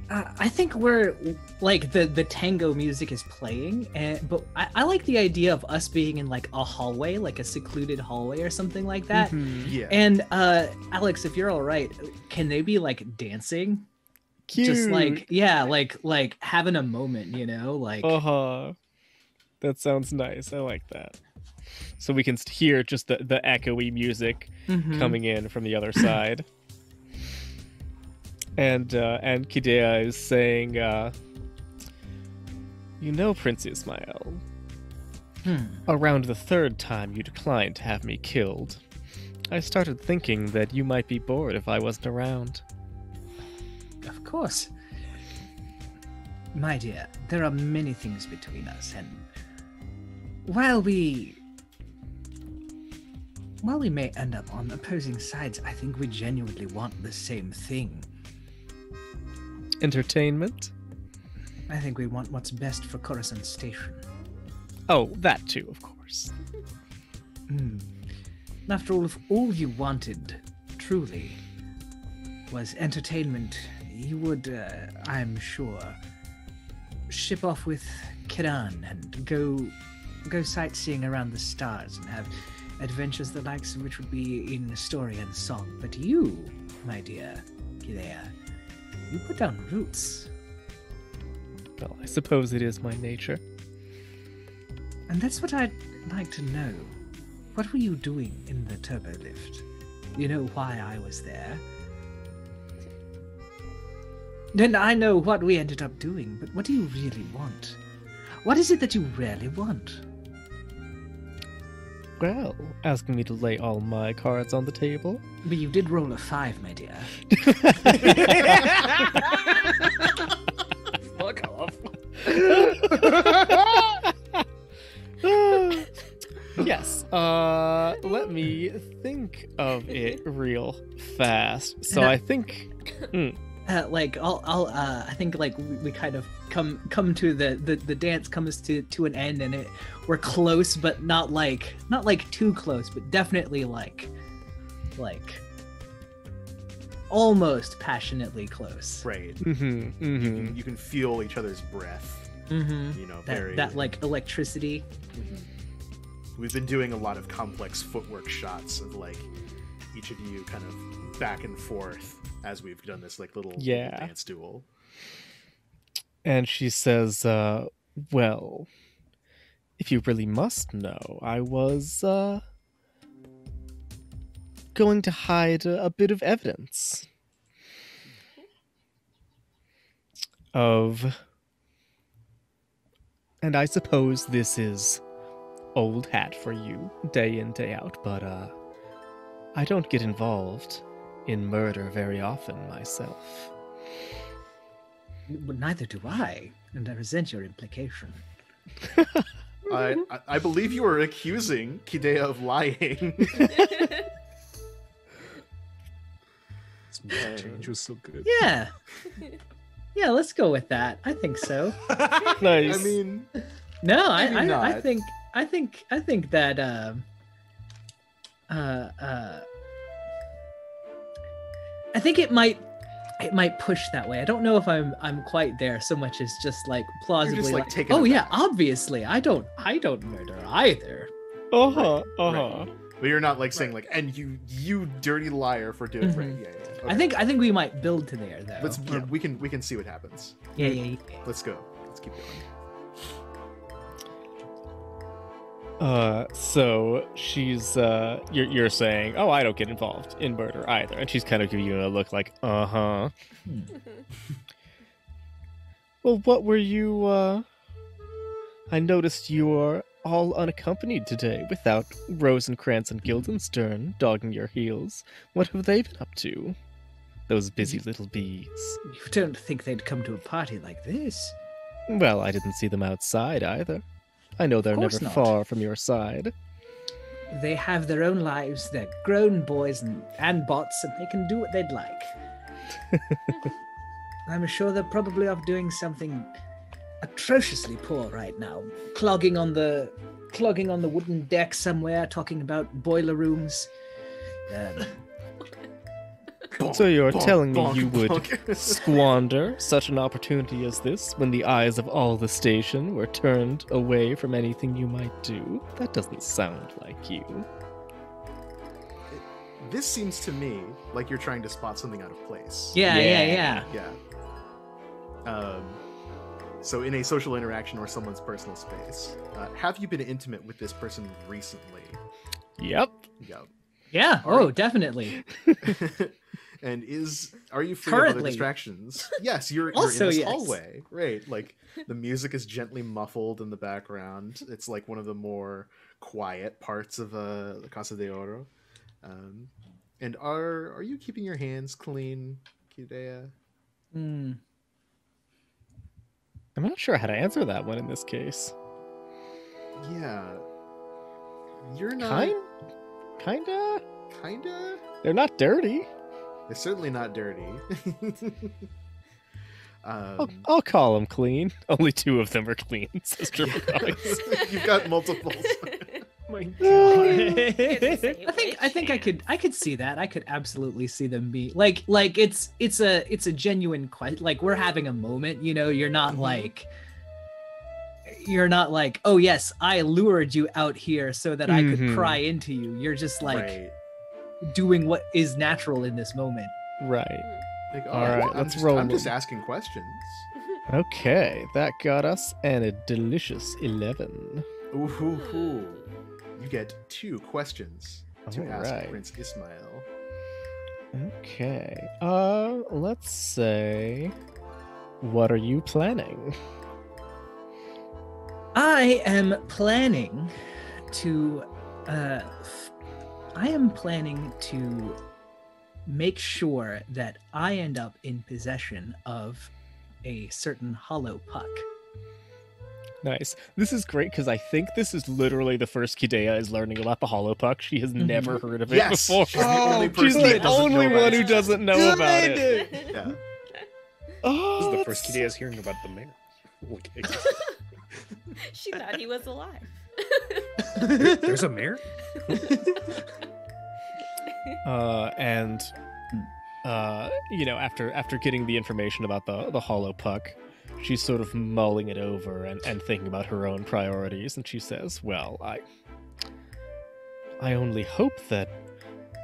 I think we're like the tango music is playing, but I like the idea of us being in like a hallway, like a secluded hallway or something like that. Yeah. And Alex, if you're all right, can they be like dancing? Cute. Just like, yeah, like having a moment, you know, like. That sounds nice. I like that. So we can hear just the echoey music coming in from the other side. And Kidea is saying, you know, Prince Ismail, around the third time you declined to have me killed, I started thinking that you might be bored if I wasn't around. Of course. My dear, there are many things between us, and while we may end up on opposing sides, I think we genuinely want the same thing. Entertainment? I think we want what's best for Corazon Station. Oh, that too, of course. After all, if all you wanted, truly, was entertainment, you would, I'm sure, ship off with Kiran and go sightseeing around the stars and have adventures the likes of which would be in story and song. But you, my dear Kidea, you put down roots. Well, I suppose it is my nature. And that's what I'd like to know. What were you doing in the turbo lift? You know why I was there. Then I know what we ended up doing, but what do you really want? What is it that you really want? Well, asking me to lay all my cards on the table? But you did roll a 5, my dear. Fuck off. Yes. Let me think of it real fast. So I think. I think like we kind of come to the dance comes to an end, and we're close, but not like too close, but definitely like almost passionately close. Right. Mm-hmm. You can feel each other's breath. Mm-hmm. You know, that like electricity. We've been doing a lot of complex footwork shots of like each of you kind of back and forth as we've done this like little dance duel. And she says, well, if you really must know, I was going to hide a bit of evidence of, and I suppose this is old hat for you, day in, day out, but I don't get involved in murder very often myself. But neither do I, and I resent your implication. I believe you are accusing Kidea of lying. This music change was so good. Yeah. Yeah, let's go with that. I think so. Nice. I mean, No, Maybe I not. think that I think it might push that way. I don't know if I'm quite there so much as just like plausibly like, taken oh yeah, aback. obviously I don't murder either. Uh-huh. right. But you're not like saying like, and you dirty liar for doing right. Yeah, yeah. Okay. I think we might build to there though. Let's we can see what happens. yeah. Let's go. Let's keep going. So she's you're saying, oh, I don't get involved in murder either, and she's kind of giving you a look like, uh-huh. Well, what were you I noticed you're all unaccompanied today, without Rosencrantz and Guildenstern dogging your heels. What have they been up to? Those busy little bees. You don't think they'd come to a party like this? Well, I didn't see them outside either. I know they're course never not. far from your side. They have their own lives. They're grown boys and bots, and they can do what they'd like. I'm sure they're probably off doing something atrociously poor right now, clogging on the wooden deck somewhere, talking about boiler rooms. So you're telling me bonk, you would bonk. squander such an opportunity as this when the eyes of all the station were turned away from anything you might do? That doesn't sound like you. This seems to me like you're trying to spot something out of place. Yeah. Yeah. Yeah. So in a social interaction or someone's personal space, have you been intimate with this person recently? Yep. Yep. Yeah. Oh, definitely. And are you free of other Currently. distractions? Yes, you're Also in this yes. hallway, right? Like the music is gently muffled in the background. It's like one of the more quiet parts of the Casa de Oro. And are you keeping your hands clean, Kidea? Hmm. I'm not sure how to answer that one in this case. Yeah. You're not Kinda? kinda. They're not dirty. They're certainly not dirty. I'll call them clean. Only 2 of them are clean, says Triple Comics. You've got multiples. My God. I think I could see that. I could absolutely see them be like it's a genuine question. Like we're having a moment, you know, you're not like oh yes, I lured you out here so that I could Mhm. pry into you. You're just like Right. doing what is natural in this moment. Right. Like, All right, I'm let's just, roll I'm just them. asking questions. Okay, that got us and a delicious 11. Ooh, hoo, hoo. You get 2 questions to ask Alright. Prince Ismail. Okay. Let's say, what are you planning? I am planning to make sure that I end up in possession of a certain hollow puck. Nice. This is great because I think this is literally the first Kidea is learning about the Hollow Puck. She has never heard of it Yes, before. she's the only She's person the that doesn't only know about one it. who doesn't know about it. Yeah. Oh, This is the first that's- Kidea's hearing about the mayor. Like, She thought he was alive. there's a mayor? And you know, after getting the information about the Hollow Puck, she's sort of mulling it over and thinking about her own priorities, and she says, well, I only hope that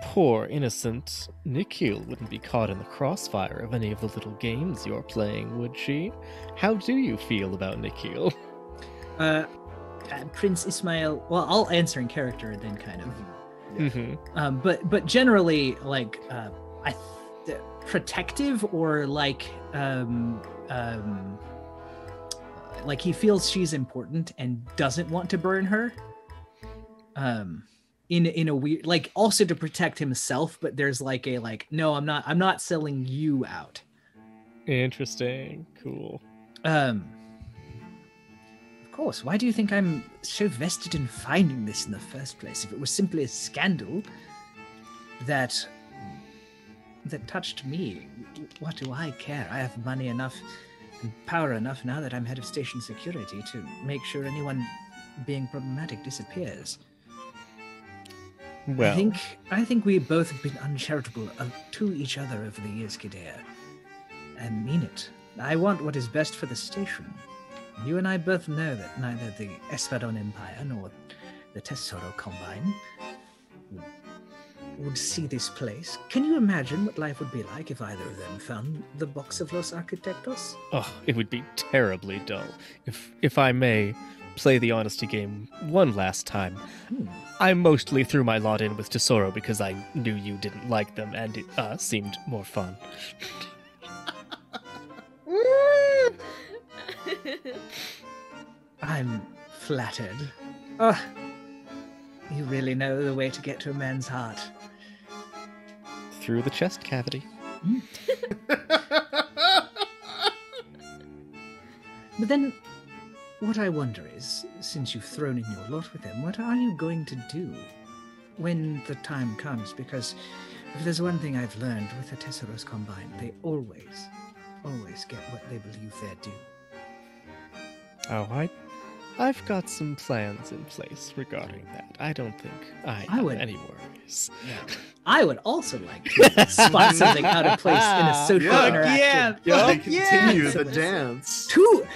poor innocent Nikhil wouldn't be caught in the crossfire of any of the little games you're playing, would she? How do you feel about Nikhil? Prince Ismail. Well, I'll answer in character then, kind of. Yeah. Mm-hmm. But generally, like, protective or like he feels she's important and doesn't want to burn her. In a weird, like, also to protect himself, but there's like no, I'm not selling you out. Interesting. Cool. Of course. Why do you think I'm so vested in finding this in the first place? If it was simply a scandal that touched me, what do I care? I have money enough and power enough now that I'm head of station security to make sure anyone being problematic disappears. Well, I think we both have been uncharitable to each other over the years, Kidea. I mean it. I want what is best for the station. You and I both know that neither the Espadon Empire nor the Tesoro Combine would see this place. Can you imagine what life would be like if either of them found the Box of Los Arquitectos? oh, it would be terribly dull. If I may play the honesty game one last time, I mostly threw my lot in with Tesoro because I knew you didn't like them and it seemed more fun. I'm flattered. Oh, you really know the way to get to a man's heart. Through the chest cavity. But then, what I wonder is, since you've thrown in your lot with them, what are you going to do when the time comes? Because if there's one thing I've learned with the Tesseros Combine, they always get what they believe they're due. Oh, I've got some plans in place regarding that. I don't think I have would- any worries. I would also like to spot something out of place in a social Yeah. interaction. They continue So the it's- dance. Two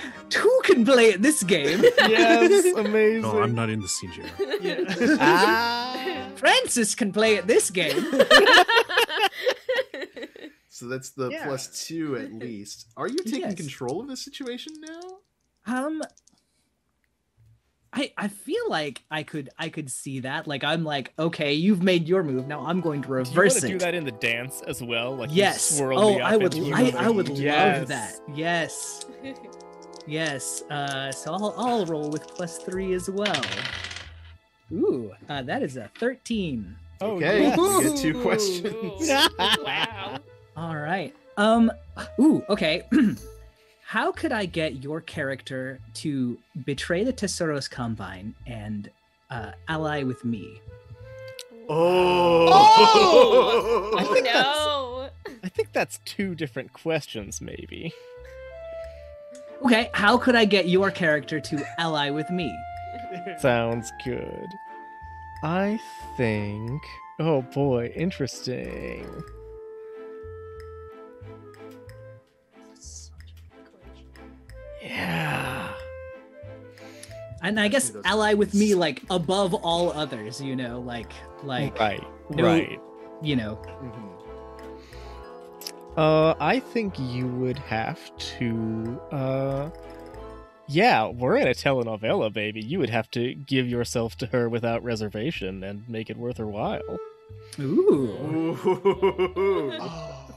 can play at this game. Yes, amazing. No, I'm not in the scene, JR. Ah. Francis can play at this game. So that's the Yeah. +2 at least. Are you taking Yes. control of the situation now? I feel like I could see that. Like I'm like, okay, you've made your move. Now I'm going to Do you want reverse to it. do that in the dance as well? Like you Yes. swirl Oh, me up I would. into I another- would Yes. love that. Yes. Yes. So I'll roll with +3 as well. Ooh, that is a 13. Oh, Okay, yes. you get 2 Ooh. questions. Wow. All right. Ooh. Okay. How could I get your character to betray the Tesseros Combine and ally with me? Oh! I think No. I think that's 2 different questions, maybe. Okay. How could I get your character to ally with me? Sounds good. I think. Oh boy, interesting. Yeah. And I guess see those ally with me points. like above all others, you know, like Right. no- Right. you know. Mhm. I think you would have to. Yeah, we're in a telenovela, baby. You would have to give yourself to her without reservation and make it worth her while. Ooh. Ooh. Oh.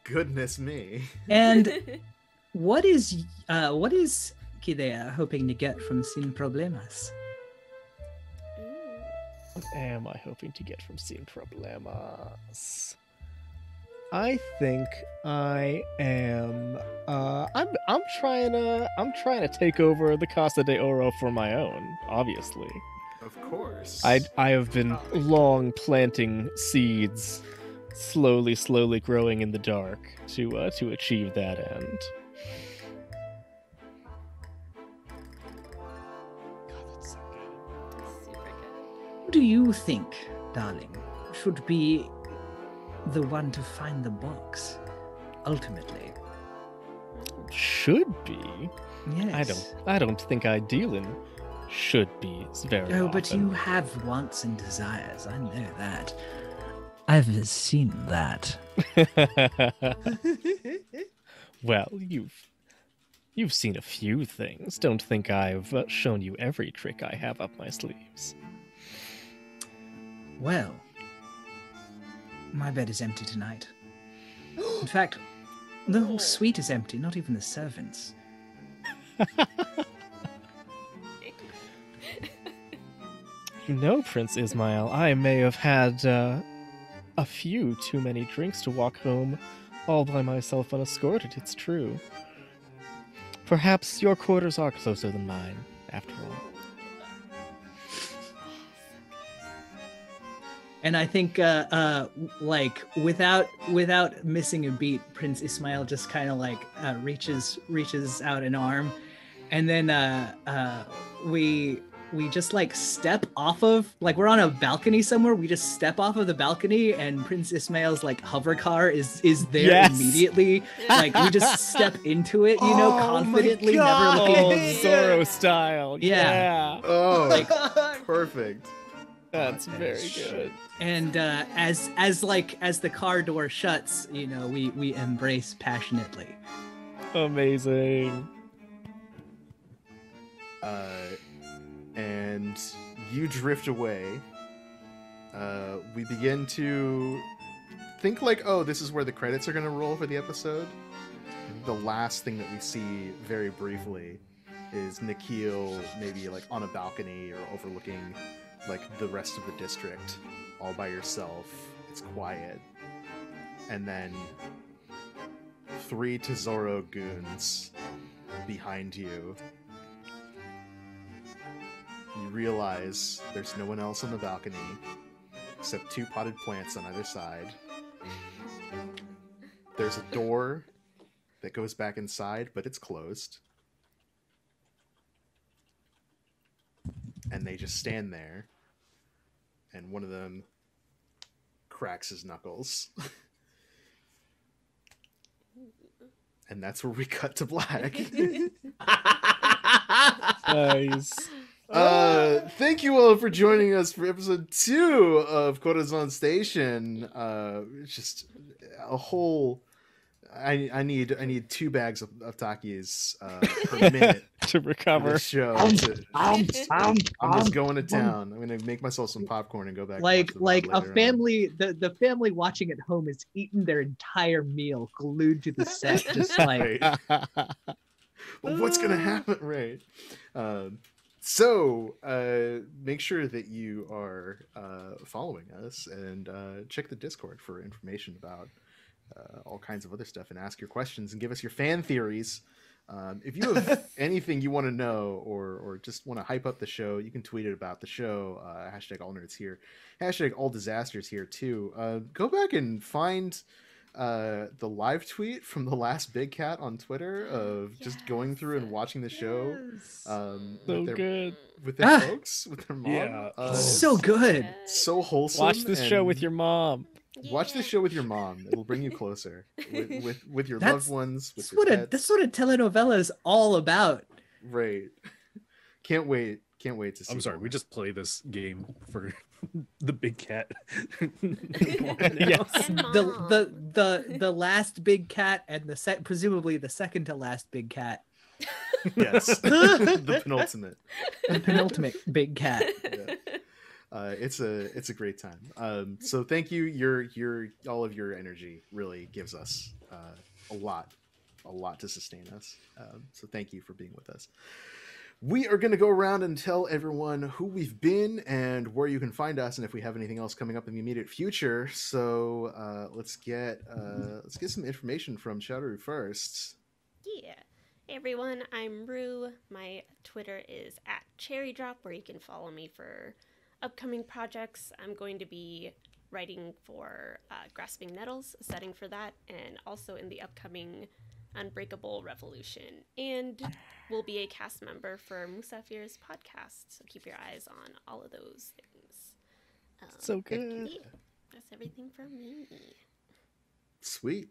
Goodness me. And what is Kidea hoping to get from Sin Problemas? What am I hoping to get from Sin Problemas? I think I am. I'm trying to take over the Casa de Oro for my own. Obviously, Of course. I have been long planting seeds, slowly growing in the dark to achieve that end. God, that's so good. Super good. Who do you think, darling, should be the one to find the box? Ultimately. Should be. Yes. I don't think I deal in should be very No, but you often. have wants and desires. I know that. I've seen that. Well, you've seen a few things. Don't think I've shown you every trick I have up my sleeves. Well, my bed is empty tonight. In fact, the whole suite is empty, not even the servants. You know, Prince Ismail, I may have had a few too many drinks to walk home all by myself unescorted, it's true. Perhaps your quarters are closer than mine, after all. And I think, like without missing a beat, Prince Ismail just kind of like reaches out an arm, and then we just like step off of, like we're on a balcony somewhere. We just step off of the balcony, and Prince Ismail's like hover car is there Yes. immediately. Like we just step into it, you know, Oh my confidently, God. never looking. Oh, Zorro style. Yeah. Oh, Like, perfect. That's Hot very as shit. good. and as the car door shuts, you know, we embrace passionately. Amazing. And you drift away. We begin to think like, oh, this is where the credits are going to roll for the episode. The last thing that we see very briefly is Nikhil maybe like on a balcony or overlooking like the rest of the district all by yourself. It's quiet. And then 3 Tesoro goons behind you. You realize there's no one else on the balcony except 2 potted plants on either side. There's a door that goes back inside, but it's closed. And they just stand there. And one of them cracks his knuckles. And that's where we cut to black. Nice. Thank you all for joining us for episode 2 of Corazon Station. Just a whole. I need 2 bags of Takis per minute To for recover. this show. I'm just going to town. I'm gonna make myself some popcorn and go back. and watch the Like VOD a later on. family, the family watching at home has eaten their entire meal glued to the set, just like Right. Well, what's gonna happen, right? So make sure that you are following us and check the Discord for information about all kinds of other stuff, and ask your questions and give us your fan theories. If you have anything you want to know or just want to hype up the show, you can tweet it about the show. Hashtag all nerds here. Hashtag all disasters here too. Go back and find the live tweet from the last Big Cat on Twitter of just going through and watching the show So with their, good. with their folks, with their mom. Yeah. so good. So wholesome. Watch this show with and your mom. Watch this show with your mom. It'll bring you closer with your That's- loved ones. With That's your what pets. that's what a telenovela is all about. Right. Can't wait to see. I'm sorry, more. we just play this game for the big cat. Yes. And The last big cat and presumably the second to last big cat, Yes. The penultimate. the penultimate big cat. Yeah. It's a great time. So thank you. Your all of your energy really gives us a lot to sustain us. So thank you for being with us. We are going to go around and tell everyone who we've been and where you can find us, and if we have anything else coming up in the immediate future. So let's get some information from Shadowroo first. Yeah. Hey everyone, I'm Rue. My Twitter is @CherryDrop, where you can follow me for upcoming projects. I'm going to be writing for Grasping Nettles, a setting for that, and also in the upcoming Unbreakable Revolution. And will be a cast member for Musafir's podcast, so keep your eyes on all of those things. So good. Yeah, that's everything from me. Sweet.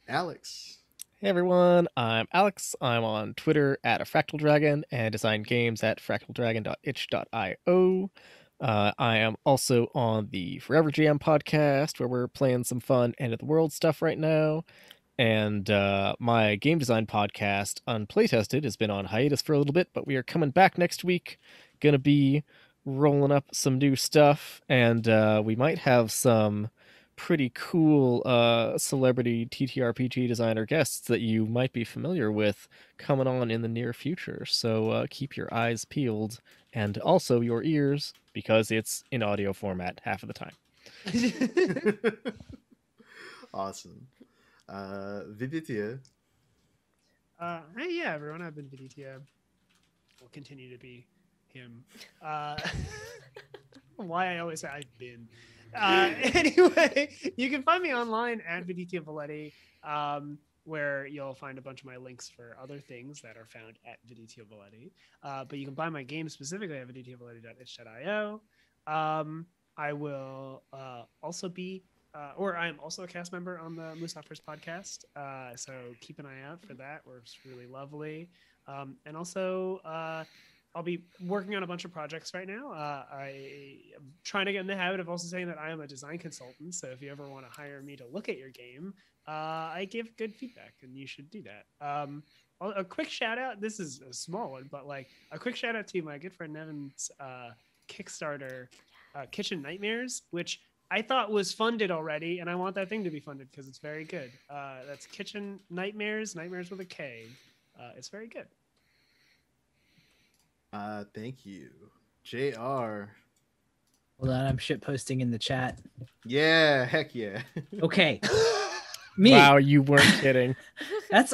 Alex. Hey everyone, I'm Alex. I'm on Twitter @fractaldragon and design games at fractaldragon.itch.io. I am also on the Forever GM podcast, where we're playing some fun end of the world stuff right now. And my game design podcast, Unplaytested, has been on hiatus for a little bit, but we are coming back next week. Gonna be rolling up some new stuff, and we might have some pretty cool celebrity TTRPG designer guests that you might be familiar with coming on in the near future. So keep your eyes peeled and also your ears, because it's in audio format half of the time. Awesome. Viditya. Hey, yeah, everyone. I've been Viditya. Will continue to be him. Why I always say I've been. Anyway, you can find me online at Viditya Valetti, where you'll find a bunch of my links for other things that are found at Viditya Valetti. But you can buy my game specifically at vidityavaletti.itch.io. I will also be or I'm also a cast member on the Moose Offers podcast. So keep an eye out for that, where it's really lovely. And also, I'll be working on a bunch of projects right now. I am trying to get in the habit of also saying that I am a design consultant. So if you ever want to hire me to look at your game, I give good feedback, and you should do that. A quick shout out. This is a small one, but like a quick shout out to my good friend Nevin's Kickstarter, Kitchen Nightmares, which I thought was funded already, and I want that thing to be funded because it's very good. That's Kitchen Nightmares, Nightmares with a K. It's very good. Thank you. JR. Hold on, I'm shit posting in the chat. Yeah, heck yeah. Okay. Me. Wow, you weren't kidding. That's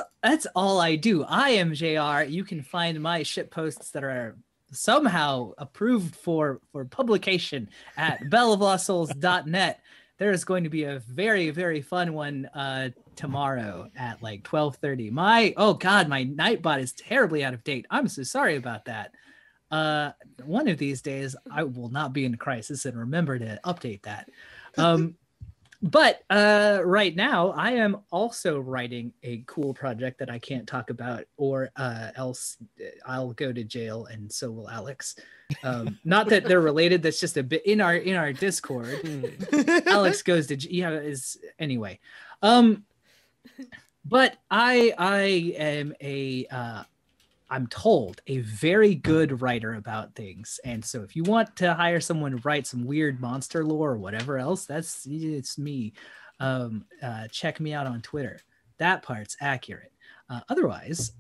all I do. I am JR. You can find my shit posts that are somehow approved for publication at belloflostsouls.net. There is going to be a very, very fun one tomorrow at like 12:30. My Nightbot is terribly out of date. I'm so sorry about that. One of these days I will not be in crisis and remember to update that. But right now I am also writing a cool project that I can't talk about, or else I'll go to jail, and so will Alex. Not that they're related. That's just a bit in our Discord. Alex goes to anyway. But I am I'm told a very good writer about things, and so if you want to hire someone to write some weird monster lore or whatever else, it's me. Check me out on Twitter. That part's accurate. Otherwise,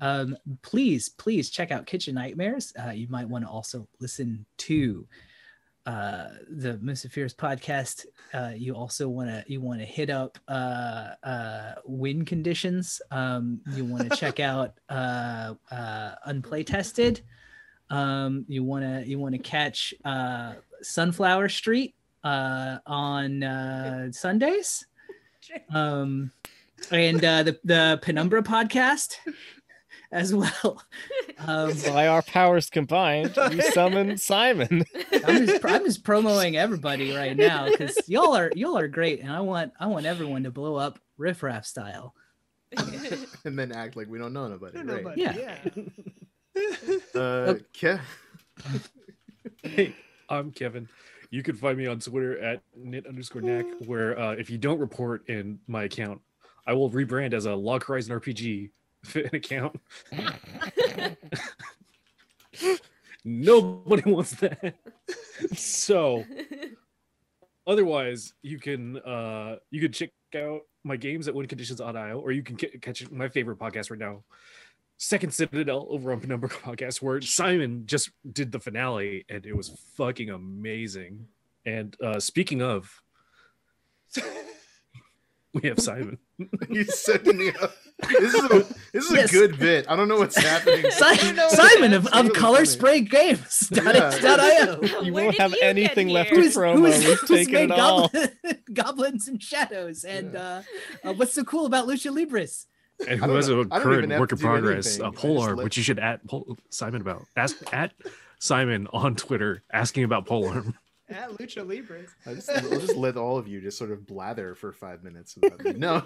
please check out Kitchen Nightmares. You might want to also listen to the Musafir's podcast. You also want to hit up win conditions. You want to check out Unplay Tested. You want to catch Sunflower Street on Sundays. And the Penumbra podcast as well. By our powers combined, we summon Simon. I'm just promoting everybody right now because y'all are great, and I want everyone to blow up Riff Raff style. And then act like we don't know nobody. Right? Yeah. Hey, I'm Kevin. You can find me on Twitter at @nit_knack, where if you don't report in my account, I will rebrand as a Log Horizon RPG fan account. Nobody wants that. So otherwise, you can check out my games at winconditions.io, or you can catch my favorite podcast right now, Second Citadel, over on Penumbra Podcast, where Simon just did the finale, and it was fucking amazing. And speaking of, we have Simon. He's setting me up. This is a good bit. I don't know what's happening. Simon of Color Spray Games. .io. You won't have anything left to promo. We've taken it all. Goblins and Shadows. And what's so cool about Lucha Libres? And who has a current work in progress, Polar, which you should Simon about. Ask at Simon on Twitter asking about Polar. At Lucha Libres. I'll just let all of you just sort of blather for 5 minutes about me. No,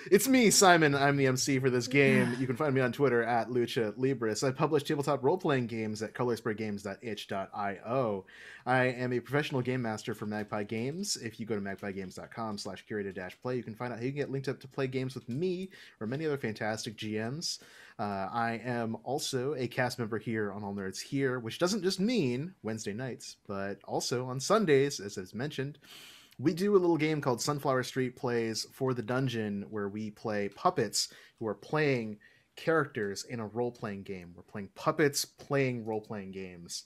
it's me, Simon. I'm the MC for this game. You can find me on Twitter at Lucha Libres. I publish tabletop role-playing games at colorspraygames.itch.io. I am a professional game master for Magpie Games. If you go to magpiegames.com/curated-play, you can find out how you can get linked up to play games with me or many other fantastic GMs. I am also a cast member here on All Nerds Here, which doesn't just mean Wednesday nights, but also on Sundays, as is mentioned. We do a little game called Sunflower Street Plays for the Dungeon, where we play puppets who are playing characters in a role-playing game. We're playing puppets playing role-playing games.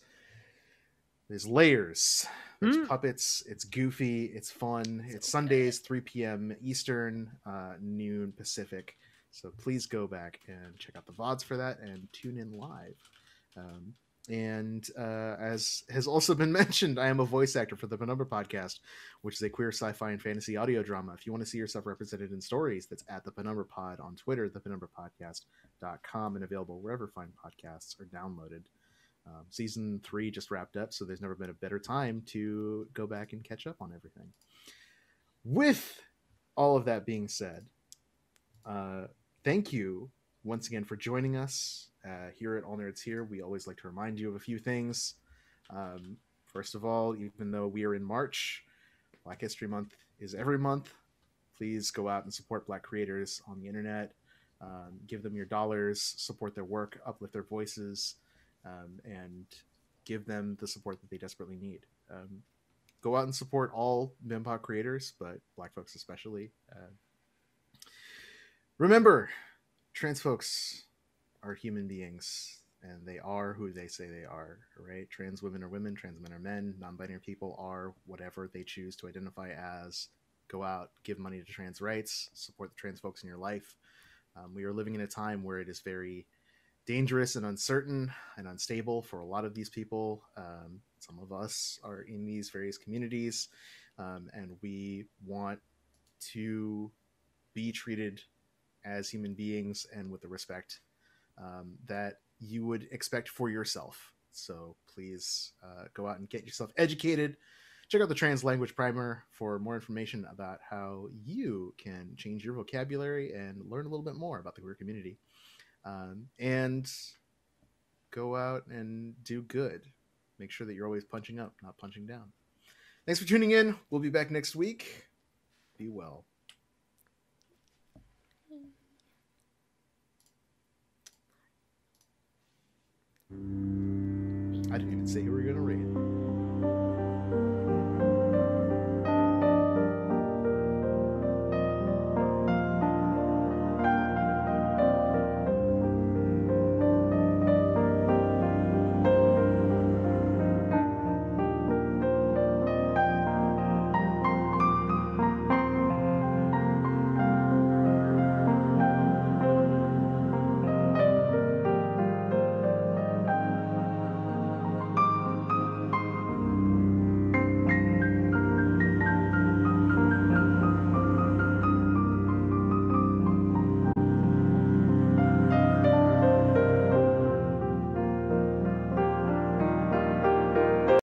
There's layers. There's puppets. It's goofy. It's fun. It's Sundays, 3 p.m. Eastern, noon Pacific. So please go back and check out the VODs for that and tune in live. As has also been mentioned, I am a voice actor for the Penumbra Podcast, which is a queer sci-fi and fantasy audio drama. If you want to see yourself represented in stories, that's at the Penumbra Pod on Twitter, thepenumbrapodcast.com, and available wherever fine podcasts are downloaded. Season 3 just wrapped up, so there's never been a better time to go back and catch up on everything. With all of that being said, thank you once again for joining us here at All Nerds Here. We always like to remind you of a few things. First of all, even though we are in March, Black History Month is every month. Please go out and support Black creators on the internet. Give them your dollars, support their work, uplift their voices, and give them the support that they desperately need. Go out and support all BIMPOC creators, but Black folks especially. Remember, trans folks are human beings, and they are who they say they are, right? Trans women are women, trans men are men, non-binary people are whatever they choose to identify as. Go out, give money to trans rights, support the trans folks in your life. We are living in a time where it is very dangerous and uncertain and unstable for a lot of these people. Some of us are in these various communities, and we want to be treated as human beings and with the respect that you would expect for yourself. So please go out and get yourself educated. Check out the Trans Language Primer for more information about how you can change your vocabulary and learn a little bit more about the queer community. And go out and do good. Make sure that you're always punching up, not punching down. Thanks for tuning in. We'll be back next week. Be well. I didn't even say who we were going to read.